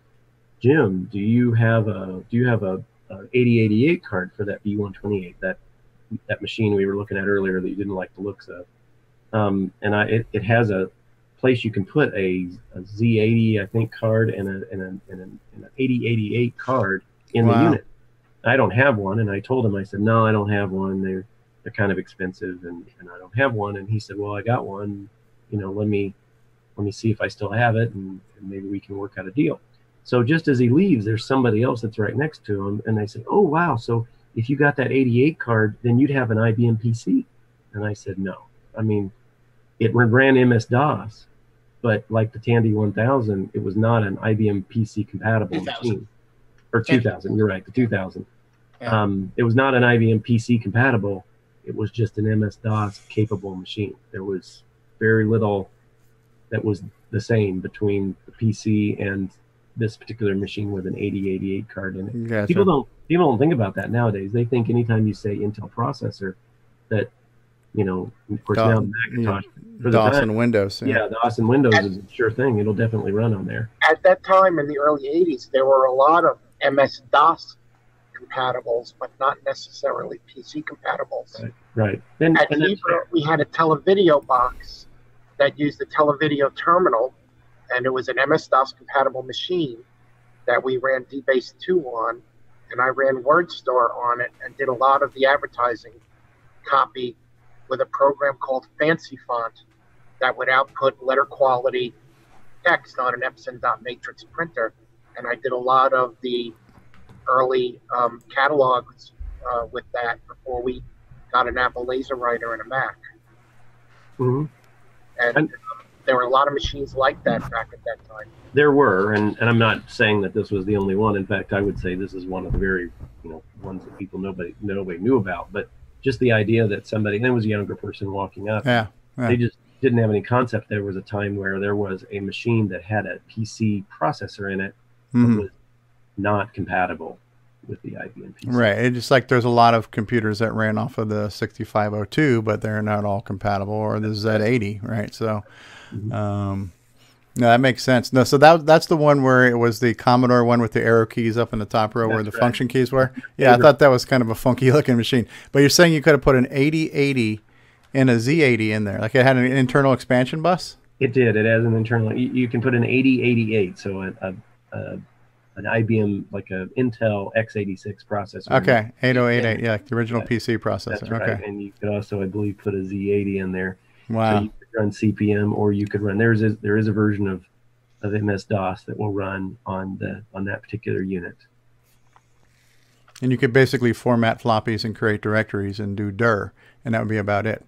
M: Jim, do you have a 8088 card for that B128, that machine we were looking at earlier that you didn't like the looks of? And it has a place you can put a Z80, I think, card and an 8088 card in the unit. I don't have one, and I told him, I said, no, I don't have one. They're kind of expensive, and I don't have one. And he said, well, I got one. You know, let me see if I still have it, and maybe we can work out a deal. So just as he leaves, there's somebody else that's right next to him, and they said, oh, wow, so if you got that 88 card, then you'd have an IBM PC. And I said, no. I mean, it ran MS-DOS, but like the Tandy 1000, it was not an IBM PC compatible machine. Or 2000, you're right, the 2000.
C: Yeah.
M: It was not an IBM PC compatible. It was just an MS-DOS capable machine. There was very little that was the same between the PC and this particular machine with an 8088 card in it.
B: Gotcha.
M: People don't think about that nowadays. They think anytime you say Intel processor, that, you know, of course now the Macintosh, for the
B: DOS
M: time,
B: and Windows.
M: yeah, DOS and Windows is a sure thing. It'll definitely run on there.
C: At that time in the early 80s, there were a lot of MS-DOS compatibles, but not necessarily PC compatibles.
M: Right.
C: At Hebrew, we had a televideo box that used the televideo terminal, and it was an MS-DOS compatible machine that we ran DBase 2 on, and I ran WordStar on it and did a lot of the advertising copy with a program called Fancy Font that would output letter quality text on an Epson dot matrix printer, and I did a lot of the early catalogs with that before we got an Apple Laser Writer and a Mac.
M: Mm-hmm.
C: And there were a lot of machines like that back at that time.
M: There were, and I'm not saying that this was the only one. In fact, I would say this is one of the very, you know, ones that people nobody knew about. But just the idea that somebody, and it was a younger person walking up, they just didn't have any concept. There was a time where there was a machine that had a PC processor in it that was not compatible with the IBM PC.
B: Right. It's just like there's a lot of computers that ran off of the 6502, but they're not all compatible, or the Z80, right? So, no, that makes sense. No, so that's the one where it was the Commodore one with the arrow keys up in the top row where the function keys were. Yeah, I thought that was kind of a funky looking machine. But you're saying you could have put an 8080 and a Z80 in there, like it had an internal expansion bus?
M: It did. It has an internal. You can put an 8088, so an IBM, like a Intel x86 processor.
B: Okay, 8088, yeah, the original PC processor.
M: That's right.
B: Okay.
M: And you could also, I believe, put a Z80 in there.
B: Wow.
M: So you could run CPM, or you could run. There is a version of MS-DOS that will run on that particular unit.
B: And you could basically format floppies and create directories and do dir, and that would be about it,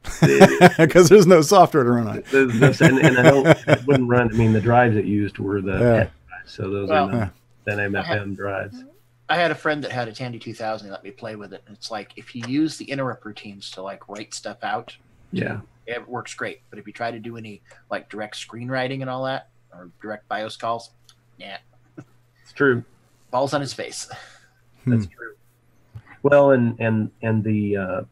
B: because there's no software to run on it.
M: And it wouldn't run. I mean, the drives it used were the PET drives, so those are not NMFM drives.
C: I had a friend that had a Tandy 2000 and let me play with it. And it's like, if you use the interrupt routines to like write stuff out, it works great. But if you try to do any like direct screenwriting and all that, or direct BIOS calls,
M: it's true.
C: Balls on his face.
M: That's true. Well, and the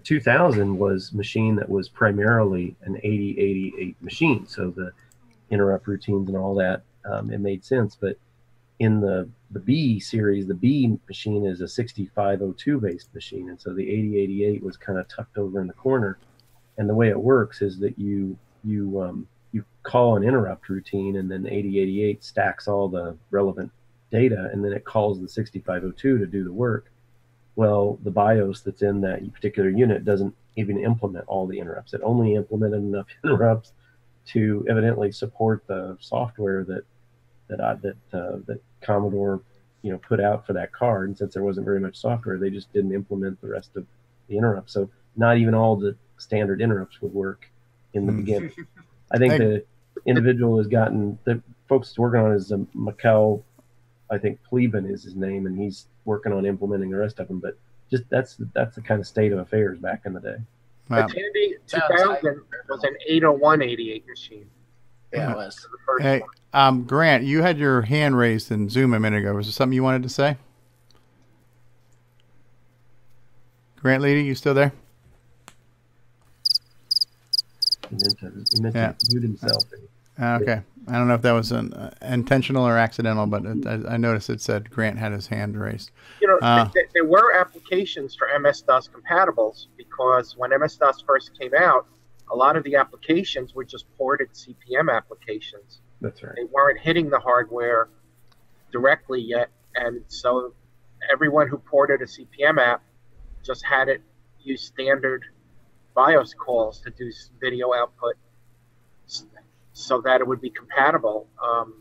M: 2000 was machine that was primarily an 8088 machine, so the interrupt routines and all that, it made sense. But in the B series, the B machine is a 6502 based machine, and so the 8088 was kind of tucked over in the corner. And the way it works is that you call an interrupt routine, and then the 8088 stacks all the relevant data, and then it calls the 6502 to do the work. Well, the BIOS that's in that particular unit doesn't even implement all the interrupts. It only implemented enough interrupts to evidently support the software that Commodore, put out for that card. And since there wasn't very much software, they just didn't implement the rest of the interrupts. So not even all the standard interrupts would work in the beginning. I think the individual has gotten, the folks working on is Mikkel, I think Pleben is his name, and he's working on implementing the rest of them. But just that's the kind of state of affairs back in the day.
C: Wow. The Tandy 2000 was an 80188 machine. Yeah, it was. The first
B: one. Grant, you had your hand raised in Zoom a minute ago. Was there something you wanted to say? Grant Leighty, you still there?
M: He meant to mute himself.
B: Okay. I don't know if that was an intentional or accidental, but I noticed it said Grant had his hand raised.
C: There were applications for MS-DOS compatibles, because when MS-DOS first came out, a lot of the applications were just ported CPM applications.
M: That's right.
C: They weren't hitting the hardware directly yet, and so everyone who ported a CPM app just had it use standard BIOS calls to do video output, so that it would be compatible. On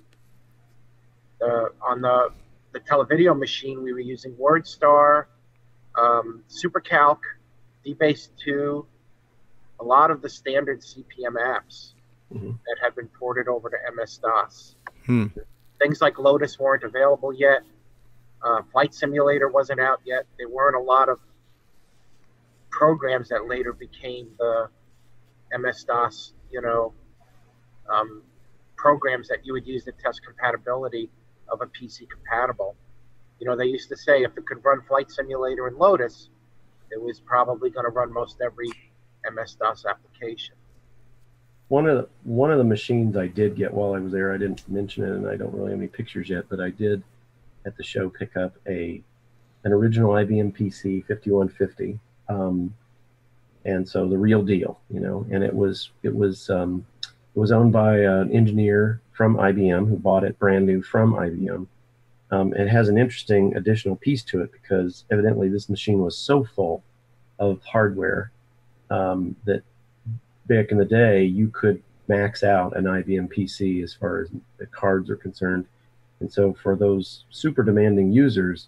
C: the televideo machine, we were using WordStar, SuperCalc, DBase 2, a lot of the standard CPM apps. that had been ported over to MS-DOS.
B: Hmm.
C: Things like Lotus weren't available yet. Flight Simulator wasn't out yet. There weren't a lot of programs that later became the MS-DOS, programs that you would use to test compatibility of a PC compatible. They used to say if it could run Flight Simulator and Lotus, it was probably going to run most every MS-DOS application.
M: One of the machines I did get while I was there, I didn't mention it, and I don't really have any pictures yet, but I did at the show pick up an original IBM PC 5150, and so the real deal, and it was owned by an engineer from IBM who bought it brand new from IBM. It has an interesting additional piece to it because evidently this machine was so full of hardware that back in the day you could max out an IBM PC as far as the cards are concerned. And so for those super demanding users,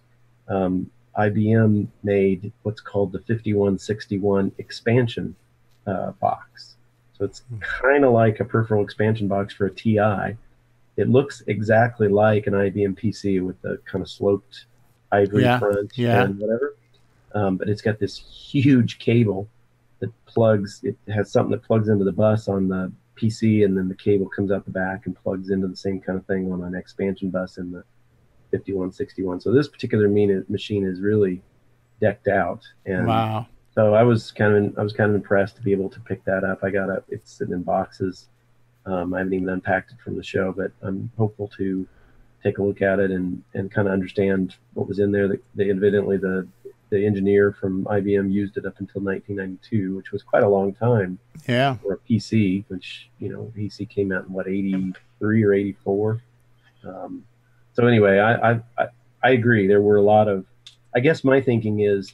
M: IBM made what's called the 5161 expansion box. So it's kind of like a peripheral expansion box for a TI. It looks exactly like an IBM PC with the kind of sloped ivory front and whatever. But it's got this huge cable that it has something that plugs into the bus on the PC, and then the cable comes out the back and plugs into the same kind of thing on an expansion bus in the 5161. So this particular machine is really decked out. And
B: wow.
M: So I was kind of impressed to be able to pick that up. It's sitting in boxes. I haven't even unpacked it from the show, but I'm hopeful to take a look at it and kind of understand what was in there. Evidently the engineer from IBM used it up until 1992, which was quite a long time for a PC, which, PC came out in 83 or 84. So anyway, I agree. There were a lot of, I guess my thinking is,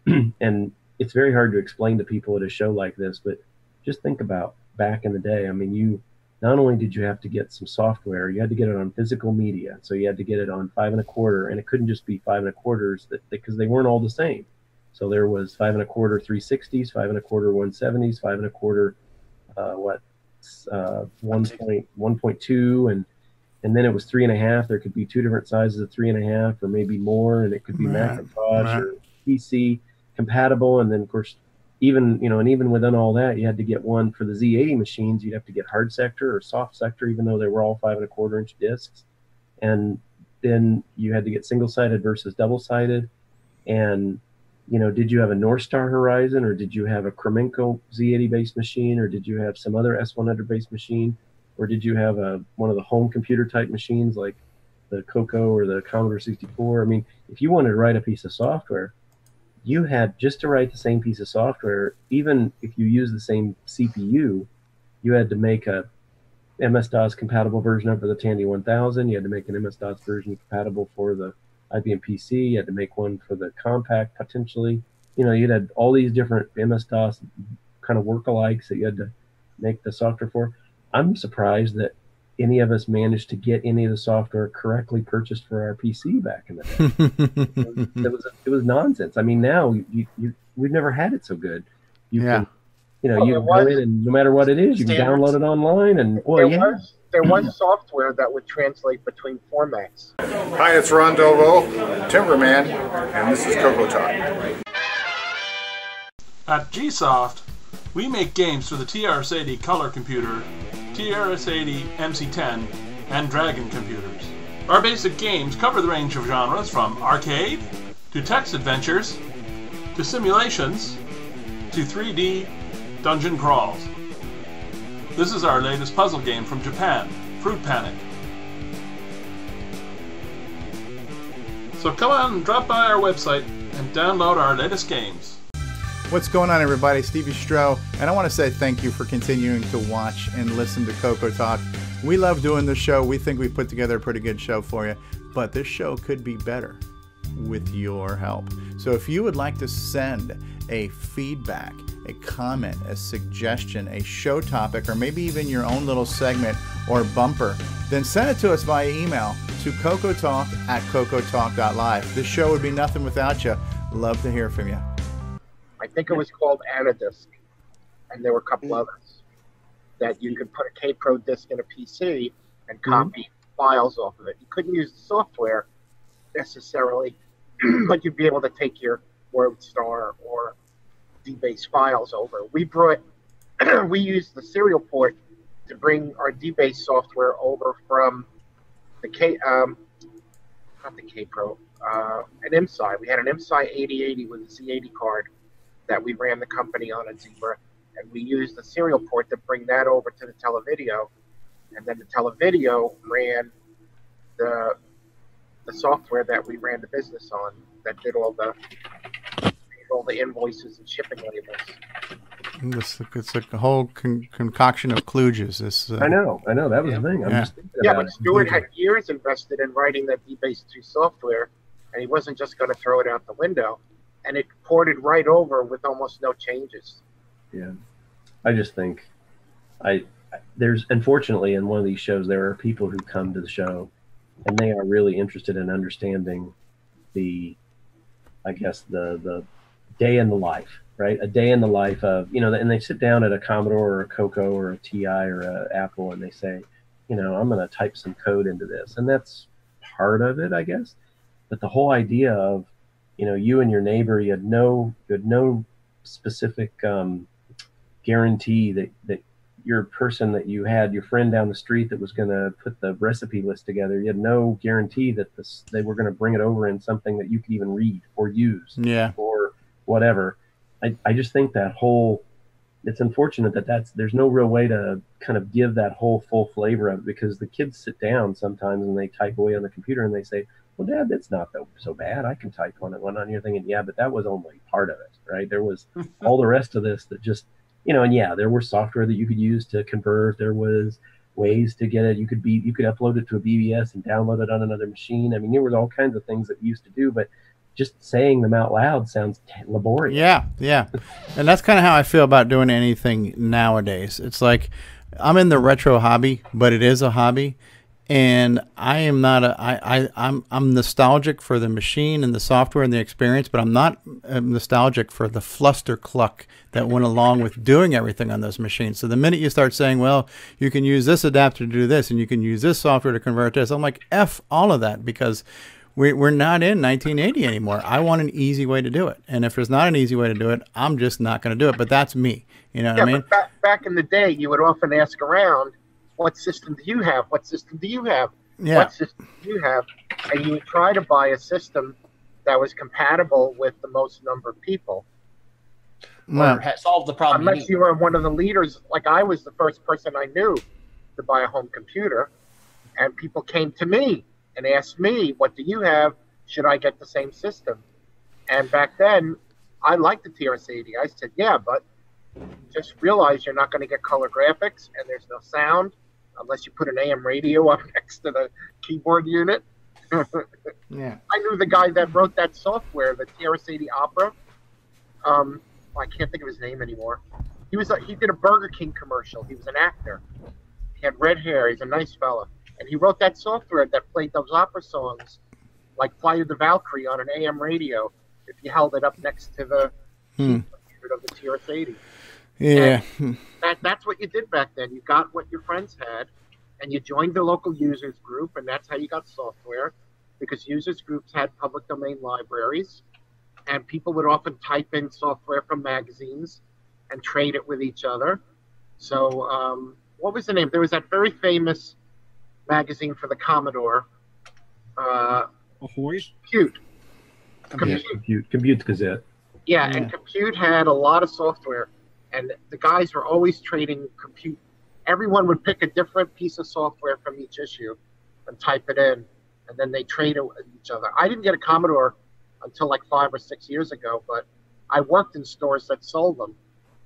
M: and it's very hard to explain to people at a show like this, but just think about back in the day. I mean, not only did you have to get some software, you had to get it on physical media. So you had to get it on 5 1/4, and it couldn't just be 5 1/4s because they weren't all the same. So there was 5 1/4 360s, 5 1/4 170s, 5 1/4 1.2, and then it was 3 1/2. There could be 2 different sizes of 3 1/2, or maybe more, and it could be Macintosh or PC compatible. And then of course, even within all that, you had to get one for the Z80 machines. You'd have to get hard sector or soft sector, even though they were all 5 1/4 inch discs. And then you had to get single-sided versus double-sided. And did you have a North Star Horizon, or did you have a Kremenko Z80 based machine, or did you have some other S100 based machine, or did you have one of the home computer type machines like the CoCo or the Commodore 64? I mean, if you wanted to write a piece of software, you had just to write the same piece of software, even if you use the same CPU, you had to make a MS-DOS compatible version for the Tandy 1000. You had to make an MS-DOS version compatible for the IBM PC. You had to make one for the Compact potentially. You had all these different MS-DOS kind of workalikes that you had to make the software for. I'm surprised that any of us managed to get any of the software correctly purchased for our PC back in the day. It was nonsense. I mean, now we've never had it so good. You can, you go in, and no matter what it is, you can download it online. And
C: there was software that would translate between formats.
I: Hi, it's Ron Delvaux, Timberman, and this is CoCoTALK.
J: At Gsoft, we make games for the TRS-80 color computer, TRS-80 MC10, and Dragon computers. Our basic games cover the range of genres from arcade, to text adventures, to simulations, to 3D dungeon crawls. This is our latest puzzle game from Japan, Fruit Panic. So come on and drop by our website and download our latest games.
B: What's going on, everybody? Stevie Stroh, and I want to say thank you for continuing to watch and listen to CoCoTALK. We love doing this show. We think we put together a pretty good show for you, but this show could be better with your help. So if you would like to send a feedback, a comment, a suggestion, a show topic, or maybe even your own little segment or bumper, then send it to us via email to CoCoTALK@CoCoTALK.live. This show would be nothing without you. Love to hear from you.
C: I think it was called Anadisk, and there were a couple others. that you could put a K-Pro disc in a PC and copy files off of it. You couldn't use the software necessarily, but you'd be able to take your WordStar or DBase files over. We used the serial port to bring our DBase software over from the not the K-Pro, an MSI. We had an MSI 8080 with a Z80 card that we ran the company on at Zebra, and we used the serial port to bring that over to the televideo, and then the televideo ran the software that we ran the business on that did all the invoices and shipping labels.
B: It's like a whole concoction of kludges.
M: I know. That was the thing. I'm just thinking about
C: but Stuart had years invested in writing that DBase 2 software, and he wasn't just going to throw it out the window. And it ported right over with almost no changes.
M: Yeah. I just think there's, unfortunately, in one of these shows, there are people who come to the show and they are really interested in understanding the day in the life, right? A day in the life of, and they sit down at a Commodore or a CoCo or a TI or a Apple and they say, I'm going to type some code into this. And that's part of it, I guess. But the whole idea of, you and your neighbor, you had no specific guarantee that your person that you had, your friend down the street that was going to put the recipe list together, you had no guarantee that they were going to bring it over in something that you could even read or use or whatever. I just think that it's unfortunate that there's no real way to kind of give that whole full flavor of it, because the kids sit down sometimes and they type away on the computer and they say, well, Dad, that's not so bad. I can type on it. And you're thinking, yeah, but that was only part of it, right? There was all the rest of this that just, and there were software that you could use to convert. There was ways to get it. You could upload it to a BBS and download it on another machine. I mean, there was all kinds of things that we used to do, but just saying them out loud sounds laborious.
B: Yeah. And that's kind of how I feel about doing anything nowadays. It's like I'm in the retro hobby, but it is a hobby. And I am not I'm nostalgic for the machine and the software and the experience, but I'm not nostalgic for the flustercluck that went along with doing everything on those machines. So the minute you start saying, well, you can use this adapter to do this, and you can use this software to convert this, I'm like, F all of that, because we're not in 1980 anymore. I want an easy way to do it. And if there's not an easy way to do it, I'm just not going to do it. But that's me. You know what I mean?
C: But back in the day, you would often ask around, what system do you have? What system do you have?
B: Yeah.
C: What system do you have? And you would try to buy a system that was compatible with the most number of people.
K: Or solve the problem.
C: Unless you were one of the leaders, like I was the first person I knew to buy a home computer. And people came to me and asked me, what do you have? Should I get the same system? And back then, I liked the TRS-80. I said, yeah, but just realize you're not going to get color graphics and there's no sound unless you put an AM radio up next to the keyboard unit.
B: Yeah.
C: I knew the guy that wrote that software, the TRS-80 Opera. I can't think of his name anymore. He did a Burger King commercial. He was an actor. He had red hair. He's a nice fella. And he wrote that software that played those opera songs like Flight of the Valkyrie on an AM radio if you held it up next to the keyboard of the TRS-80.
B: Yeah.
C: That's what you did back then. You got what your friends had, and you joined the local users group, and that's how you got software, because users groups had public domain libraries, and people would often type in software from magazines and trade it with each other. So what was the name? There was that very famous magazine for the Commodore.
D: Ahoy?
M: Compute Gazette.
C: Yeah, and Compute had a lot of software. And the guys were always trading Compute. Everyone would pick a different piece of software from each issue and type it in, and then they trade it with each other. I didn't get a Commodore until like 5 or 6 years ago, but I worked in stores that sold them.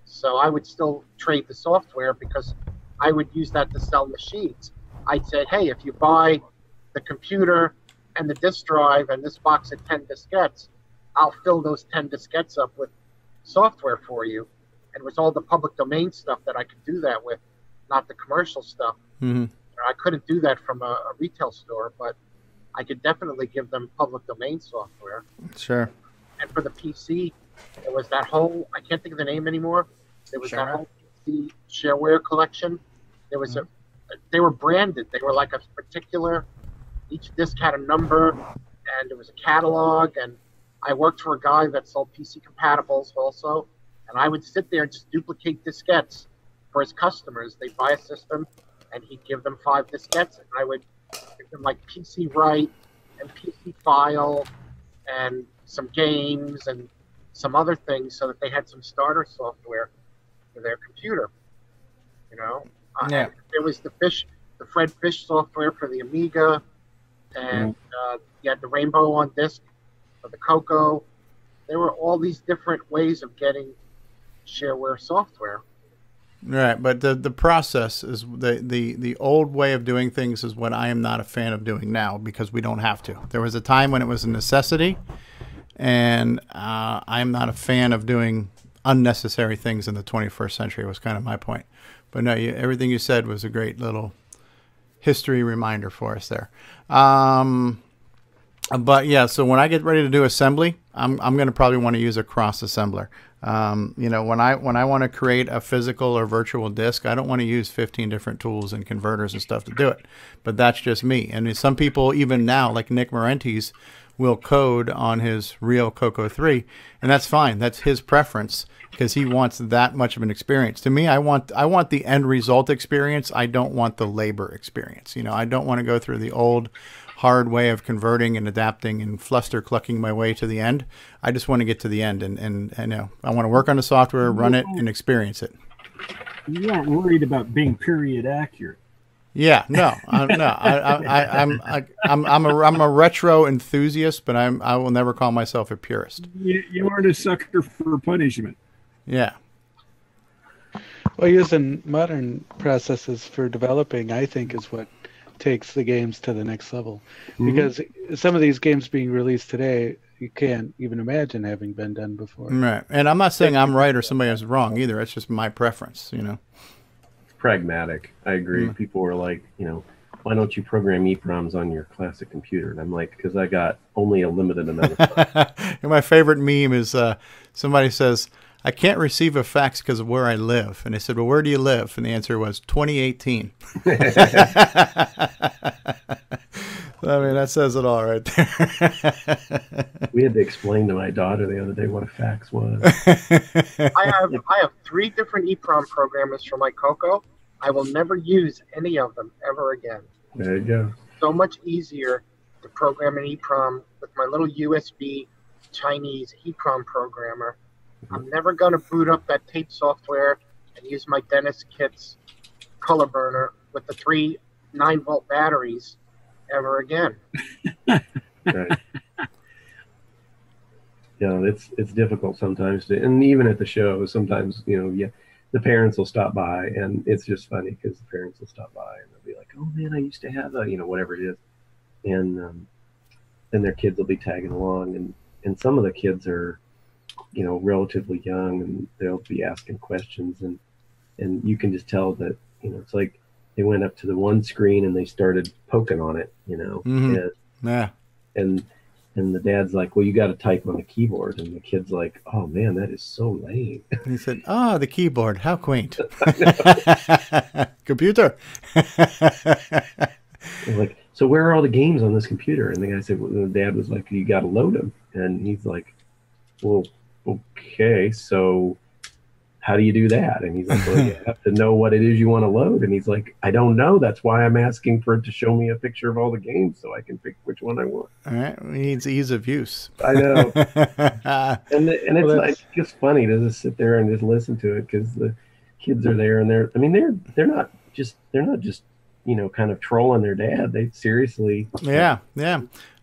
C: So I would still trade the software because I would use that to sell machines. I'd say, hey, if you buy the computer and the disk drive and this box of 10 diskettes, I'll fill those 10 diskettes up with software for you. And it was all the public domain stuff that I could do that with, not the commercial stuff.
B: Mm-hmm.
C: I couldn't do that from a retail store, but I could definitely give them public domain software.
B: Sure.
C: And for the PC, there was that whole, I can't think of the name anymore. There was that whole the shareware collection. There was they were branded. They were like a particular, each disc had a number, and there was a catalog. And I worked for a guy that sold PC compatibles also, and I would sit there and just duplicate diskettes for his customers. They'd buy a system, and he'd give them 5 diskettes, and I would give them like PC Write and PC File and some games and some other things so that they had some starter software for their computer. You know,
B: Yeah.
C: there was the Fred Fish software for the Amiga, and you had the Rainbow on disk for the CoCo. There were all these different ways of getting shareware software.
B: Right, but the process is the old way of doing things is what I am not a fan of doing now, because we don't have to. There was a time when it was a necessity, and I'm not a fan of doing unnecessary things in the 21st century. Was kind of my point. But no, everything you said was a great little history reminder for us there. But yeah, so when I get ready to do assembly, I'm going to probably want to use a cross assembler. You know, when I want to create a physical or virtual disk, I don't want to use 15 different tools and converters and stuff to do it. But that's just me. And some people, even now, like Nick Marentes, will code on his real CoCo 3, and that's fine. That's his preference, because he wants that much of an experience. To me, I want the end result experience. I don't want the labor experience. You know, I don't want to go through the old hard way of converting and adapting and fluster clucking my way to the end. I just want to get to the end, and you know, I want to work on the software, run it, and experience it.
D: You aren't worried about being period accurate.
B: Yeah, no, I'm a retro enthusiast, but I will never call myself a purist.
D: You aren't a sucker for punishment.
B: Yeah.
G: Well, using modern processes for developing, I think, is what takes the games to the next level. Because some of these games being released today, you can't even imagine having been done before.
B: Right. And I'm not saying I'm right or somebody else is wrong either. It's just my preference, you know.
M: It's pragmatic. I agree. People were like, you know, why don't you program EEPROMs on your classic computer? And I'm like, because I got only a limited amount of time.
B: And my favorite meme is somebody says, I can't receive a fax because of where I live. And they said, well, where do you live? And the answer was 2018. I mean, that says it all right there.
M: We had to explain to my daughter the other day what a fax was.
C: I have 3 different EEPROM programmers for my CoCo. I will never use any of them ever again.
M: There you go.
C: So much easier to program an EEPROM with my little USB Chinese EEPROM programmer. I'm never going to boot up that tape software and use my Dennis Kitts color burner with the 3 9-volt batteries ever again.
M: Right. You know, it's difficult sometimes to, and even at the show, sometimes, you know, the parents will stop by, and it's just funny because the parents will stop by and they'll be like, oh man, I used to have a, you know, whatever it is. And then their kids will be tagging along, and some of the kids are, you know, relatively young, and they'll be asking questions, and you can just tell that, you know, it's like they went up to the one screen and they started poking on it, you know. And the dad's like, well, you got to type on the keyboard, and the kid's like, oh man, that is so lame.
B: And he said, the keyboard, how quaint. Computer.
M: Like, so where are all the games on this computer? And the guy said, well, the dad was like, you got to load them. And he's like, well, okay, so how do you do that? And he's like, well, you have to know what it is you want to load. And he's like, I don't know. That's why I'm asking for it to show me a picture of all the games so I can pick which one I want.
B: All right, it needs ease of use.
M: I know. and it's like just funny to just sit there and just listen to it, because the kids are there, and they're not just you know, kind of trolling their dad. They seriously.
B: Yeah.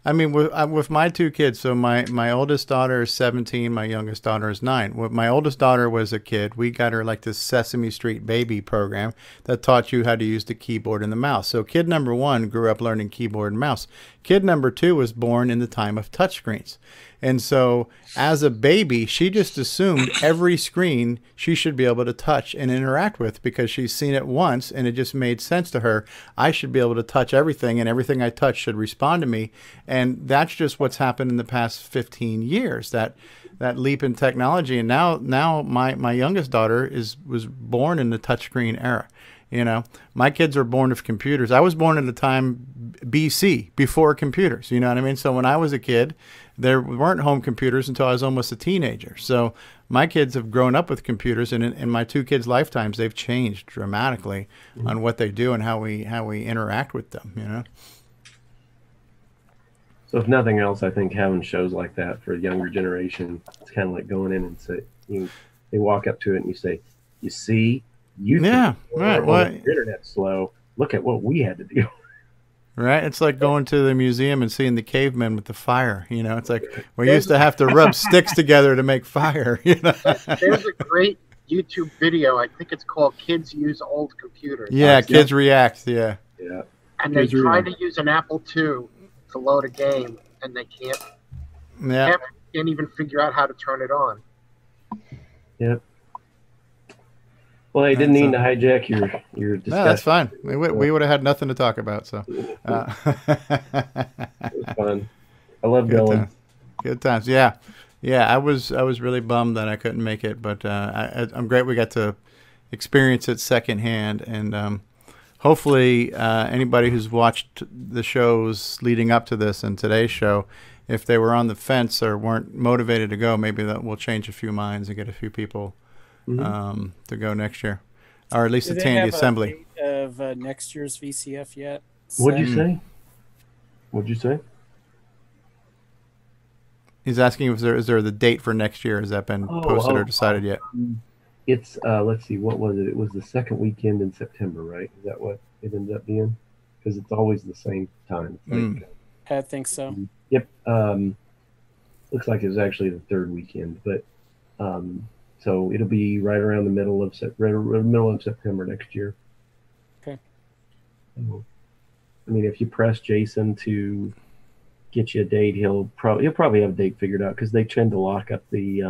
B: I mean, with my 2 kids, so my oldest daughter is 17, my youngest daughter is 9. When my oldest daughter was a kid, we got her like this Sesame Street baby program that taught you how to use the keyboard and the mouse. So kid number 1 grew up learning keyboard and mouse. Kid number 2 was born in the time of touchscreens. And so as a baby, she just assumed every screen she should be able to touch and interact with, because she's seen it once and it just made sense to her. I should be able to touch everything, and everything I touch should respond to me. And that's just what's happened in the past 15 years, that leap in technology. And now my youngest daughter was born in the touchscreen era. You know, my kids are born of computers. I was born at a time BC, before computers. You know what I mean? So when I was a kid, there weren't home computers until I was almost a teenager. So my kids have grown up with computers, and in my two kids' lifetimes, they've changed dramatically on what they do and how we interact with them. You know.
M: So if nothing else, I think having shows like that for a younger generation, it's kind of like going in and they walk up to it and you say, "You see, YouTube,
B: right. Well,
M: the internet's slow. Look at what we had to do."
B: Right? It's like going to the museum and seeing the cavemen with the fire. You know, it's like we used to have to rub sticks together to make fire. You know?
C: There's a great YouTube video. I think it's called "Kids Use Old Computers."
B: Yeah, kids react. Yeah.
M: Yeah.
C: And they try to use an Apple II to load a game, and they can't.
B: Yeah.
C: Can't even figure out how to turn it on.
M: Yep. Well, I didn't mean to hijack your discussion.
B: No, that's fine. We would have had nothing to talk about. So
M: it was fun. I love going.
B: Good times. Yeah. I was really bummed that I couldn't make it, but I'm great we got to experience it secondhand, and hopefully anybody who's watched the shows leading up to this and today's show, if they were on the fence or weren't motivated to go, maybe that will change a few minds and get a few people to go next year, or at least the Tandy assembly.
W: Of next year's VCF yet?
M: What'd you say? What'd you say?
B: He's asking if is there the date for next year? Has that been posted or decided yet?
M: It's let's see, what was it? It was the second weekend in September, right? Is that what it ended up being? Because it's always the same time.
W: I think so.
M: Yep. Looks like it was actually the third weekend, but so it'll be right around the middle of September next year.
W: Okay.
M: I mean, if you press Jason to get you a date, he'll probably have a date figured out, because they tend to lock up the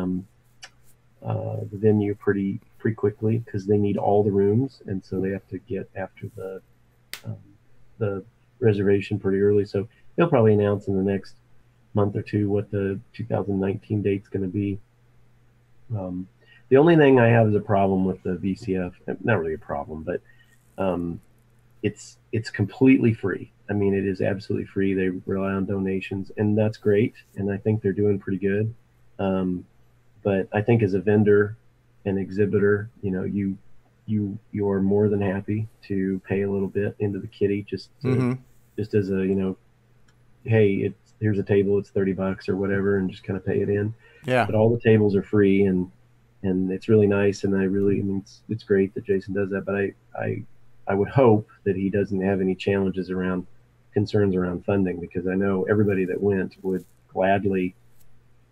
M: venue pretty quickly, because they need all the rooms, and so they have to get after the reservation pretty early. So he'll probably announce in the next month or two what the 2019 date's going to be. The only thing I have is a problem with the VCF. Not really a problem, but it's completely free. I mean, it is absolutely free. They rely on donations, and that's great. And I think they're doing pretty good. But I think as a vendor and exhibitor, you know, you are more than happy to pay a little bit into the kitty, just as a, you know, hey, here's a table, it's $30 or whatever, and just kind of pay it in.
B: Yeah.
M: But all the tables are free, and it's really nice, and I mean, it's great that Jason does that. But I would hope that he doesn't have any concerns around funding, because I know everybody that went would gladly,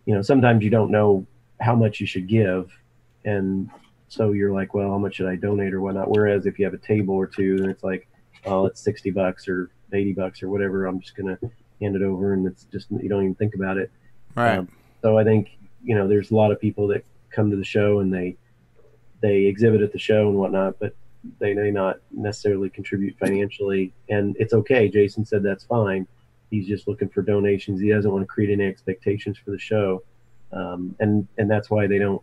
M: you know, sometimes you don't know how much you should give, and so you're like, well, how much should I donate or whatnot? Whereas if you have a table or two, then it's like, oh, it's $60 or $80 or whatever, I'm just gonna hand it over, and it's just, you don't even think about it.
B: Right.
M: So I think, you know, there's a lot of people that come to the show and they exhibit at the show and whatnot, but they may not necessarily contribute financially, and it's okay. Jason said that's fine. He's just looking for donations. He doesn't want to create any expectations for the show, and that's why they don't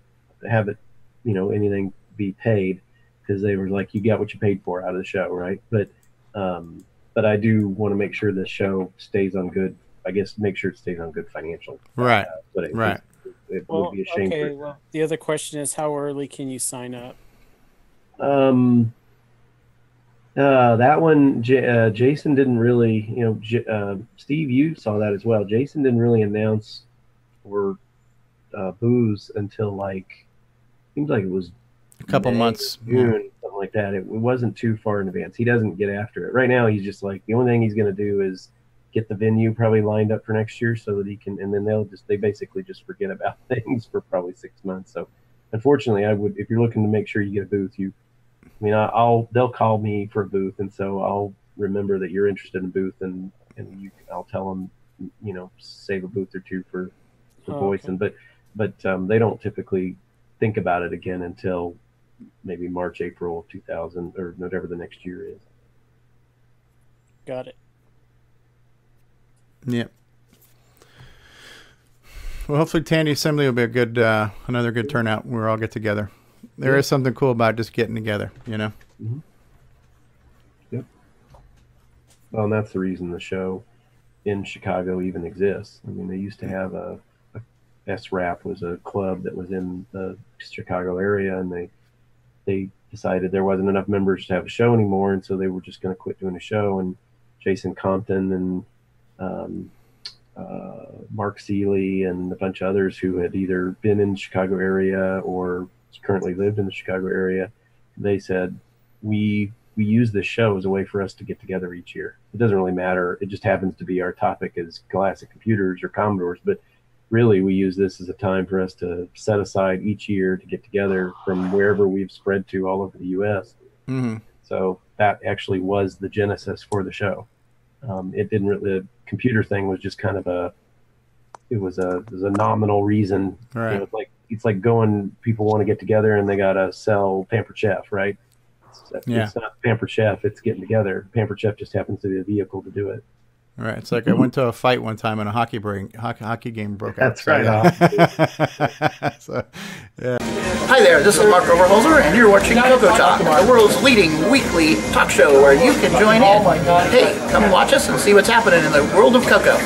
M: have it, you know, anything be paid, because they were like, you got what you paid for out of the show, right? But I do want to make sure the show stays on good. I guess make sure it stays on good financial.
B: Right.
M: Right. It would be a shame.
W: Okay. Well, the other question is, how early can you sign up?
M: That one, Jason didn't really, you know, Steve, you saw that as well. Jason didn't really announce for booze until seems like it was
B: a couple months,
M: June, something like that. It wasn't too far in advance. He doesn't get after it right now. He's just like, the only thing he's going to do is get the venue probably lined up for next year, so that he can, and then they basically just forget about things for probably 6 months. So unfortunately, if you're looking to make sure you get a booth, they'll call me for a booth, and so I'll remember that you're interested in a booth, and I'll tell them, you know, save a booth or two for Boyson.
W: Okay.
M: But they don't typically think about it again until maybe March, April 2000, or whatever the next year is.
W: Got it.
B: Yeah. Well, hopefully Tandy Assembly will be a good, another good turnout where we all get together. There is something cool about just getting together, you know?
M: Mm-hmm. Yep. Well, and that's the reason the show in Chicago even exists. I mean, they used to have a SRAP was a club that was in the Chicago area, and they decided there wasn't enough members to have a show anymore, and so they were just going to quit doing a show. And Jason Compton and Mark Seeley and a bunch of others who had either been in the Chicago area or currently lived in the Chicago area, they said, we use this show as a way for us to get together each year. It doesn't really matter. It just happens to be our topic as Classic Computers or Commodores, but really we use this as a time for us to set aside each year to get together from wherever we've spread to all over the U.S.
B: Mm-hmm.
M: So that actually was the genesis for the show. It didn't really, the computer thing was just kind of a nominal reason.
B: Right.
M: You know, it's like going, people want to get together and they got to sell Pampered Chef, right? It's not Pampered Chef, it's getting together. Pampered Chef just happens to be the vehicle to do it.
B: Right. It's like I went to a fight one time and a hockey game broke out.
M: That's right.
B: So, yeah.
O: Hi there, this is Mark Overholzer, and you're watching CoCoTALK, the world's leading weekly talk show where you can join in. Hey, come watch us and see what's happening in the world of Coco.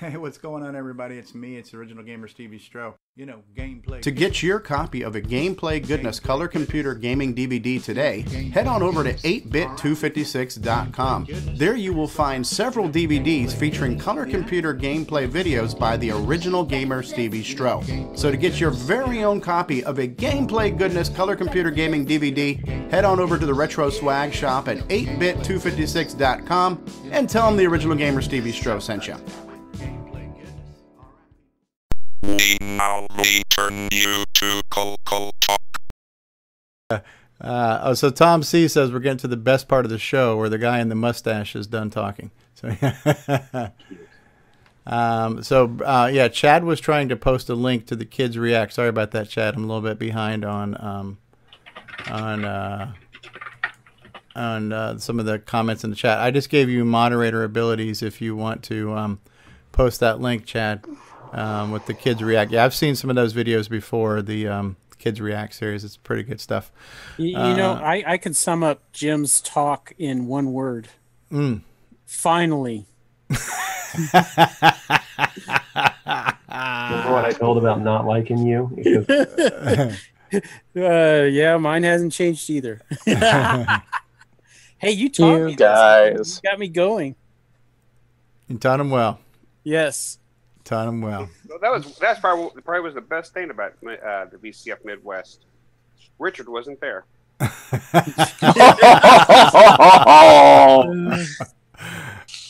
B: Hey, what's going on, everybody? It's me. It's Original Gamer Stevie Stroh. You know, gameplay. To get your copy of a Gameplay Goodness Color Computer Gaming DVD today, head on over to 8bit256.com. There you will find several DVDs featuring color computer gameplay videos by the Original Gamer Stevie Stroh. So to get your very own copy of a Gameplay Goodness Color Computer Gaming DVD, head on over to the Retro Swag Shop at 8bit256.com and tell them the Original Gamer Stevie Stroh sent you.
R: We now return you to CoCoTALK.
B: So Tom C says we're getting to the best part of the show where the guy in the mustache is done talking. So, yeah, Chad was trying to post a link to the Kids React. Sorry about that, Chad. I'm a little bit behind on some of the comments in the chat. I just gave you moderator abilities if you want to post that link, Chad. With the Kids React. Yeah, I've seen some of those videos before, the Kids React series. It's pretty good stuff.
W: You know, I could sum up Jim's talk in one word. Finally.
M: Remember what I told about not liking you?
W: Yeah, mine hasn't changed either. Hey, you taught me
V: guys.
W: You got me going.
B: You taught him well.
W: Yes.
B: Taught him well.
L: That's probably was the best thing about the VCF Midwest. Richard wasn't there.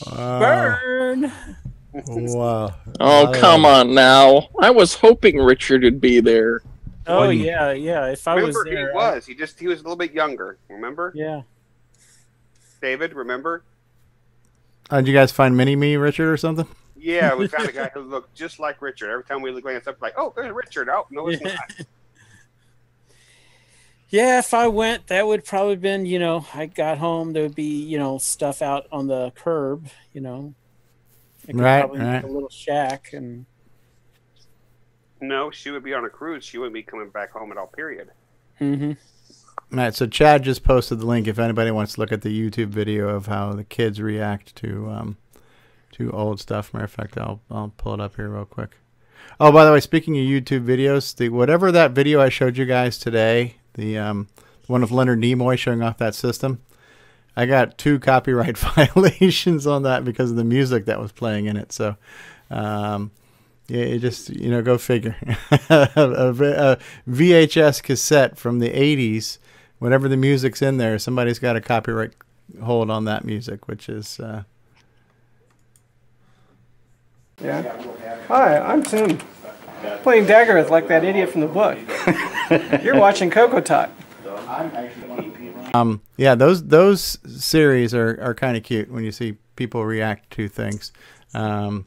W: Burn.
B: Wow.
V: Oh, come on now. I was hoping Richard would be there.
W: Oh yeah. If I was
L: there, he was a little bit younger. Remember?
W: Yeah.
L: David, remember?
B: Did you guys find Mini-Me, Richard, or something?
L: Yeah, we found a guy who looked just like Richard. Every time we look at stuff, like, oh, there's Richard. Oh, no, it's not.
W: Yeah, if I went, that would probably been, I got home, there would be, stuff out on the curb, I could probably make a little shack and.
L: No, she would be on a cruise. She wouldn't be coming back home at all, period.
W: Mm-hmm.
B: All right, so Chad just posted the link if anybody wants to look at the YouTube video of how the kids react to old stuff. Matter of fact, I'll pull it up here real quick. Oh, by the way, speaking of YouTube videos, whatever that video I showed you guys today, the one of Leonard Nimoy showing off that system, I got 2 copyright violations on that because of the music that was playing in it. So, yeah, it just go figure. a VHS cassette from the 80s, whenever the music's in there, somebody's got a copyright hold on that music, which is.
T: Yeah. Hi, I'm Tim. Playing Daggerith like that idiot from the book. You're watching CoCoTALK.
B: Yeah, those series are kind of cute when you see people react to things. So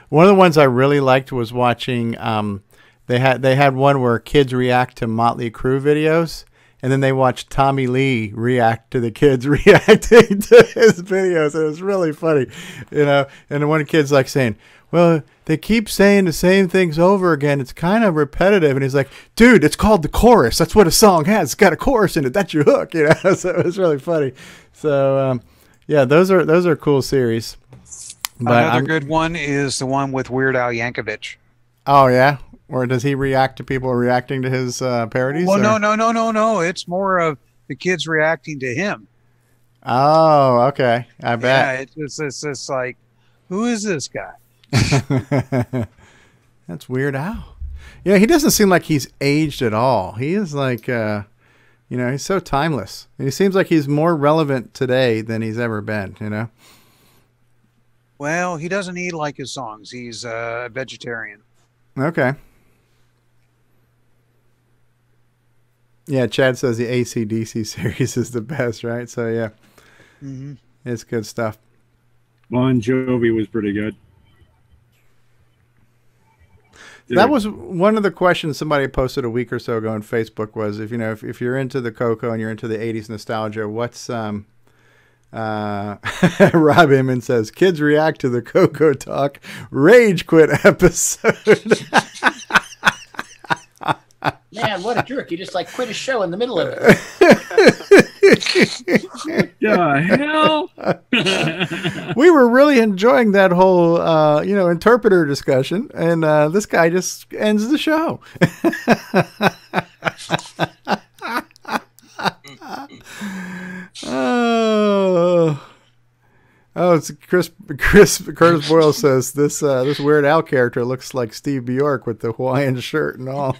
B: one of the ones I really liked was watching. They had one where kids react to Motley Crue videos. And then they watched Tommy Lee react to the kids reacting to his videos. It was really funny, And one kid's like saying, well, they keep saying the same things over again. It's kind of repetitive. And he's like, dude, it's called the chorus. That's what a song has. It's got a chorus in it. That's your hook, you know. So it was really funny. So yeah, those are cool series. But
N: another good one is the one with Weird Al Yankovic.
B: Oh yeah, or does he react to people reacting to his parodies?
N: Well,
B: or?
N: no. It's more of the kids reacting to him.
B: Oh, okay. I bet.
N: Yeah, it's just like, who is this guy?
B: That's Weird Al. Yeah, he doesn't seem like he's aged at all. He is like, he's so timeless. And he seems like he's more relevant today than he's ever been, you know?
N: Well, he doesn't eat like his songs. He's a vegetarian.
B: Okay. Yeah, Chad says the AC/DC series is the best, right? So, yeah.
N: Mm-hmm.
B: It's good stuff.
D: Bon Jovi was pretty good.
B: That was one of the questions somebody posted a week or so ago on Facebook was, if you're into the CoCo and you're into the 80s nostalgia, what's Rob Inman says, kids react to the CoCoTALK Rage Quit episode.
K: Man, what a jerk. You just quit a show in the middle of it.
D: The
B: hell? We were really enjoying that whole, interpreter discussion, and this guy just ends the show. It's Curtis Boyle says this Weird Al character looks like Steve Bjork with the Hawaiian shirt and all.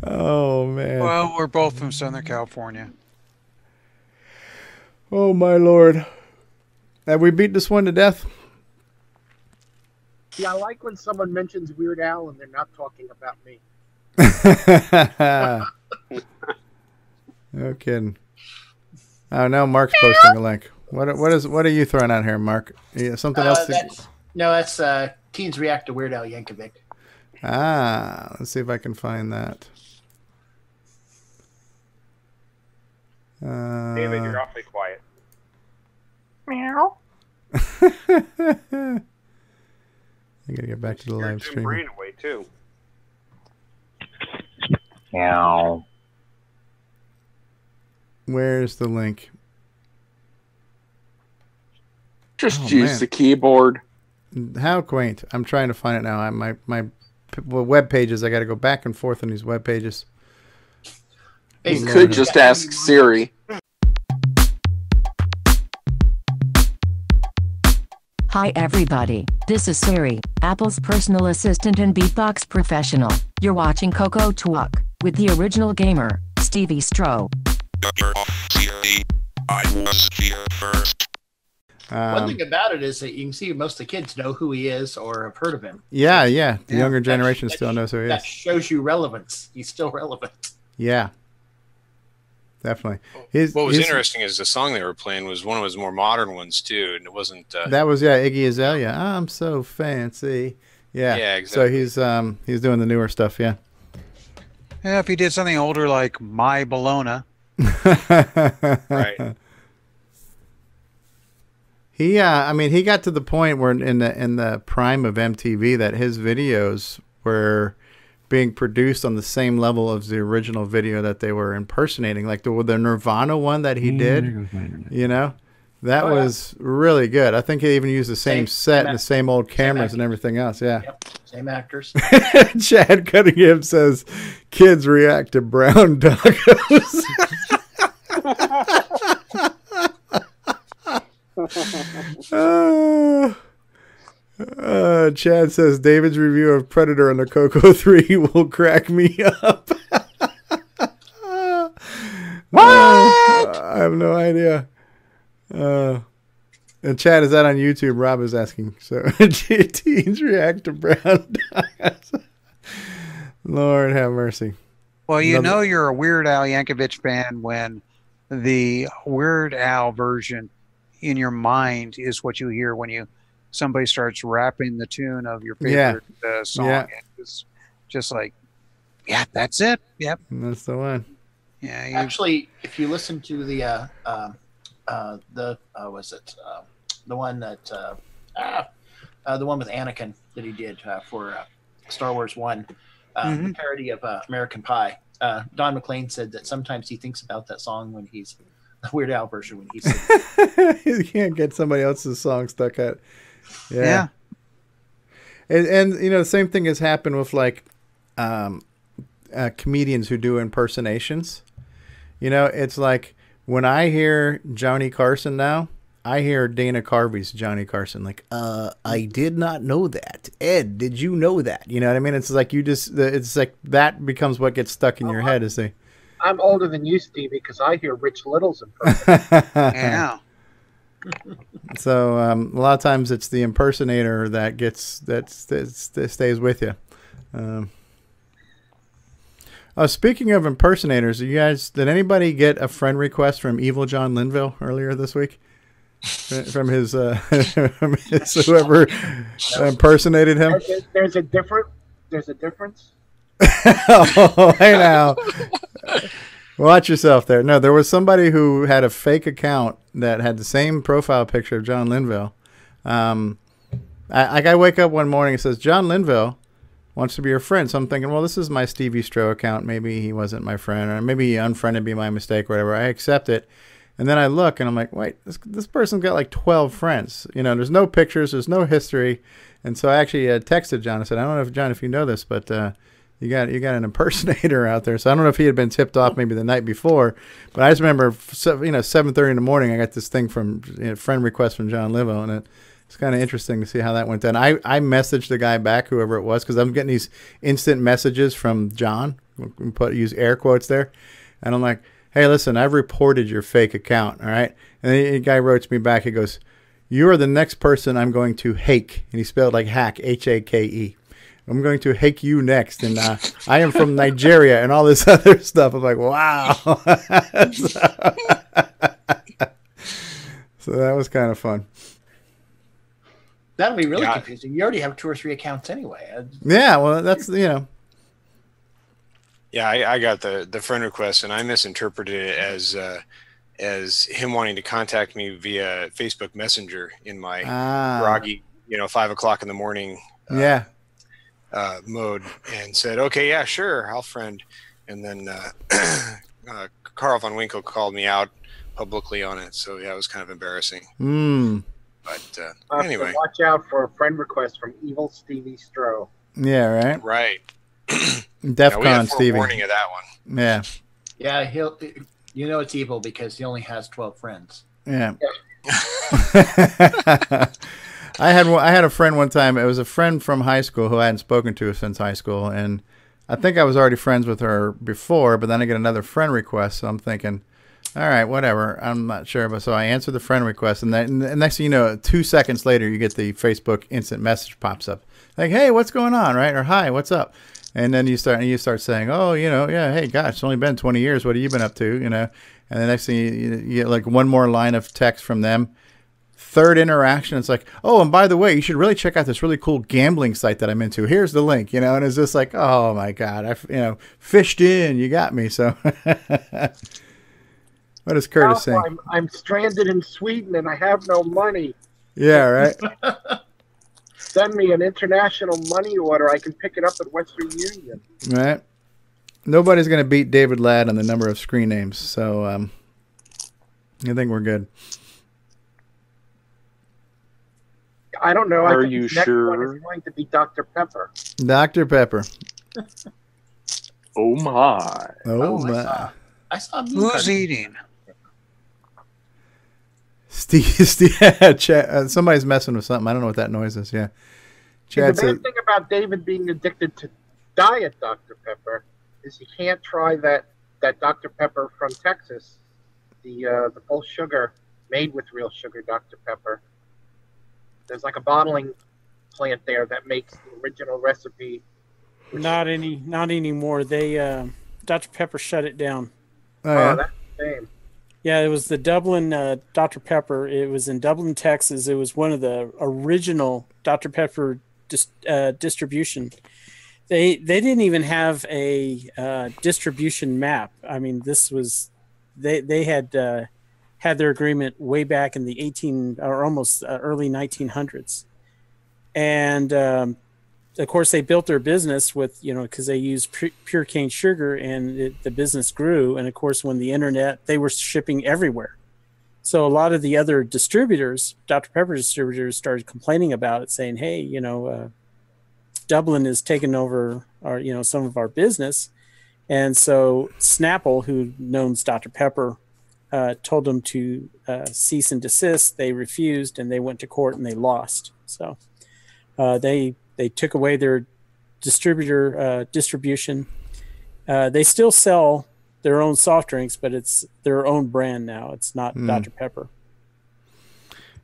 B: Oh man.
N: Well, we're both from Southern California.
B: Oh my Lord. Have we beat this one to death?
C: Yeah, I like when someone mentions Weird Al and they're not talking about me.
B: No kidding. Oh, now Mark's posting a link. What are you throwing out here, Mark? Something else?
K: That's teens react to Weird Al Yankovic.
B: Let's see if I can find that.
L: David, you're awfully quiet.
K: Meow.
B: I gotta get back to the live stream.
L: Brain away too.
K: Meow.
B: Where's the link?
V: Just use the keyboard.
B: How quaint. I'm trying to find it now. My web pages, I got to go back and forth on these web pages.
V: You could just ask Siri.
P: Hi everybody, this is Siri, Apple's personal assistant and beatbox professional. You're watching CoCoTALK with the original gamer, Stevie Stroh.
R: You're off, Siri. I was here first.
K: One thing about it is that you can see most of the kids know who he is or have heard of him.
B: Yeah. The younger generation still knows who he is.
K: That shows you relevance. He's still relevant.
B: Yeah. Definitely.
E: What was interesting is the song they were playing was one of his more modern ones too, and it wasn't.
B: That was Iggy Azalea. I'm so fancy. Yeah.
E: Yeah, exactly.
B: So he's doing the newer stuff. Yeah.
N: Yeah, if he did something older like My Bologna.
E: Right.
B: He got to the point where in the prime of MTV that his videos were being produced on the same level as the original video that they were impersonating, like the Nirvana one that he did. That was really good. I think he even used the same set and the same old cameras and everything else. Yeah.
K: Yep. Same actors.
B: Chad Cunningham says kids react to brown doggos. Chad says David's review of Predator on the CoCo 3 will crack me up. What? I have no idea. And Chad, is that on YouTube? Rob is asking. So teens react to brown dogs. Lord have mercy.
N: Well, you're a Weird Al Yankovic fan when the Weird Al version in your mind is what you hear when somebody starts rapping the tune of your favorite song. Yeah. It's just like, yeah, that's it. Yep,
B: that's the one.
K: Yeah. Actually, if you listen to the the one that the one with Anakin that he did for Star Wars 1, the parody of American Pie. Don McLean said that sometimes he thinks about that song when he's the Weird Al version when he's
B: you can't get somebody else's song stuck at. Yeah. And you know, the same thing has happened with like comedians who do impersonations. You know, it's like when I hear Johnny Carson now, I hear Dana Carvey's Johnny Carson. Like, I did not know that. Ed, did you know that? You know what I mean? It's like you just, it's like that becomes what gets stuck in your head. Is they.
C: I'm older than you, Stevie, because I hear Rich Little's impersonation.
N: Yeah.
B: So a lot of times it's the impersonator that stays with you. Speaking of impersonators, you guys, did anybody get a friend request from Evil John Linville earlier this week? From his whoever impersonated him.
C: There's a difference.
B: Oh, hey now. Watch yourself there. No, there was somebody who had a fake account that had the same profile picture of John Linville. I wake up one morning and it says, John Linville wants to be your friend. So I'm thinking, well, this is my Stevie Stroh account. Maybe he wasn't my friend, or maybe he unfriended me by mistake or whatever. I accept it. And then I look and I'm like, wait, this person's got like 12 friends. You know, there's no pictures, there's no history. And so I actually texted John and said, I don't know if John, if you know this, but you got an impersonator out there. So I don't know if he had been tipped off maybe the night before, but I just remember, 7:30 in the morning, I got this thing from friend request from John Linville, and it's kind of interesting to see how that went down. I messaged the guy back, whoever it was, because I'm getting these instant messages from John. Use air quotes there, and I'm like, hey, listen, I've reported your fake account, all right? And the guy wrote me back. He goes, you are the next person I'm going to hake. And he spelled like hack, H-A-K-E. I'm going to hake you next. And I am from Nigeria and all this other stuff. I'm like, wow. So that was kind of fun.
K: That'll be really confusing. You already have 2 or 3 accounts anyway.
B: Yeah, well, that's, you know.
E: Yeah, I got the friend request, and I misinterpreted it as him wanting to contact me via Facebook Messenger in my groggy, 5 o'clock in the morning mode, and said, okay, yeah, sure, I'll friend. And then Carl von Winkle called me out publicly on it, so yeah, it was kind of embarrassing. But anyway.
C: Watch out for a friend request from evil Stevie Stroh.
B: Yeah, right?
E: Right.
B: DEFCON Stevie.
E: Warning of that one.
B: Yeah.
K: Yeah, it's evil because he only has 12 friends.
B: Yeah. I had a friend one time. It was a friend from high school who I hadn't spoken to since high school, and I think I was already friends with her before, but then I get another friend request, so I'm thinking, all right, whatever. I'm not sure, but so I answer the friend request, and next thing you know, 2 seconds later, you get the Facebook instant message pops up, like, hey, what's going on, right? Or hi, what's up? And then you start saying, oh, hey, gosh, it's only been 20 years. What have you been up to? And the next thing you get like one more line of text from them. Third interaction, it's like, oh, and by the way, you should really check out this really cool gambling site that I'm into. Here's the link, and it's just like, oh my God, I fished in, you got me. So what is Curtis saying?
C: I'm stranded in Sweden and I have no money.
B: Yeah, right.
C: Send me an international money order. I can pick it up at Western Union.
B: Right. Nobody's going to beat David Ladd on the number of screen names, so I think we're good.
C: I don't know.
V: Are
C: I think
V: you
C: the next
V: sure?
C: one is going to be Dr. Pepper.
B: Dr. Pepper.
V: Oh my.
B: Oh my.
K: I saw
N: Who's eating?
B: Steve, Chad, somebody's messing with something. I don't know what that noise is. Yeah. Chad
C: the bad thing about David being addicted to Diet Dr. Pepper is he can't try that Dr. Pepper from Texas, the full sugar made with real sugar Dr. Pepper. There's like a bottling plant there that makes the original recipe.
W: Not anymore. They Dr. Pepper shut it down.
B: Oh, yeah?
C: That's the same.
W: Yeah, it was the Dublin Dr. Pepper. It was in Dublin, Texas. It was one of the original Dr. Pepper distribution. They didn't even have a distribution map. I mean, this was they had had their agreement way back in the early 1900s. And of course, they built their business with, because they used pure cane sugar, and the business grew. And of course, when the internet, they were shipping everywhere. So a lot of the other distributors, Dr. Pepper distributors, started complaining about it, saying, hey, Dublin is taking over some of our business. And so Snapple, who owns Dr. Pepper, told them to cease and desist. They refused, and they went to court, and they lost. So they took away their distribution. They still sell their own soft drinks, but it's their own brand now. It's not Dr. Pepper.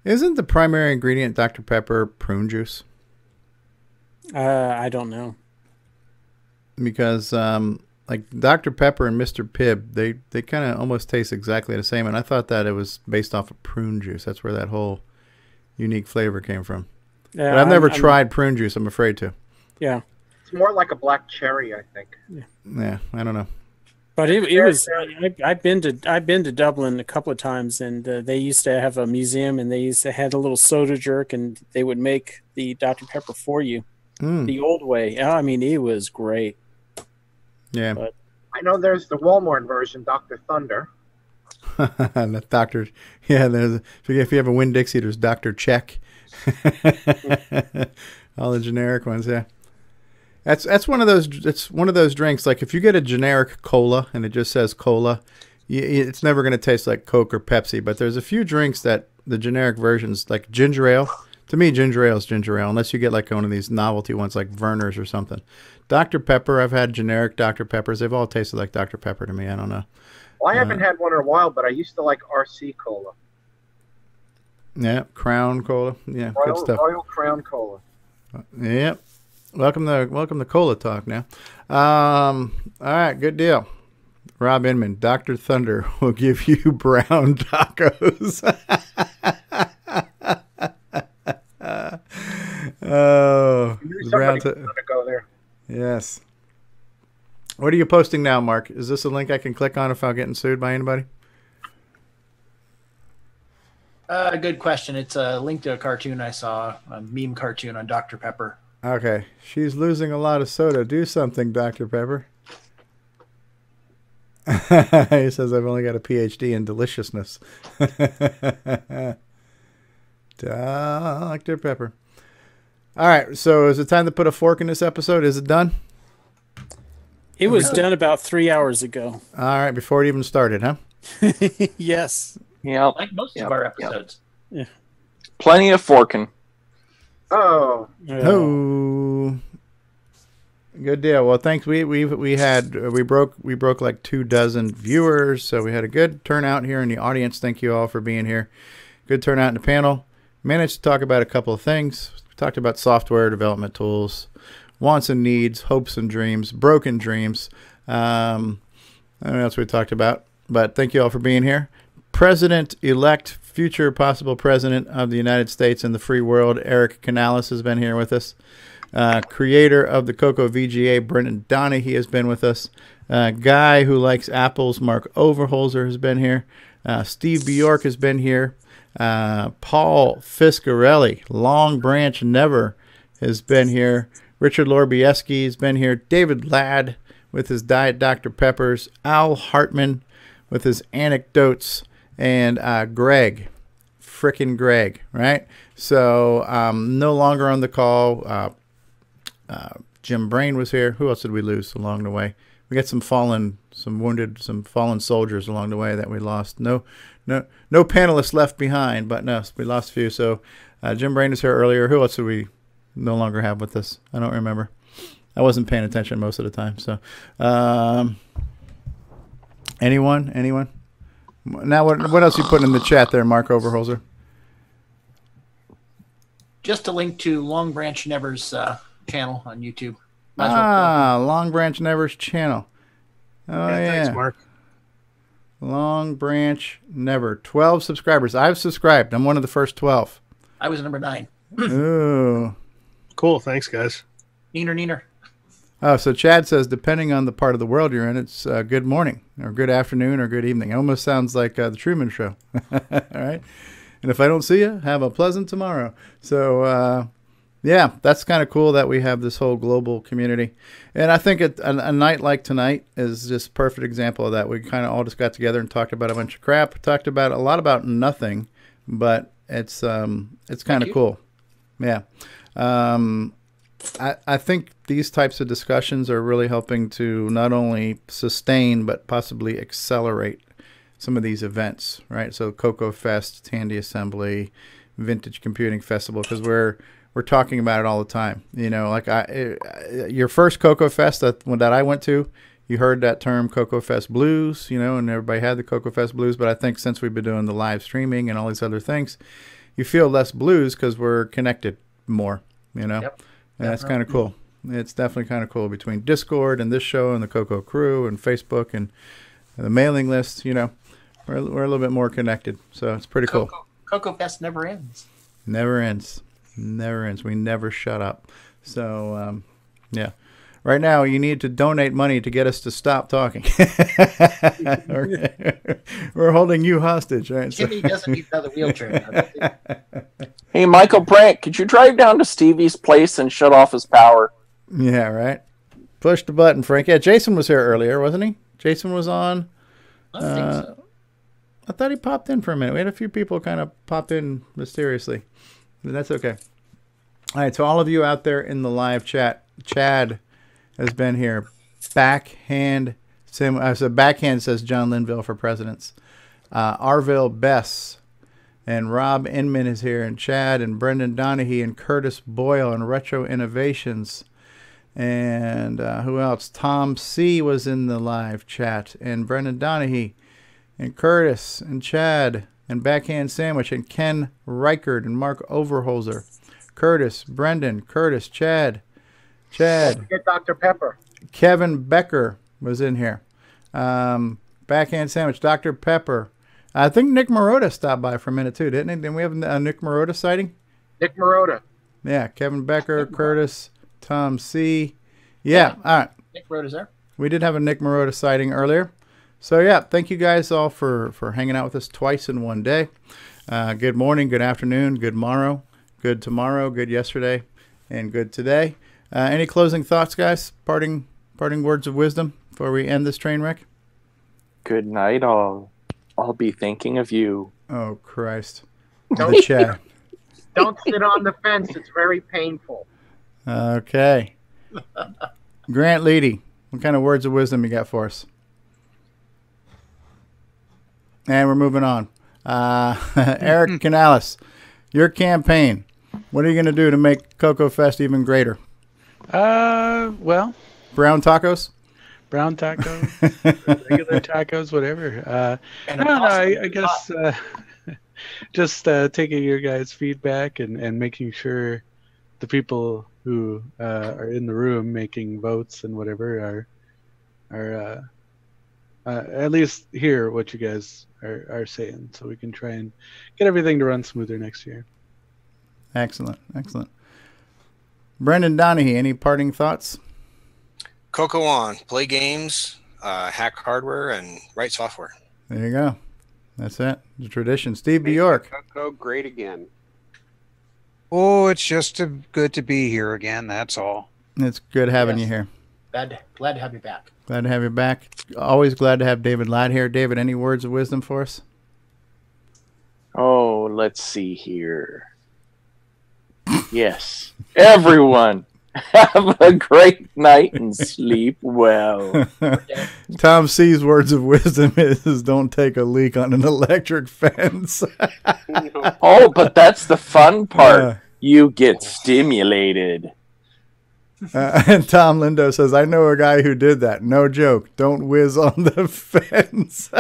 B: Isn't the primary ingredient Dr. Pepper prune juice?
W: I don't know.
B: Because like Dr. Pepper and Mr. Pibb, they kind of almost taste exactly the same, and I thought that it was based off of prune juice. That's where that whole unique flavor came from.
W: Yeah,
B: but I've never tried prune juice. I'm afraid to.
W: Yeah.
C: It's more like a black cherry, I think.
B: Yeah, I don't know.
W: But it was. I've been to Dublin a couple of times, and they used to have a museum, and they used to have a little soda jerk, and they would make the Dr. Pepper for you the old way. I mean, it was great.
B: Yeah.
W: But
C: I know there's the Walmart version, Dr. Thunder.
B: The Dr. Yeah, if you have a Winn-Dixie, there's Dr. Check. All the generic ones, yeah. That's one of those. It's one of those drinks. Like if you get a generic cola and it just says cola, it's never going to taste like Coke or Pepsi. But there's a few drinks that the generic versions, like ginger ale. To me, ginger ale is ginger ale, unless you get like one of these novelty ones like Verner's or something. Dr. Pepper, I've had generic Dr. Peppers. They've all tasted like Dr. Pepper to me. I don't know.
C: Well, I haven't had one in a while, but I used to like RC Cola.
B: Yeah, Crown Cola. Yeah,
C: Royal,
B: good stuff.
C: Royal Crown Cola.
B: Yep. Welcome to Cola Talk now. All right, good deal. Rob Inman, Dr. Thunder will give you brown tacos. Oh,
C: Somebody's going to go there.
B: Yes. What are you posting now, Mark? Is this a link I can click on if I'm getting sued by anybody?
K: Good question. It's a link to a cartoon I saw, a meme cartoon on Dr. Pepper.
B: Okay. She's losing a lot of soda. Do something, Dr. Pepper. He says, I've only got a PhD in deliciousness. Dr. Pepper. All right. So is it time to put a fork in this episode? Is it done?
W: It was done about 3 hours ago.
B: All right. Before it even started, huh?
W: Yes.
V: Yeah.
K: Like most of our episodes.
W: Yeah.
V: Plenty of forking.
C: Oh.
B: Oh. Good deal. Well, thanks. We broke like 24 viewers, so we had a good turnout here in the audience. Thank you all for being here. Good turnout in the panel. Managed to talk about a couple of things. We talked about software development tools, wants and needs, hopes and dreams, broken dreams. I don't know what else we talked about, but thank you all for being here. President-elect, future possible president of the United States and the free world, Eric Canales has been here with us. Creator of the CoCo VGA, Brendan Donahue has been with us. Guy who likes apples, Mark Overholzer has been here. Steve Bjork has been here. Paul Fiscarelli, Long Branch Never, has been here. Richard Lorbieski has been here. David Ladd with his Diet Dr. Peppers. Al Hartman with his anecdotes. And Greg, frickin' Greg, right? So no longer on the call. Jim Brain was here. Who else did we lose along the way? We got some wounded, some fallen soldiers along the way that we lost. No panelists left behind, but no, we lost a few. So Jim Brain was here earlier. Who else did we no longer have with us? I don't remember. I wasn't paying attention most of the time. So anyone? Now, what else are you putting in the chat there, Mark Overholzer?
K: Just a link to Long Branch Never's channel on YouTube.
B: Long Branch Never's channel. Oh, yeah.
H: Thanks, Mark.
B: Long Branch Never. 12 subscribers. I've subscribed. I'm one of the first 12.
K: I was number 9.
B: Ooh.
H: Cool. Thanks, guys.
K: Neener.
B: Oh, so Chad says, depending on the part of the world you're in, it's good morning or good afternoon or good evening. It almost sounds like the Truman Show. All right. And if I don't see you, have a pleasant tomorrow. So, yeah, that's kind of cool that we have this whole global community. And I think a night like tonight is just a perfect example of that. We kind of all just got together and talked about a bunch of crap, talked about a lot about nothing, but it's kind of cool. Yeah. I think these types of discussions are really helping to not only sustain but possibly accelerate some of these events, right? So CoCo Fest, Tandy Assembly, Vintage Computing Festival, because we're talking about it all the time. You know, like your first CoCo Fest that I went to, you heard that term CoCo Fest Blues, you know, and everybody had the CoCo Fest Blues. But I think since we've been doing the live streaming and all these other things, you feel less blues because we're connected more, you know.
K: Yep.
B: And that's kind of cool. It's definitely kind of cool between Discord and this show and the CoCo crew and Facebook and the mailing list. You know, we're a little bit more connected, so it's pretty cool.
K: CoCo Fest never ends.
B: Never ends. Never ends. We never shut up. So, yeah. Right now, you need to donate money to get us to stop talking. We're holding you hostage, right?
K: Jimmy doesn't need another wheelchair.
V: Hey, Michael Brandt, could you drive down to Stevie's place and shut off his power?
B: Yeah, right. Push the button, Frank. Yeah, Jason was here earlier, wasn't he? Jason was on.
K: I think so.
B: I thought he popped in for a minute. We had a few people kind of pop in mysteriously. But that's okay. All right, so all of you out there in the live chat, Chad has been here. Backhand says John Linville for presidents. Arville Bess and Rob Inman is here, and Chad and Brendan Donahue and Curtis Boyle and Retro Innovations. And who else? Tom C. was in the live chat, and Brendan Donahue and Curtis and Chad and Backhand Sandwich and Ken Reichard and Mark Overholzer. Curtis, Brendan, Curtis, Chad.
C: Don't forget Dr. Pepper.
B: Kevin Becker was in here. Backhand Sandwich, Dr. Pepper. I think Nick Marotta stopped by for a minute too, didn't he? Didn't we have a Nick Marotta sighting?
C: Nick Marotta.
B: Yeah, Kevin Becker, Curtis, Tom C. Yeah, all right.
K: Nick Marotta's there.
B: We did have a Nick Marotta sighting earlier. So yeah, thank you guys all for hanging out with us twice in one day. Good morning, good afternoon, good morrow, good tomorrow, good yesterday, and good today. Any closing thoughts, guys? Parting words of wisdom before we end this train wreck?
V: Good night, all. I'll be thinking of you.
B: Oh, Christ.
C: Don't sit on the fence. It's very painful.
B: Okay. Grant Leighty, what kind of words of wisdom you got for us? And we're moving on. Eric Canales, your campaign. What are you going to do to make CoCo Fest even greater?
G: Well,
B: brown tacos.
G: Brown tacos, regular tacos, whatever. I guess just taking your guys' feedback and making sure the people who are in the room making votes and whatever are at least hear what you guys are saying, so we can try and get everything to run smoother next year.
B: Excellent, excellent. Brendan Donahue, any parting thoughts?
E: CoCo on, play games, hack hardware, and write software.
B: There you go. That's it. The tradition. Steve Bjork.
L: CoCo great again.
N: Oh, it's just good to be here again. That's all.
B: It's good having you here.
K: Glad to have you back.
B: Glad to have you back. Always glad to have David Ladd here. David, any words of wisdom for us?
V: Oh, let's see here. Yes. Everyone, have a great night and sleep well.
B: Tom C's words of wisdom is don't take a leak on an electric fence.
V: Oh, but that's the fun part. You get stimulated.
B: And Tom Lindo says, I know a guy who did that. No joke. Don't whiz on the fence.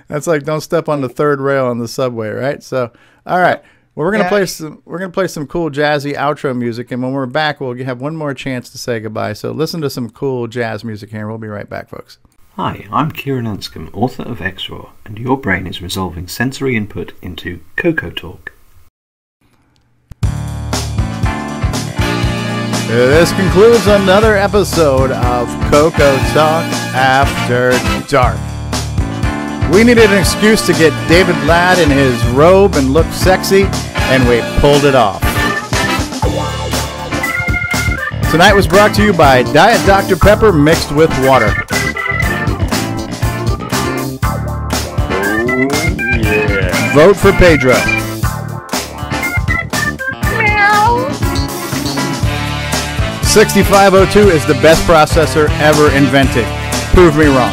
B: That's like don't step on the third rail on the subway, right? So, all right. Well, we're gonna play some cool jazzy outro music, and when we're back, we'll have one more chance to say goodbye. So listen to some cool jazz music here. We'll be right back, folks.
Q: Hi, I'm Kieran Anscombe, author of XRAW, and your brain is resolving sensory input into CoCoTALK.
B: This concludes another episode of CoCoTALK After Dark. We needed an excuse to get David Ladd in his robe and look sexy, and we pulled it off. Tonight was brought to you by Diet Dr. Pepper mixed with water.
V: Oh, yeah.
B: Vote for Pedro. 6502 is the best processor ever invented. Prove me wrong.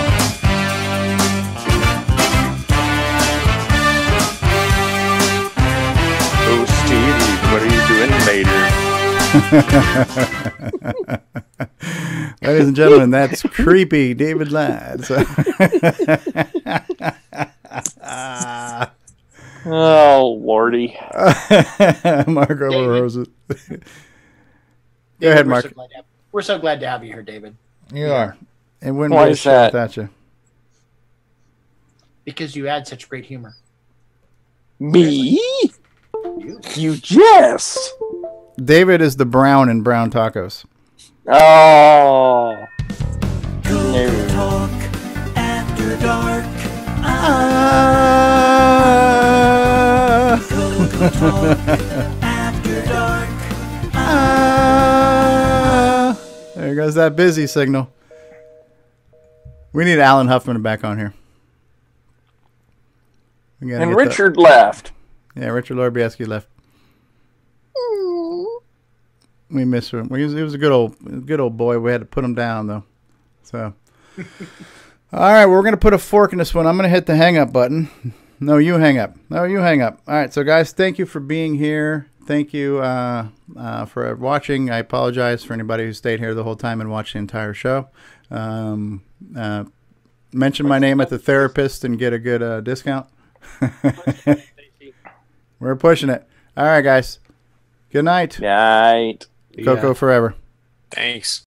V: Oh, Stevie, what are you doing later?
B: Ladies and gentlemen, that's creepy David Ladd.
V: Oh, Lordy.
B: Mark over roses. Go ahead, Mark.
K: We're so glad to have you here, David.
B: You are. It wouldn't
V: Why
B: be a
V: is
B: show
V: that?
B: without you.
K: Because you add such great humor.
V: Me? You jest.
B: David is the brown in brown tacos.
V: Oh.
O: CoCoTALK After Dark. CoCoTALK After Dark.
B: There goes that busy signal. We need Alan Huffman back on here.
V: And Richard left.
B: Yeah, Richard Lorbieski left. We miss him. He was a good old boy. We had to put him down though. So, all right, we're gonna put a fork in this one. I'm gonna hit the hang up button. No, you hang up. No, you hang up. All right, so guys, thank you for being here. Thank you for watching. I apologize for anybody who stayed here the whole time and watched the entire show. Mention my name at the therapist and get a good discount. We're pushing it. All right, guys. Good night.
V: Night.
B: CoCo forever.
E: Thanks.